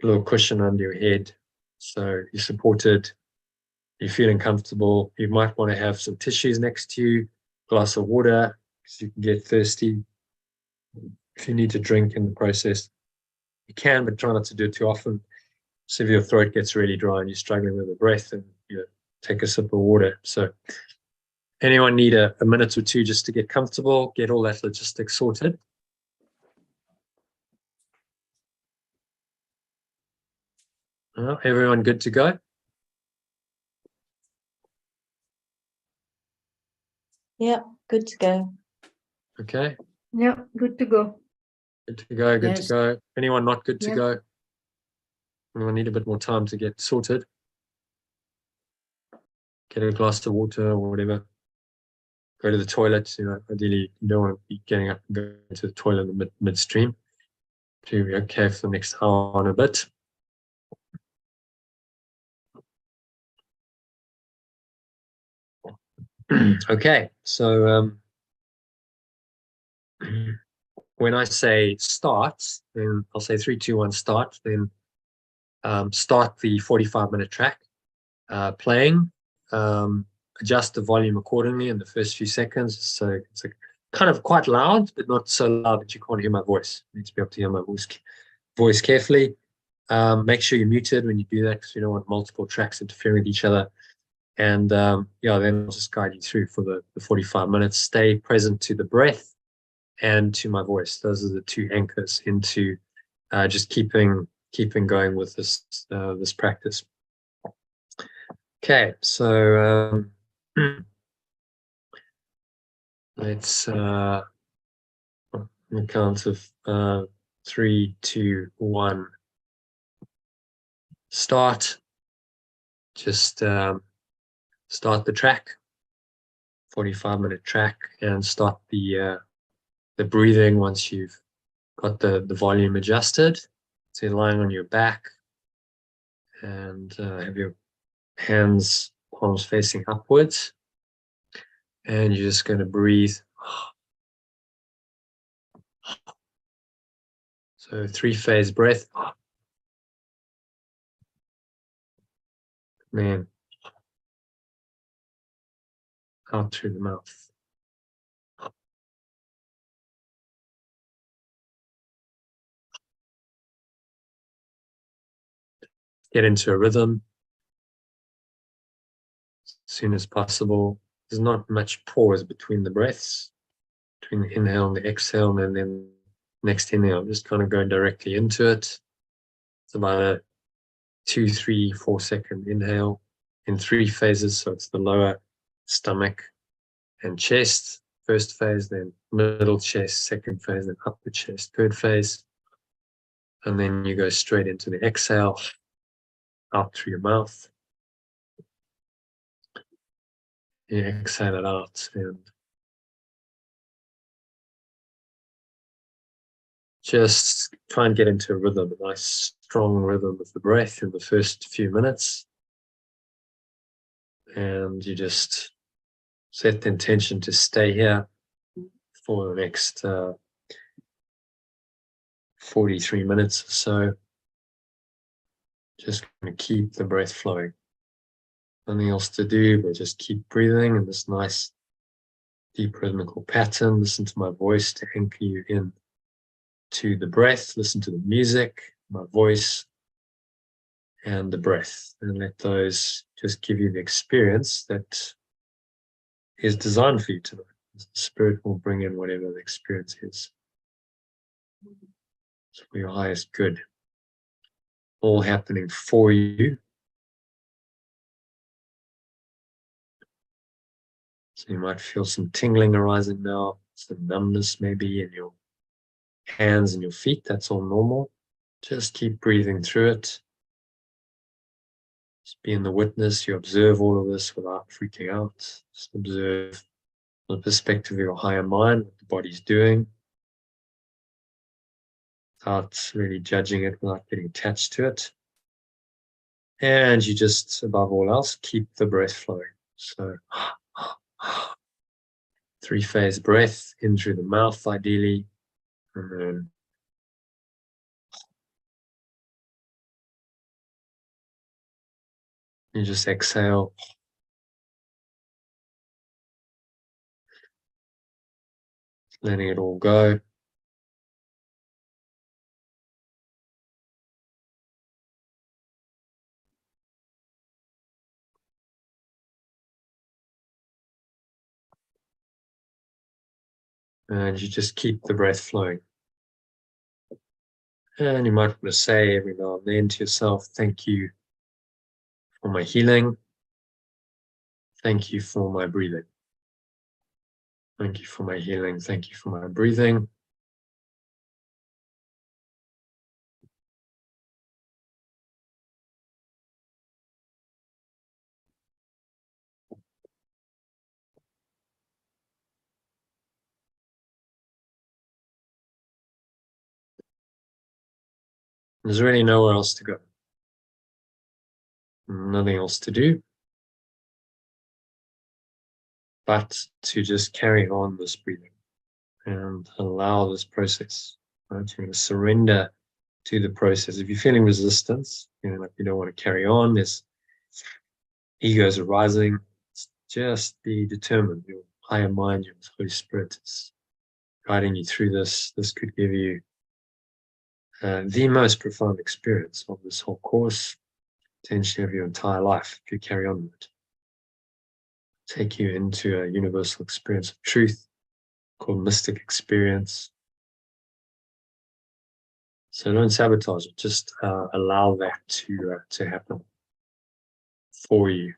little cushion under your head, so you're supported. You're feeling comfortable. You might want to have some tissues next to you, glass of water, because you can get thirsty. If you need to drink in the process, you can, but try not to do it too often. So if your throat gets really dry and you're struggling with the breath, and take a sip of water. So anyone need a minute or two just to get comfortable, get all that logistics sorted? Everyone good to go? Yeah, good to go. Okay. Yeah, good to go. Good to go, good Yes. to go. Anyone not good to Yeah. go? Anyone need a bit more time to get sorted? Get a glass of water or whatever. Go to the toilet. Ideally, you don't want to be getting up and going to the toilet in the midstream. To be okay for the next hour and a bit. Okay, so when I say start, then I'll say 3, 2, 1, start. Then start the 45-minute track playing. Adjust the volume accordingly in the first few seconds. So it's kind of quite loud, but not so loud that you can't hear my voice. You need to be able to hear my voice carefully. Make sure you're muted when you do that, because you don't want multiple tracks interfering with each other. And then I'll just guide you through for the 45 minutes. Stay present to the breath and to my voice. Those are the two anchors into just keeping going with this practice. Okay, so let's on the count of 3, 2, 1. Start. Just start the track, 45-minute track, and start the breathing once you've got the volume adjusted. So you're lying on your back, And have your hands, palms facing upwards. And you're just going to breathe. So 3-phase breath. Man. Out through the mouth. Get into a rhythm as soon as possible. There's not much pause between the breaths, between the inhale and the exhale, and then next inhale. I'm just kind of going directly into it. It's about a 2, 3, 4 second inhale in 3 phases. So it's the lower stomach and chest, first phase, then middle chest, second phase, then upper chest, third phase. And then you go straight into the exhale, out through your mouth. You exhale it out and just try and get into a rhythm, a nice strong rhythm of the breath in the first few minutes. And you just set the intention to stay here for the next 43 minutes or so. Just going to keep the breath flowing. Nothing else to do, but just keep breathing in this nice deep rhythmical pattern. Listen to my voice to anchor you in to the breath. Listen to the music, my voice, and the breath. And let those just give you the experience that is designed for you tonight. The Spirit will bring in whatever the experience is. It's for your highest good. All happening for you. So you might feel some tingling arising now, some numbness maybe in your hands and your feet. That's all normal. Just keep breathing through it. Just being the witness. You observe all of this without freaking out. Just observe from the perspective of your higher mind, what the body's doing, without really judging it, without getting attached to it. And you just, above all else, keep the breath flowing. So 3-phase breath in through the mouth, ideally, and then you just exhale. Letting it all go. And you just keep the breath flowing. And you might want to say every now and then to yourself, thank you for my healing. Thank you for my breathing. Thank you for my healing. Thank you for my breathing. There's really nowhere else to go. Nothing else to do but to just carry on this breathing and allow this process. Right? You're going to surrender to the process. If you're feeling resistance, like you don't want to carry on, there's egos arising, just be determined. Your higher mind, your Holy Spirit is guiding you through this. This could give you the most profound experience of this whole course, potentially of your entire life, if you carry on with it. Take you into a universal experience of truth called mystic experience. So don't sabotage it, just allow that to happen for you.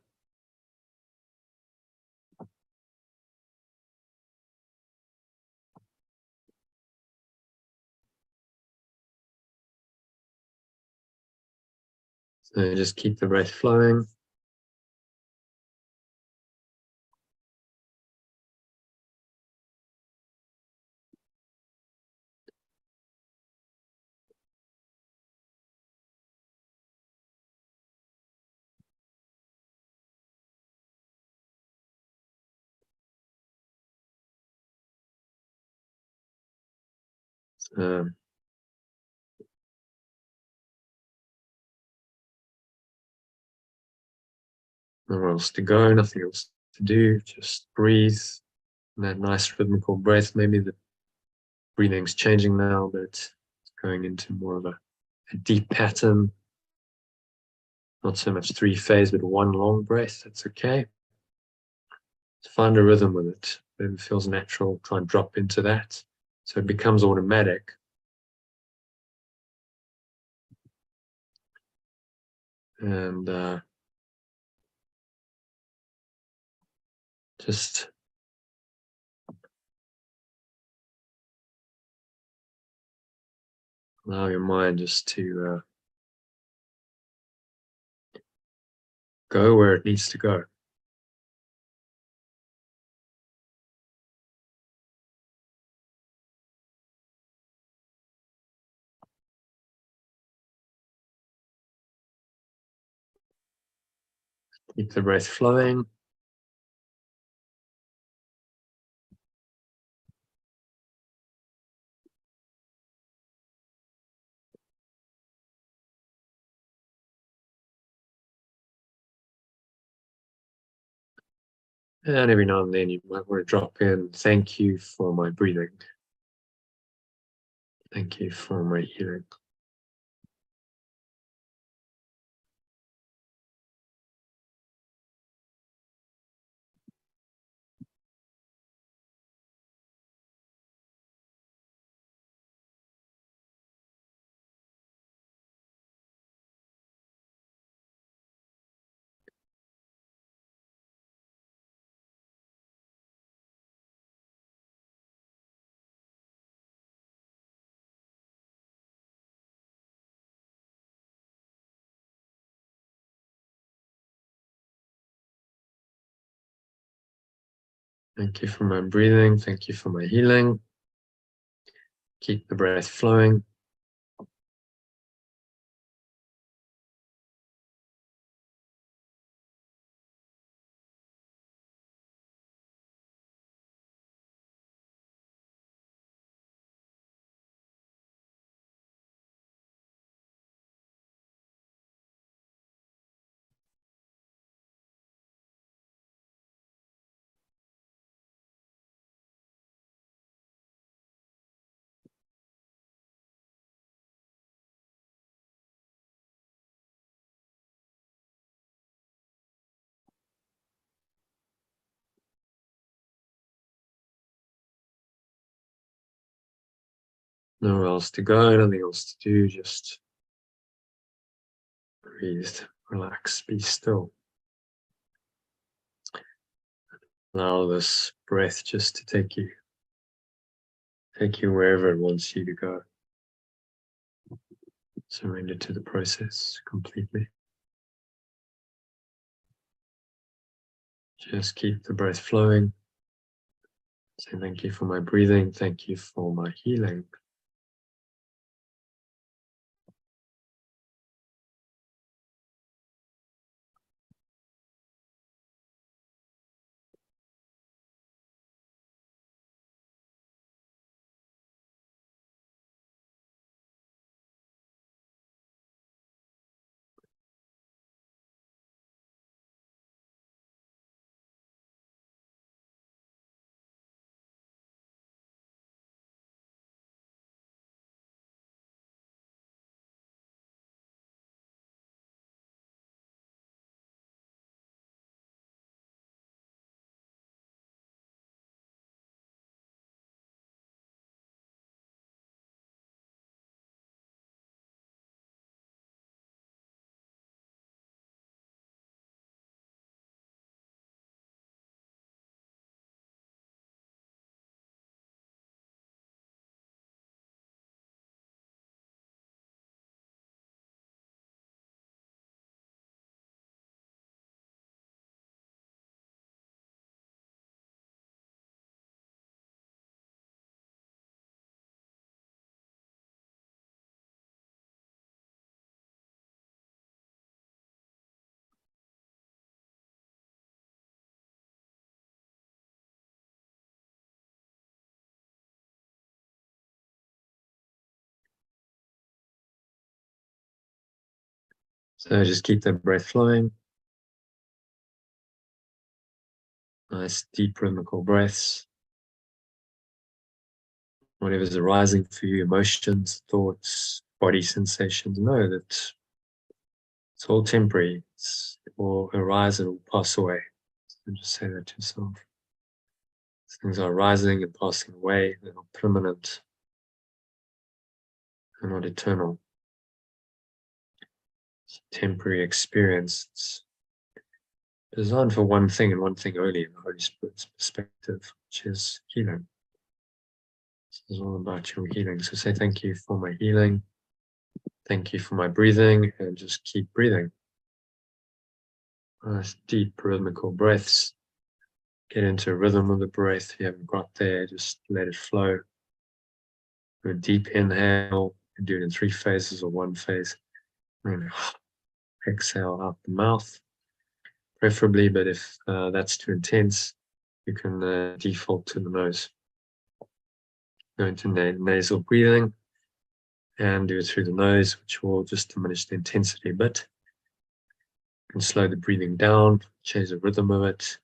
So just keep the breath flowing. Nowhere else to go, nothing else to do, just breathe. And that nice rhythmical breath. Maybe the breathing's changing now, but it's going into more of a deep pattern. Not so much 3-phase, but one long breath. That's okay. Find a rhythm with it. Whatever feels natural, try and drop into that. So it becomes automatic. And just allow your mind just to go where it needs to go. Keep the breath flowing. And every now and then you might want to drop in, thank you for my breathing. Thank you for my healing. Thank you for my breathing. Thank you for my healing. Keep the breath flowing. Nowhere else to go, nothing else to do, just breathe, relax, be still. Allow this breath just to take you wherever it wants you to go. Surrender to the process completely. Just keep the breath flowing. Say thank you for my breathing, thank you for my healing. So just keep the breath flowing. Nice deep rhythmical breaths. Whatever's arising for you, emotions, thoughts, body sensations, know that it's all temporary. It will arise and it will pass away. So just say that to yourself. Things are rising and passing away. They're not permanent. They're not eternal. It's a temporary experience. It's designed for one thing and one thing only, in the Holy Spirit's perspective, which is healing. This is all about your healing. So say thank you for my healing. Thank you for my breathing, and just keep breathing. Nice deep rhythmical breaths. Get into a rhythm of the breath. If you haven't got there, just let it flow. Do a deep inhale. You can do it in 3 phases or 1 phase. And exhale out the mouth, preferably, but if that's too intense, you can default to the nose. Go into nasal breathing and do it through the nose, which will just diminish the intensity a bit. You can slow the breathing down, change the rhythm of it.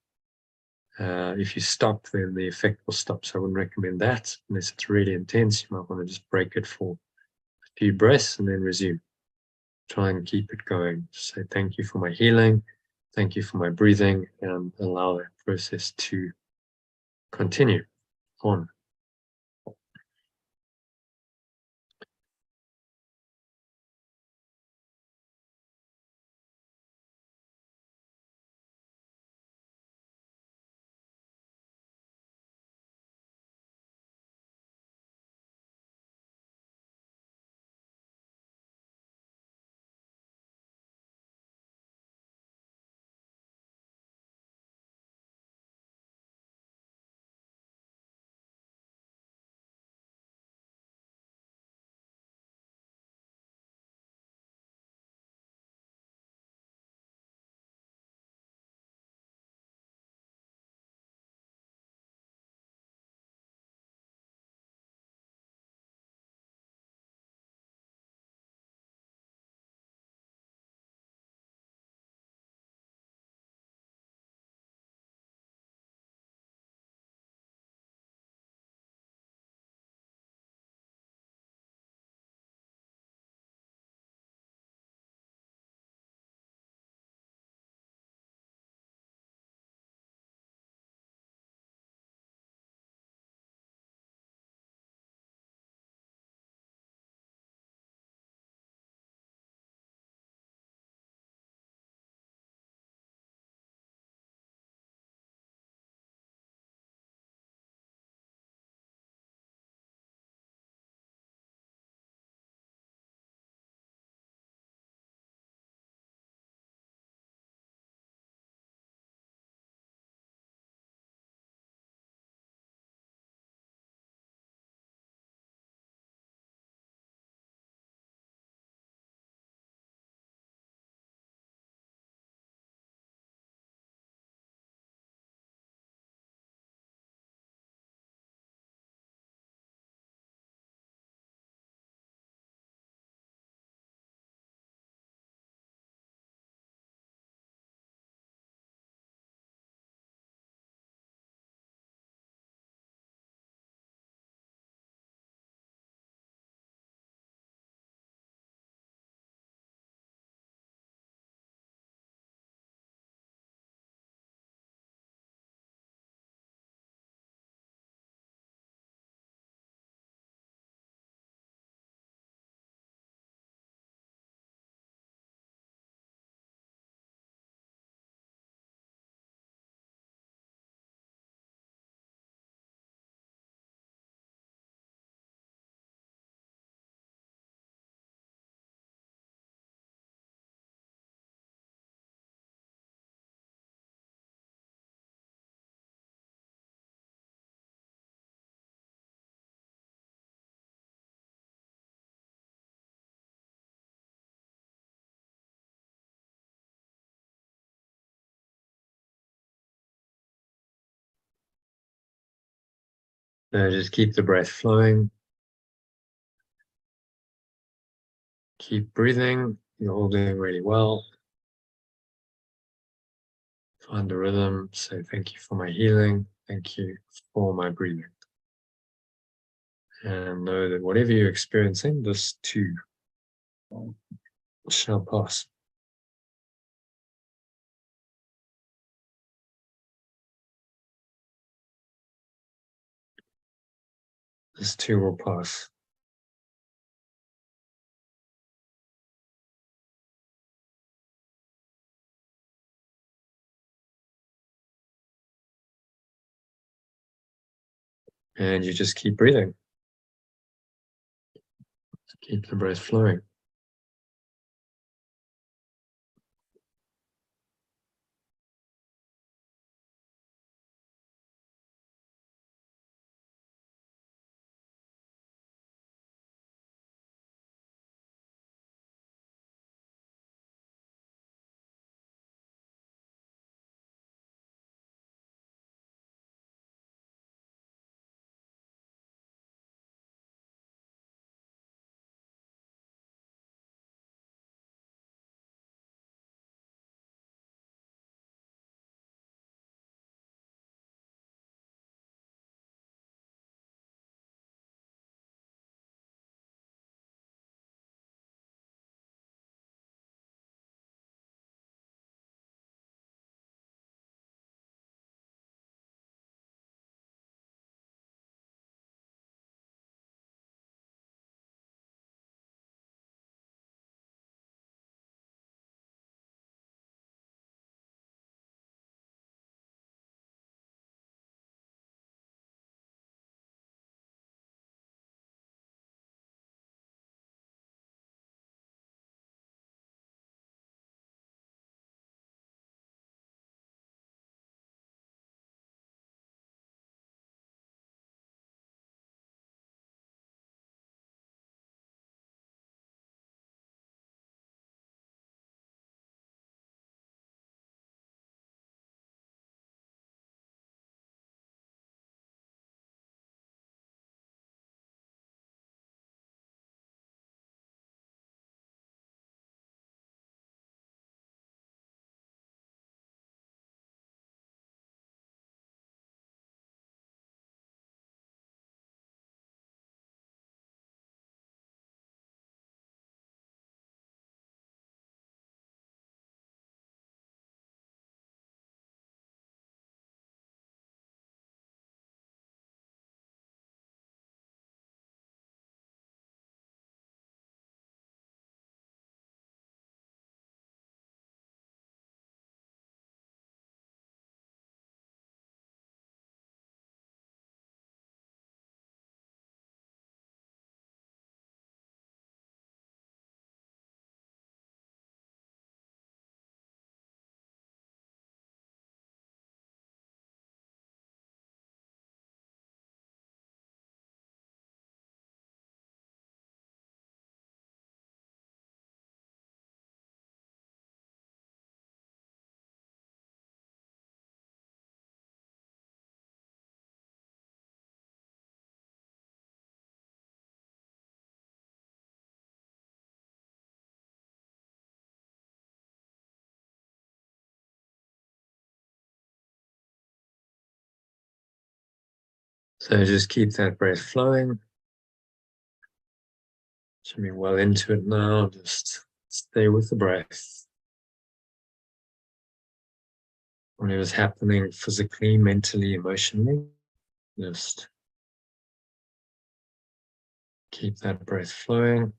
If you stop, then the effect will stop. So I wouldn't recommend that unless it's really intense. You might want to just break it for a few breaths and then resume. Try and keep it going. Just say thank you for my healing, thank you for my breathing, and allow that process to continue on. Just keep the breath flowing. Keep breathing You're all doing really well. Find a rhythm. Say thank you for my healing. Thank you for my breathing. And know that whatever you're experiencing, this too shall pass. This too will pass. And you just keep breathing. Keep the breath flowing. So just keep that breath flowing. Should be well into it now. Just stay with the breath. Whatever's happening physically, mentally, emotionally, just keep that breath flowing.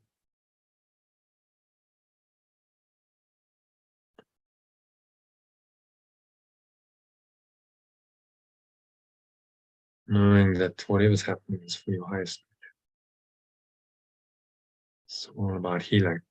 Knowing that whatever's happening is for your highest good. It's all about healing.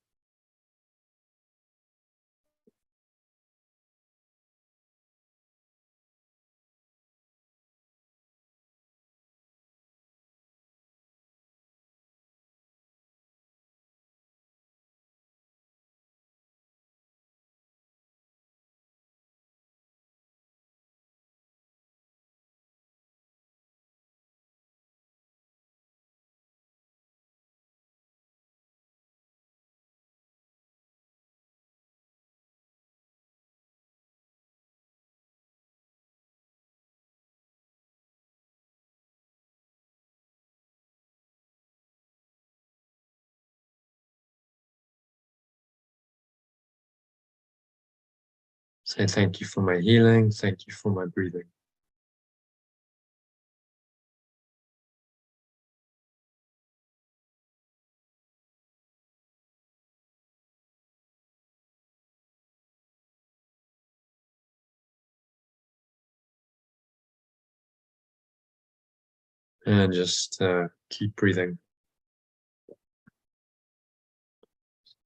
Say thank you for my healing. Thank you for my breathing. And just keep breathing.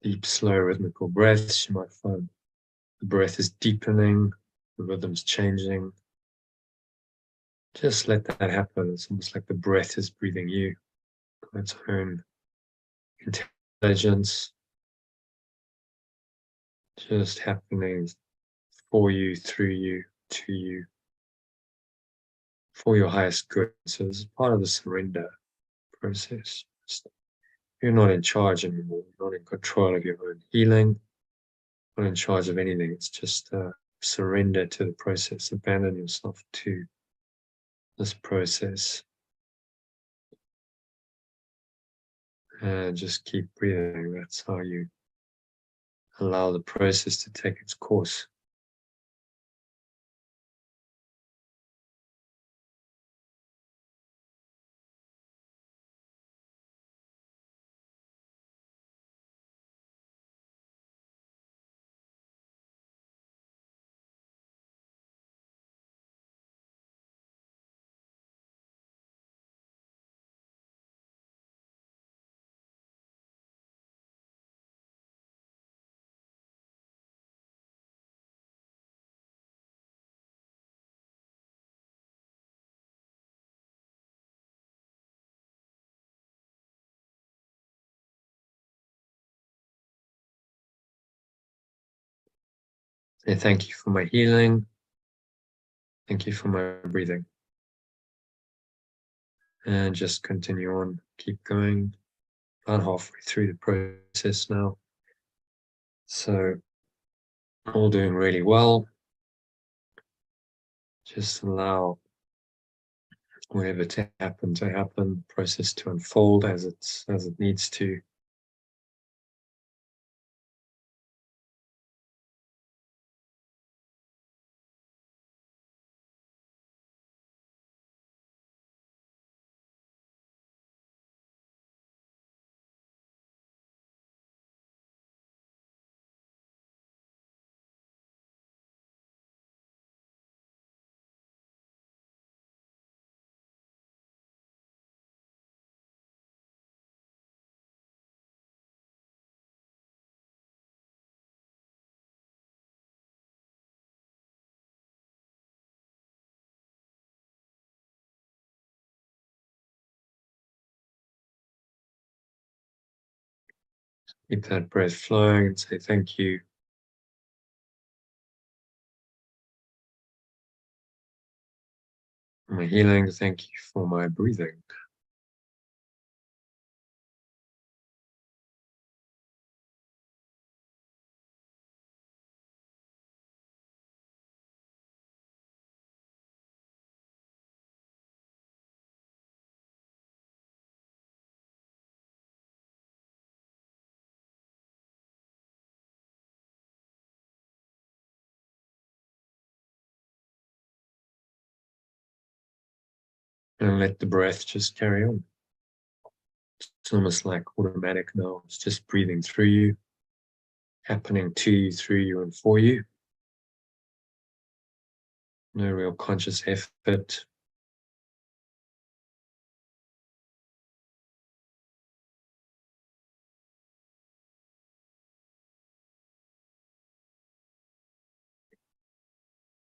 Deep, slow, rhythmical breaths. You might find the breath is deepening, the rhythm's changing. Just let that happen. It's almost like the breath is breathing you on its own intelligence. Just happening for you, through you, to you, for your highest good. So this is part of the surrender process. You're not in charge anymore. You're not in control of your own healing. Not in charge of anything. It's just surrender to the process. Abandon yourself to this process. And just keep breathing. That's how you allow the process to take its course. Say thank you for my healing. Thank you for my breathing. And just continue on. Keep going. About halfway through the process now. So, all doing really well. Just allow whatever to happen, process to unfold as it needs to. Keep that breath flowing and say thank you. For my healing, thank you for my breathing. And let the breath just carry on. It's almost like automatic now. It's just breathing through you, happening to you, through you, and for you. No real conscious effort.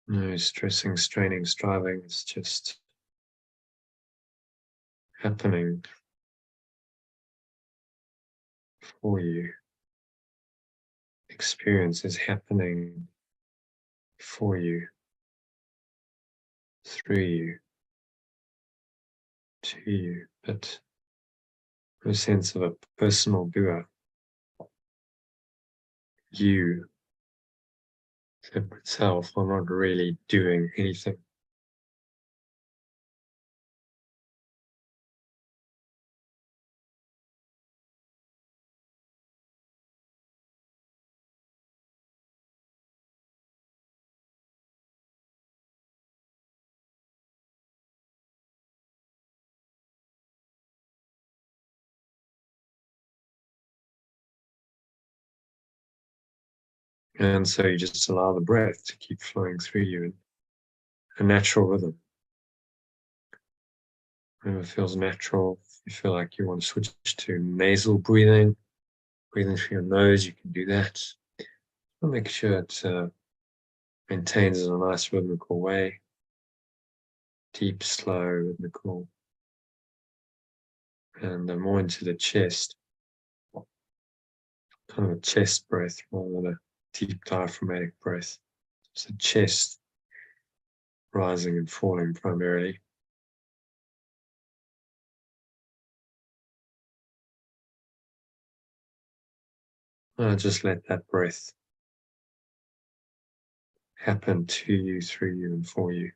No stressing, straining, striving. It's just happening for you. Experience is happening for you, through you, to you, but no sense of a personal doer. You, separate self, are not really doing anything. And so you just allow the breath to keep flowing through you in a natural rhythm. Whenever it feels natural, if you feel like you want to switch to nasal breathing, breathing through your nose, you can do that. But make sure it maintains in a nice rhythmical way. Deep, slow, rhythmical. And more into the chest. Kind of a chest breath rather than a deep diaphragmatic breath. It's the chest rising and falling primarily. Just let that breath happen to you, through you, and for you.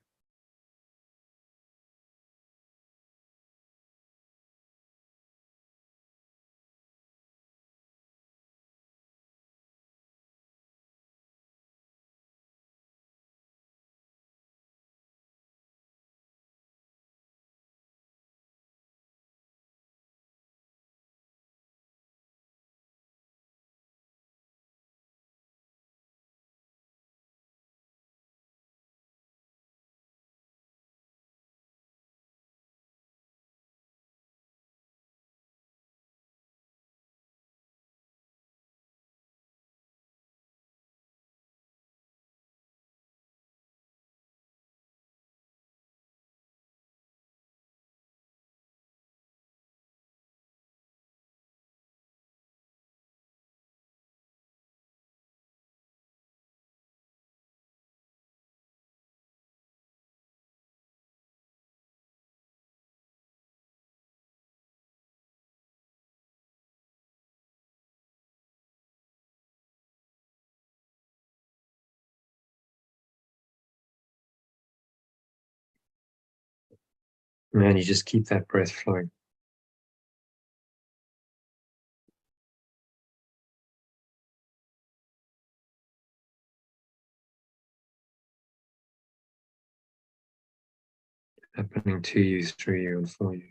And then you just keep that breath flowing. Happening to you, through you, and for you.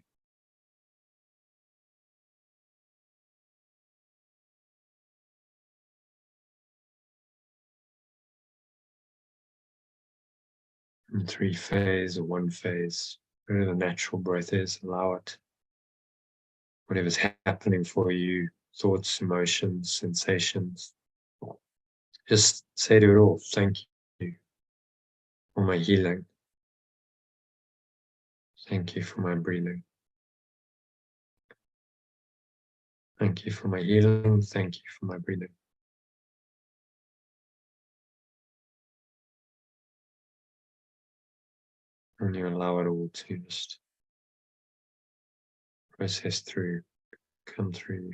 In 3 phase or 1 phase, whatever the natural breath is, allow it. Whatever's happening for you, thoughts, emotions, sensations, just say to it all, thank you for my healing. Thank you for my breathing. Thank you for my healing. Thank you for my breathing. And you allow it all to just process through, come through you.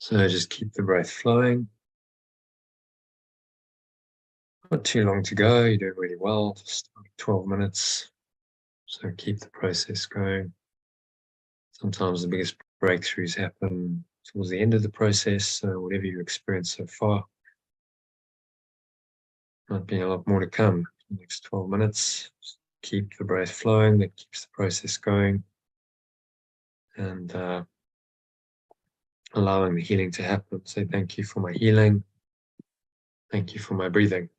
So just keep the breath flowing. Not too long to go, you're doing really well, just 12 minutes. So keep the process going. Sometimes the biggest breakthroughs happen towards the end of the process, so whatever you've experienced so far, might be a lot more to come in the next 12 minutes. Just keep the breath flowing, that keeps the process going, and allowing the healing to happen. Say thank you for my healing. Thank you for my breathing.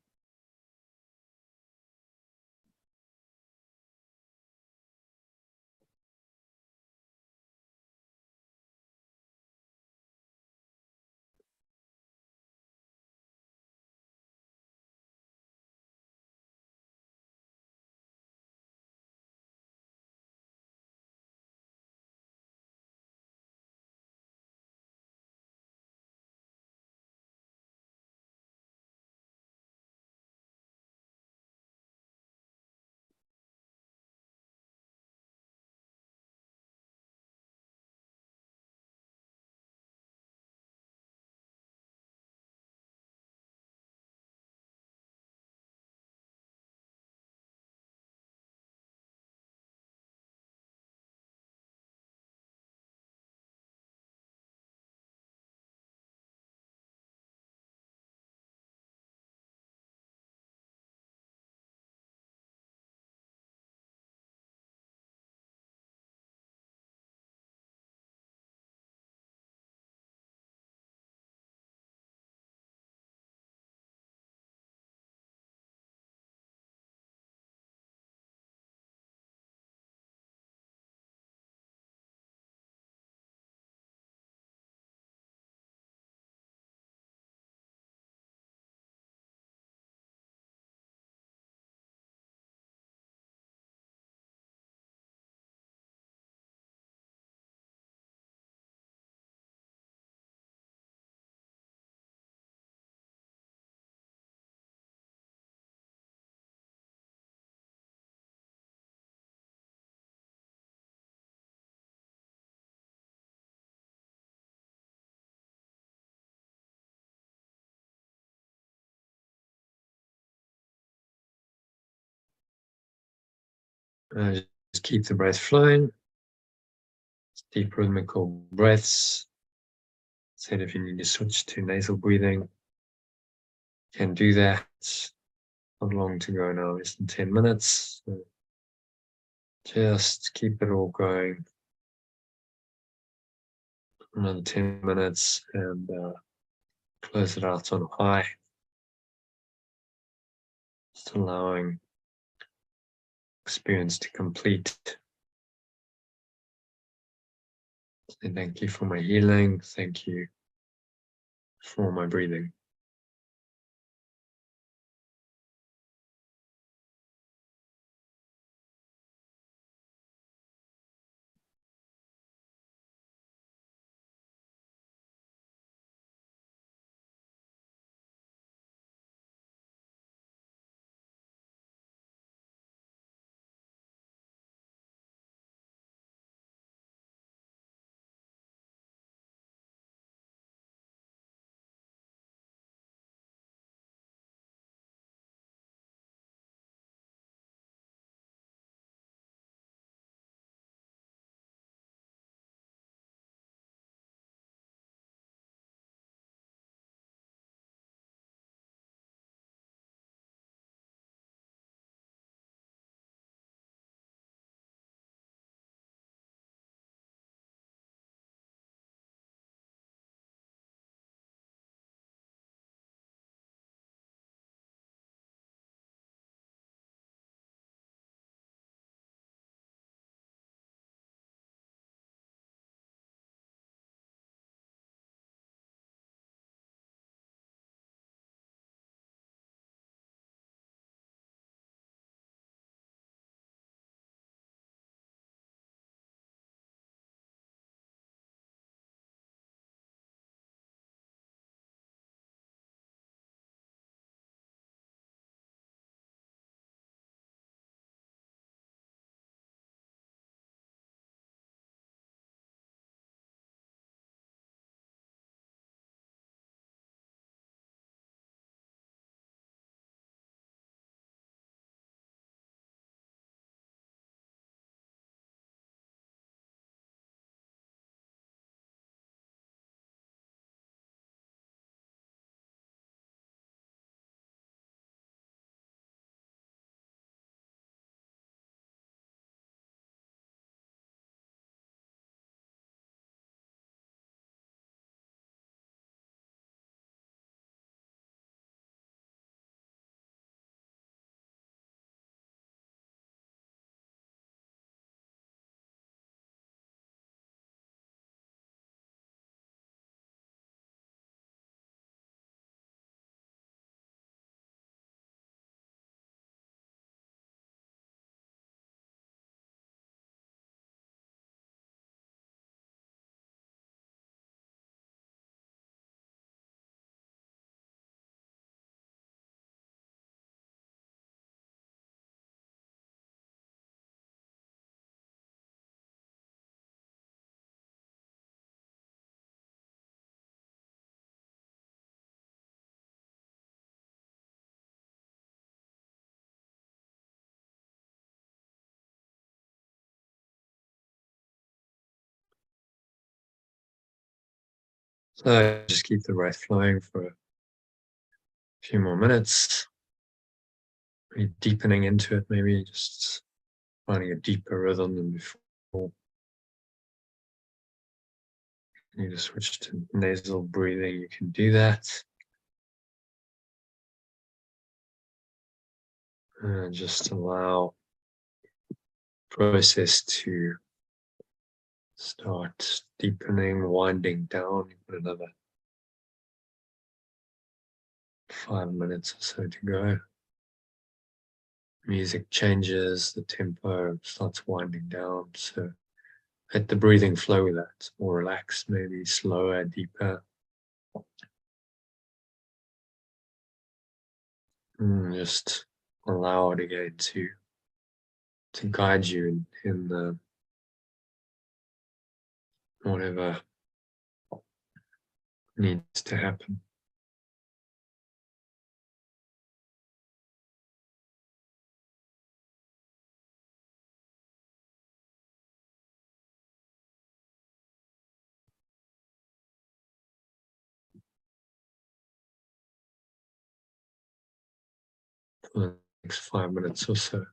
Just keep the breath flowing. Deep rhythmical breaths. Said if you need to switch to nasal breathing, you can do that. Not long to go now, less than 10 minutes. So just keep it all going. Another 10 minutes and close it out on a high. Just allowing experience to complete. So thank you for my healing. Thank you for my breathing. So just keep the breath flowing for a few more minutes. Really deepening into it, maybe just finding a deeper rhythm than before. You need to switch to nasal breathing, you can do that. And just allow the process to start deepening, winding down. You've got another 5 minutes or so to go. Music changes, the tempo starts winding down. So let the breathing flow with that. More relaxed, maybe slower, deeper. And just allow it again to guide you in the whatever needs to happen. For the next 5 minutes or so.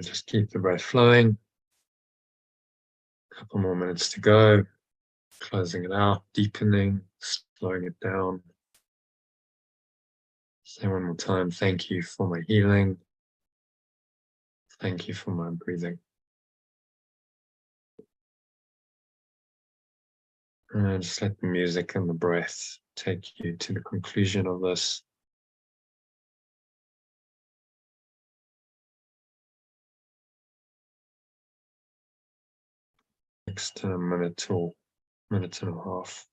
Just keep the breath flowing. A couple more minutes to go. Closing it out, deepening, slowing it down. Say one more time, thank you for my healing. Thank you for my breathing. And just let the music and the breath take you to the conclusion of this. Next minute or minute and a half.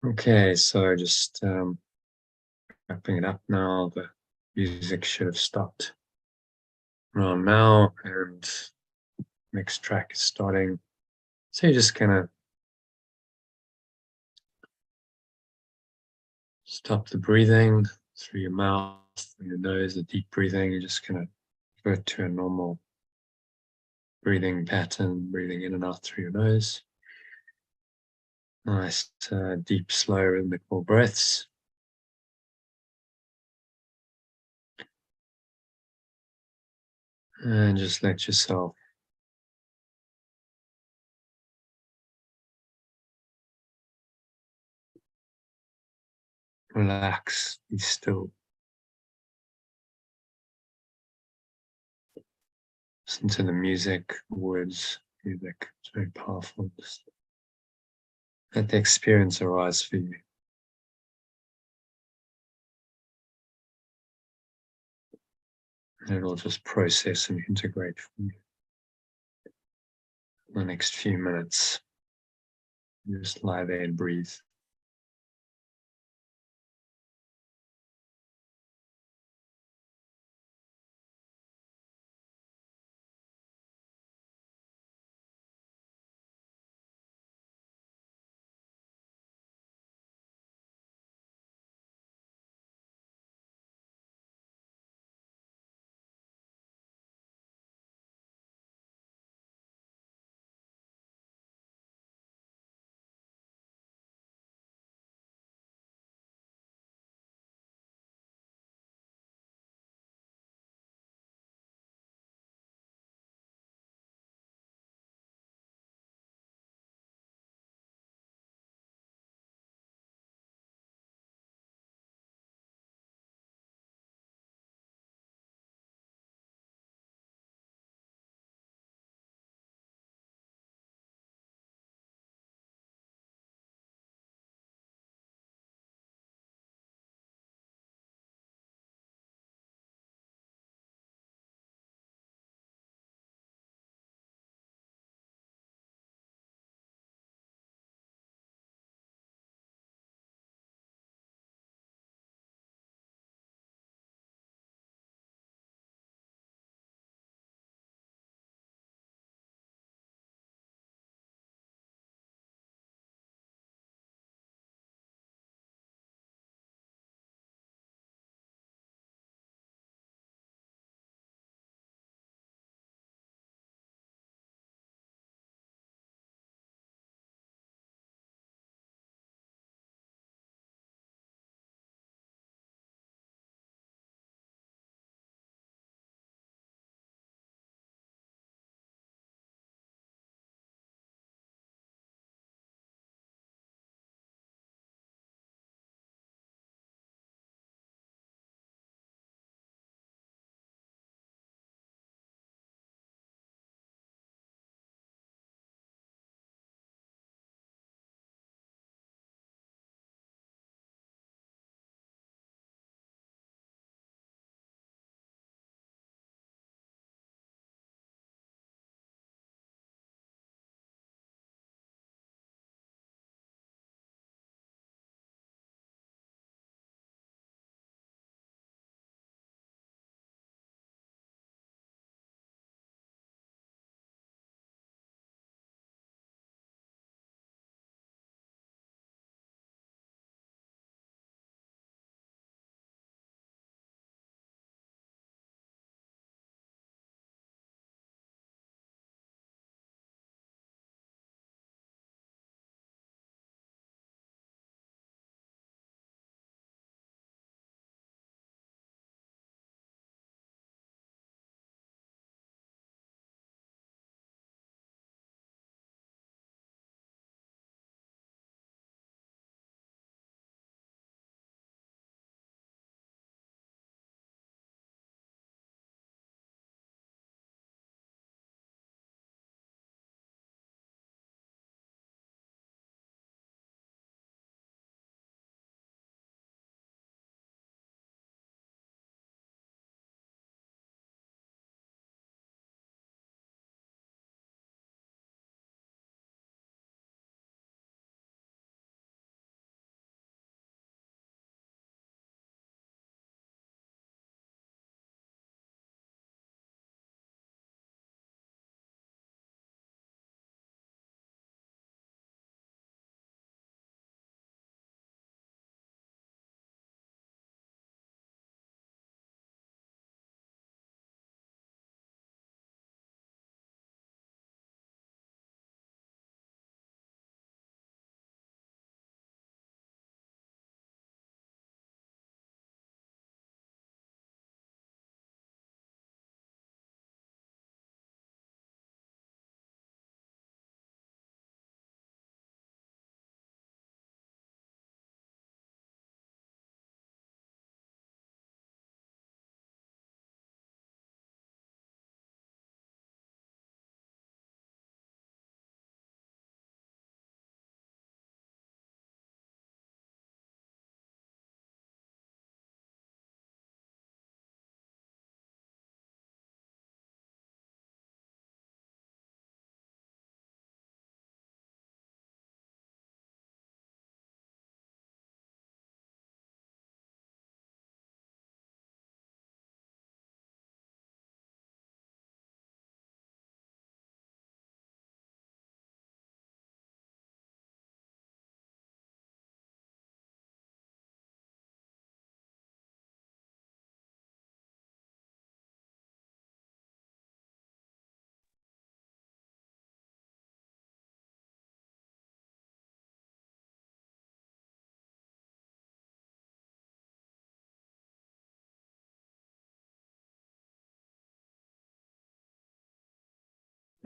Okay, so just wrapping it up now. The music should have stopped around now, and next track is starting. So you're just gonna stop the breathing through your mouth, through your nose, the deep breathing. You're just gonna revert to a normal breathing pattern, breathing in and out through your nose. Nice, deep, slow, rhythmical breaths. And just let yourself relax, be still. Listen to the music, words, music. It's very powerful. Just let the experience arise for you. And it'll just process and integrate for you. In the next few minutes, you just lie there and breathe.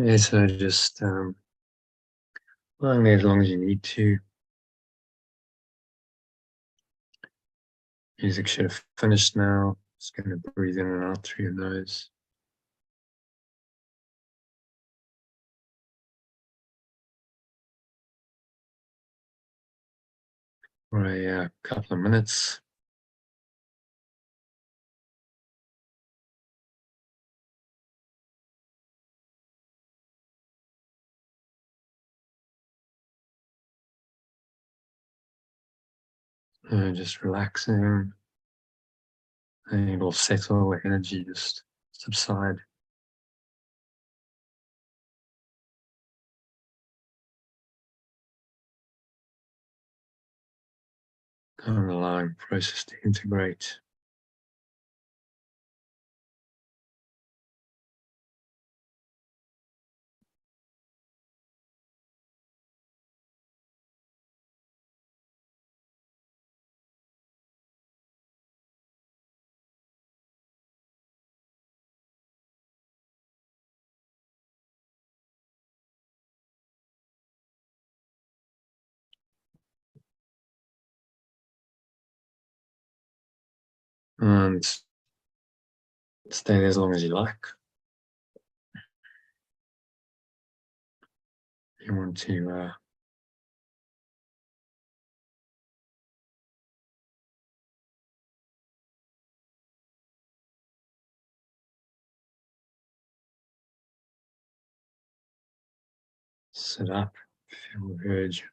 Yeah, so just lying there as long as you need to. Music should have finished now. Just going to breathe in and out through your nose. For a couple of minutes. Just relaxing, and it'll settle, the energy just subside. Kind of allowing the process to integrate. And stay there as long as you like. You want to sit up, feel the urge.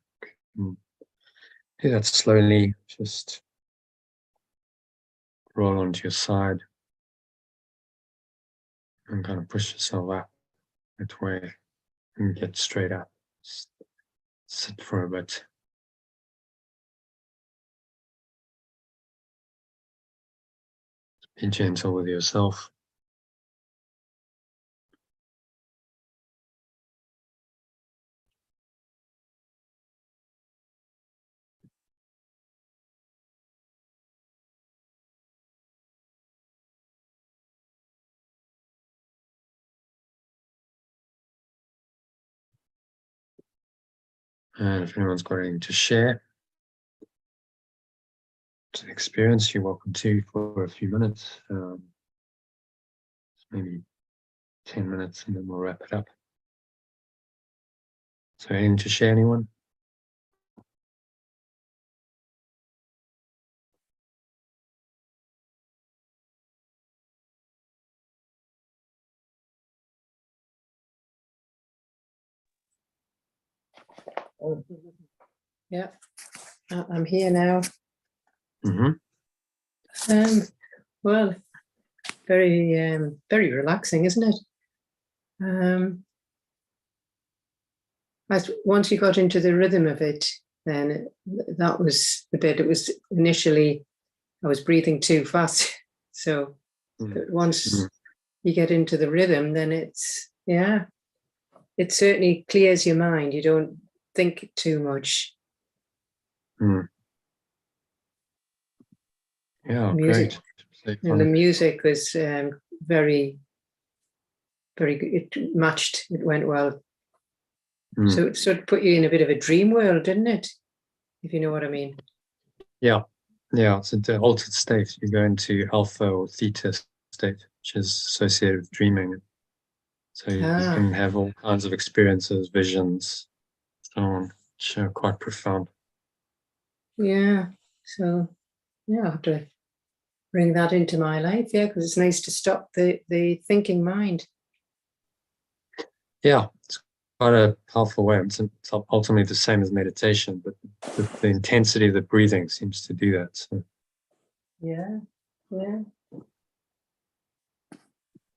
Do that slowly, just roll onto your side and kind of push yourself up that way and get straight up. Just sit for a bit. Be gentle with yourself. And if anyone's got anything to share, to experience, you're welcome to for a few minutes, maybe 10 minutes, and then we'll wrap it up. So anything to share, anyone? Yeah, I'm here now. Mm-hmm. Well, very relaxing, isn't it? Once you got into the rhythm of it, then that was the bit. It was initially, I was breathing too fast. So once you get into the rhythm, then it's, yeah, it certainly clears your mind. You don't think too much. Yeah, music, great. and the music was very, very good. It matched, it went well. So it sort of put you in a bit of a dream world, didn't it? If you know what I mean. Yeah, it's an altered state. You go into alpha or theta state, which is associated with dreaming. So you can have all kinds of experiences, visions, so on, which are quite profound. Yeah, so yeah, I have to bring that into my life, yeah, because it's nice to stop the thinking mind. Yeah, it's quite a powerful way. It's ultimately the same as meditation, but the intensity of the breathing seems to do that. So. Yeah.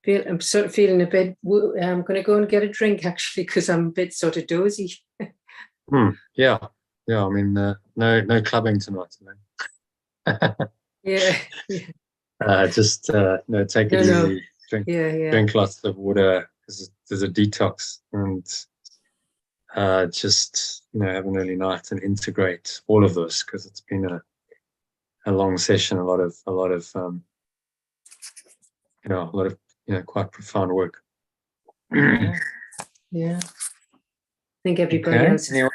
I'm sort of feeling a bit, I'm going to go and get a drink actually, because I'm a bit sort of dozy. Yeah, I mean, no clubbing tonight. Yeah. Just take it easy. Drink lots of water, because there's a detox, and just have an early night and integrate all of this, because it's been a long session, a lot of quite profound work. Yeah. I think everybody Okay. else has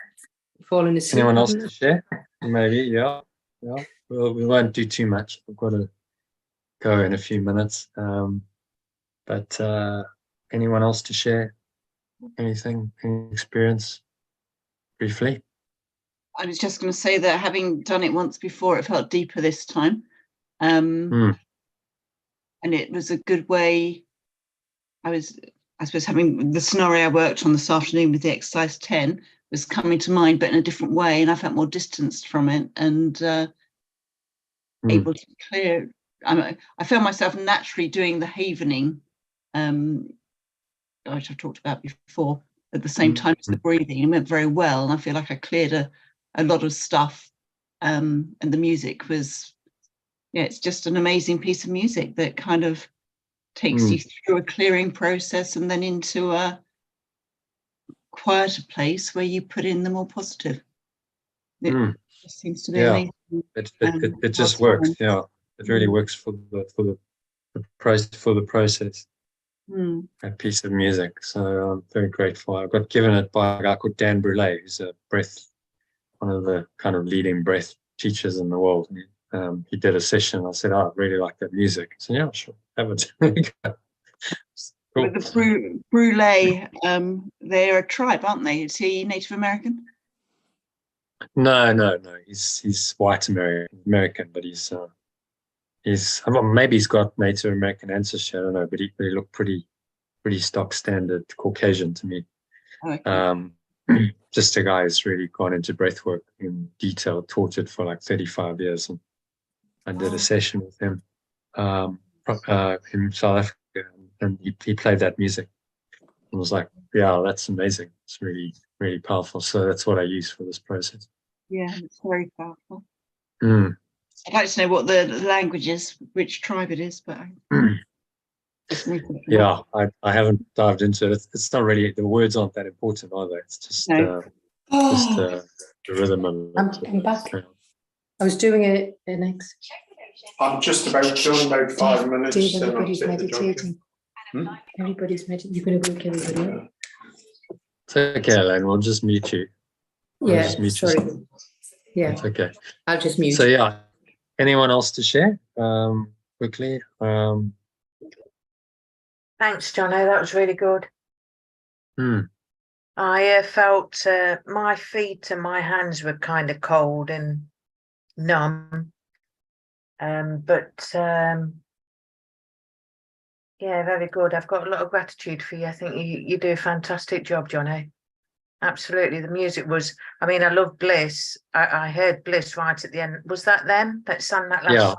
fallen asleep. Anyone else haven't to share? Maybe, yeah. Well, we won't do too much. I've got to go in a few minutes. But anyone else to share anything, any experience briefly? I was just going to say that having done it once before, it felt deeper this time. Mm. And it was a good way. I suppose, having the scenario I worked on this afternoon with the exercise 10 was coming to mind, but in a different way. And I felt more distanced from it and able to be clear. I found myself naturally doing the havening, which I've talked about before, at the same time as the breathing. It went very well. And I feel like I cleared a lot of stuff. And the music was, it's just an amazing piece of music that kind of takes you through a clearing process and then into a quieter place where you put in the more positive. It just seems to be amazing. It just works. Yeah, it really works for the process. A piece of music. So I'm very grateful. I got given it by a guy called Dan Brule, who's one of the kind of leading breath teachers in the world. He did a session. I said, "Oh, I really like that music." He said, "Yeah, sure, have it." Cool. With the Brule, they're a tribe, aren't they? Is he Native American? No. He's white American, but he's maybe he's got Native American ancestry. I don't know, but he looked pretty stock standard Caucasian to me. Okay. Just a guy who's really gone into breath work in detail, taught it for like 35 years, and I did a session with him in South Africa, and he played that music. I was like, yeah, that's amazing. It's really, really powerful. So that's what I use for this process. Yeah, it's very powerful. Mm. I'd like to know what the language is, which tribe it is, but yeah, I haven't dived into it. It's not really, the words aren't that important either. It's just the rhythm of I'm back. I was doing it next. I'm just about done, about 5 minutes. Dave, everybody's meditating. Everybody's meditating. You're going to wake everybody up. It's okay, Elaine. We'll just mute you. Yeah, sorry. Yeah. It's okay. I'll just mute. So yeah, anyone else to share quickly? Thanks, Jono. That was really good. I felt my feet and my hands were kind of cold and numb. Yeah, very good. I've got a lot of gratitude for you. I think you do a fantastic job, Jono. Absolutely. The music was, I mean, I love Bliss. I heard Bliss right at the end. Was that them that sang that last song?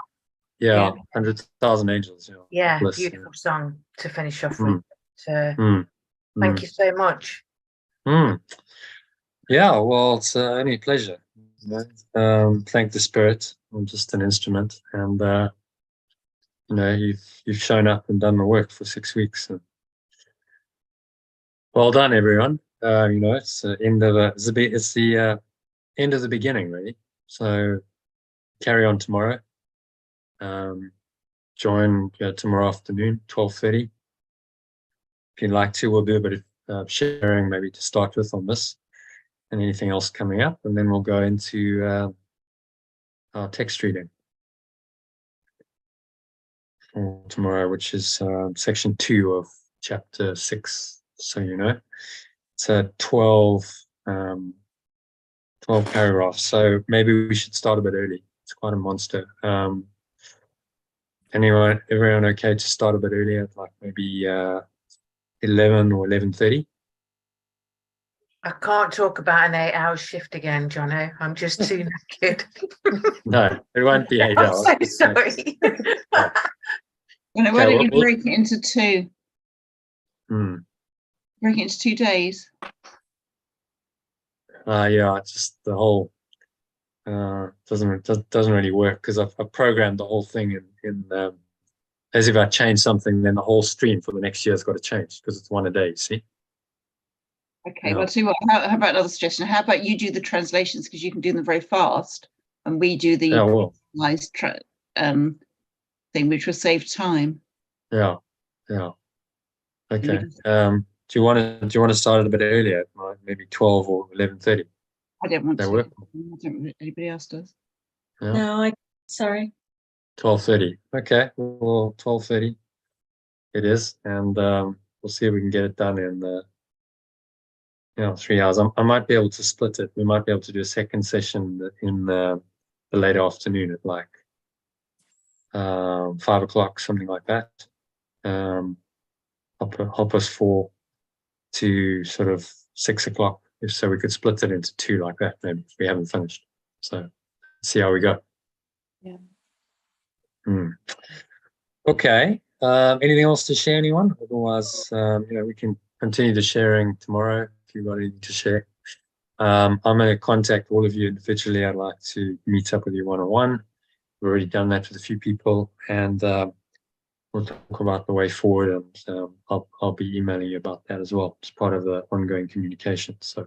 Yeah, 100,000 Angels. Yeah, Bliss, beautiful song to finish off with. Thank you so much. Yeah, well, it's only a pleasure. Thank the Spirit. I'm just an instrument, and you've shown up and done the work for 6 weeks. And well done, everyone. It's the end of the end of the beginning, really. So carry on tomorrow. Join tomorrow afternoon, 12:30. If you'd like to, we'll do a bit of sharing maybe to start with on this and anything else coming up, and then we'll go into our text reading for tomorrow, which is section 2 of chapter 6. So it's a 12 paragraphs. So maybe we should start a bit early. It's quite a monster. Everyone okay to start a bit earlier, like maybe 11 or 11:30? I can't talk about an 8-hour shift again, Jono. I'm just too knackered. No, it won't be 8 hours. I'm so sorry. Why don't you break it into 2? Break it into 2 days. Yeah, it's just the whole doesn't really work, because I've programmed the whole thing in as if I change something, then the whole stream for the next year has got to change, because it's 1 a day, you see? Okay, well, tell you what, how about another suggestion? How about you do the translations, because you can do them very fast, and we do the personalized thing, which will save time. Yeah. Okay. Do Do you want to start it a bit earlier, like maybe 12 or 11:30? I don't want That to. work? I don't. Anybody else does? Yeah. No, sorry. 12:30. Okay, well, 12:30 it is, and we'll see if we can get it done in 3 hours. I might be able to split it. We might be able to do a second session in the late afternoon at like 5 o'clock, something like that. Hop us 4 to sort of 6 o'clock, so we could split it into 2 like that. Maybe if we haven't finished. So see how we go. Yeah. Okay. Anything else to share, anyone? Otherwise, we can continue the sharing tomorrow if you've got anything to share. I'm going to contact all of you individually. I'd like to meet up with you one-on-one. We've already done that with a few people, and we'll talk about the way forward, and I'll be emailing you about that as well as part of the ongoing communication. So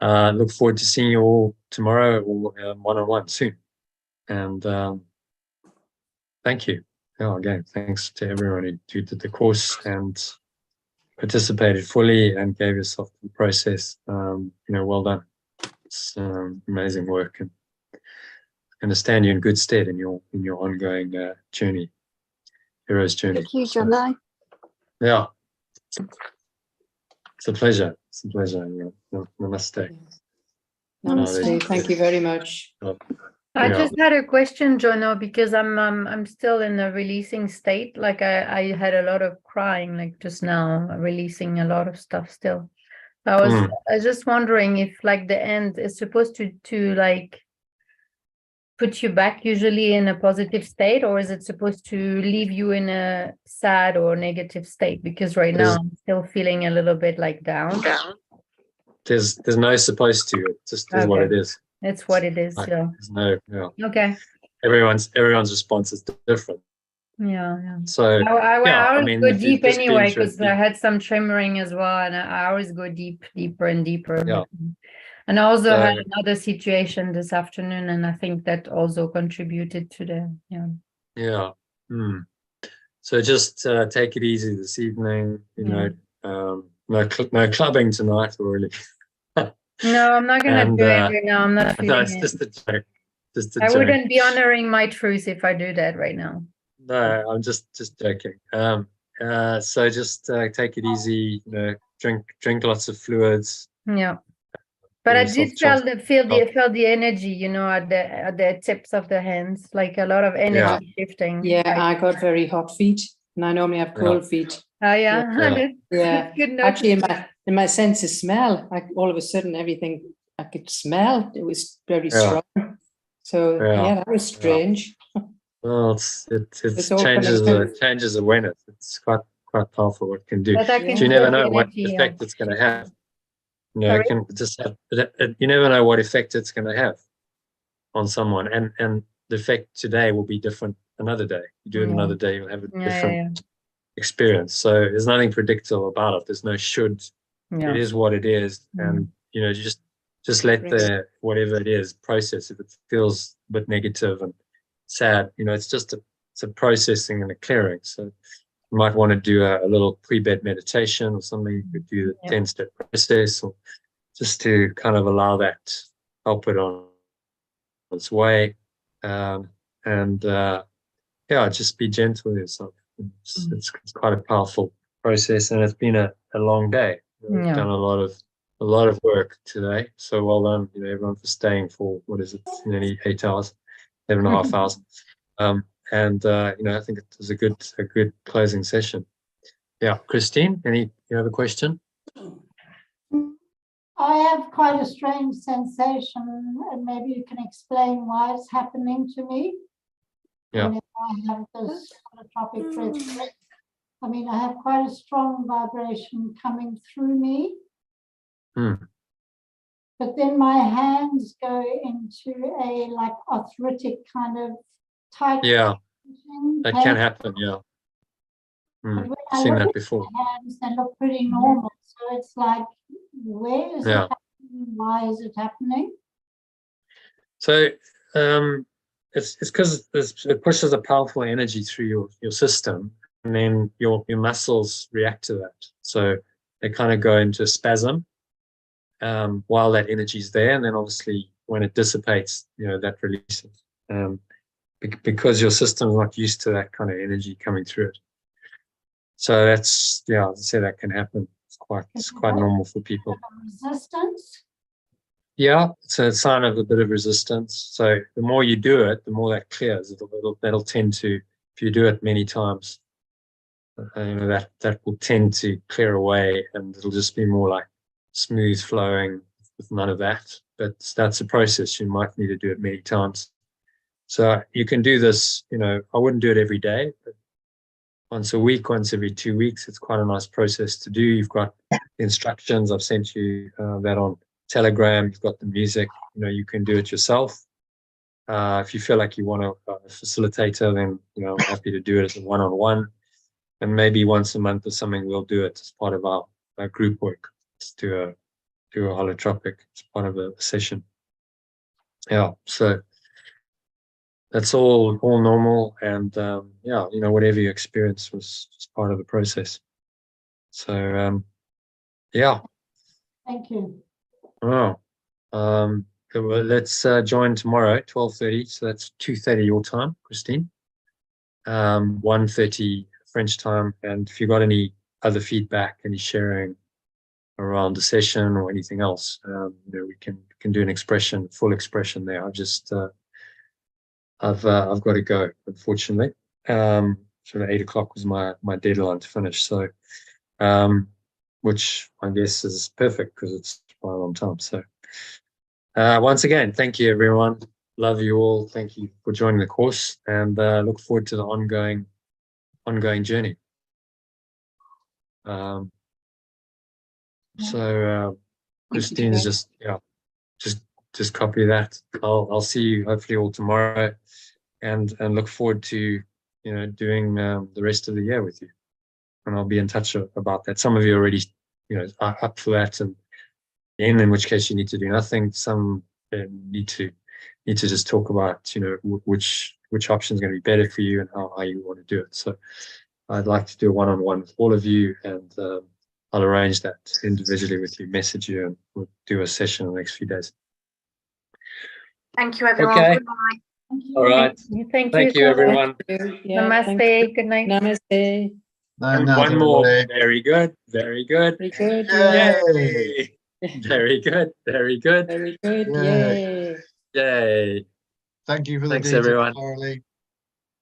look forward to seeing you all tomorrow or one-on-one soon. And thank you. Again, thanks to everyone who did the course and participated fully and gave yourself to the process. Well done. It's amazing work, and going to stand you in good stead in your ongoing journey, hero's journey. Thank you, John. Yeah, it's a pleasure. It's a pleasure. Yeah. Namaste. Namaste. Thank you very much. I just had a question, Jono, because I'm still in a releasing state. Like I had a lot of crying, like just now, releasing a lot of stuff still. I was just wondering if like the end is supposed to like put you back usually in a positive state, or is it supposed to leave you in a sad or negative state? Because right now I'm still feeling a little bit like down. There's no supposed to. It just is what it is. It's what it is. Like, Yeah. there's no. Okay. Everyone's response is different. Yeah. So I always go if deep you've just been anyway, through because I had some tremoring as well, and I always go deeper and deeper. Yeah. And I also had another situation this afternoon, and I think that also contributed to the Yeah. So just take it easy this evening. No clubbing tonight, really. No, I'm not gonna do it right now. I'm not feeling it's just a joke. Just a I joke. wouldn't be honoring my truth if I do that right now. No, I'm just joking. So just take it easy. Drink lots of fluids. Yeah. But I did feel the energy, at the tips of the hands, like a lot of energy shifting. Yeah, I got very hot feet, and I normally have cold feet. Oh yeah. Yeah. Good Actually, in my sense of smell, all of a sudden everything I could smell. It was very strong. So that was strange. Well, it changes awareness. It's quite powerful what it can do. You never know what effect it's going to have. It can just have, you never know what effect it's going to have on someone, and the effect today will be different another day. You do it another day, you'll have a different experience. So there's nothing predictable about it. There's no should. It is what it is, and just let the whatever it is process. If it feels a bit negative and sad, it's a processing and a clearing. So you might want to do a little pre-bed meditation or something. You could do the 10-step process, or just to kind of allow that, help it on its way, just be gentle with yourself. It's quite a powerful process, and it's been a long day. We've done a lot of work today, so well done, everyone, for staying for nearly 8 hours, 7.5 hours. I think it was a good closing session. Yeah, Christine, you have a question? I have quite a strange sensation, and maybe you can explain why it's happening to me. Yeah. And if I have this holotropic breath, I have quite a strong vibration coming through me. But then my hands go into a like arthritic kind of tight. Yeah, that can happen. Yeah. I've seen that before. Hands, they look pretty normal. So it's like, where is it happening? Why is it happening? So it's because it pushes a powerful energy through your system, then your muscles react to that. So they kind of go into a spasm while that energy is there, and then obviously when it dissipates, that releases. Because your system's not used to that kind of energy coming through it. So that's, as I say, that can happen. It's quite normal for people. Resistance? Yeah, it's a sign of a bit of resistance. So the more you do it, the more that clears. That'll tend to, if you do it many times, that will tend to clear away, and it'll just be more like smooth flowing with none of that. But that's a process. You might need to do it many times. So you can do this, I wouldn't do it every day, but once a week, once every 2 weeks. It's quite a nice process to do. You've got the instructions. I've sent you that on Telegram. You've got the music. You can do it yourself. If you feel like you want a facilitator, then I'm happy to do it as a one-on-one. And maybe once a month or something, we'll do it as part of our group work. Just do a holotropic as part of a session. Yeah, so that's all normal, and whatever you experience was just part of the process. So yeah. Thank you. Oh, let's join tomorrow at 12:30. So that's 2:30 your time, Christine. 1:30 French time. And if you've got any other feedback, any sharing around the session or anything else, we can do an full expression there. I've got to go, unfortunately. So 8 o'clock was my deadline to finish. So, which I guess is perfect because it's right on time. So, once again, thank you, everyone. Love you all. Thank you for joining the course, and look forward to the ongoing journey. So Christine's just copy that. I'll see you hopefully all tomorrow, and look forward to doing the rest of the year with you, and I'll be in touch about that. Some of you already are up for that, and in which case you need to do nothing. Some need to just talk about which option is going to be better for you and how you want to do it. So I'd like to do a one-on-one with all of you, and I'll arrange that individually with you, message you, and we'll do a session in the next few days. Thank you, everyone. Okay. Good night. All right. Thank you, everyone. Namaste. Good night. Namaste. And one more. Very good. Very good. Very good. Yay. Very good. Very good. Very good. Yay. Yay. Yay. Thank you for the Thanks, details, everyone. Charlie.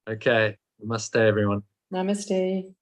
Okay. Namaste, everyone. Namaste.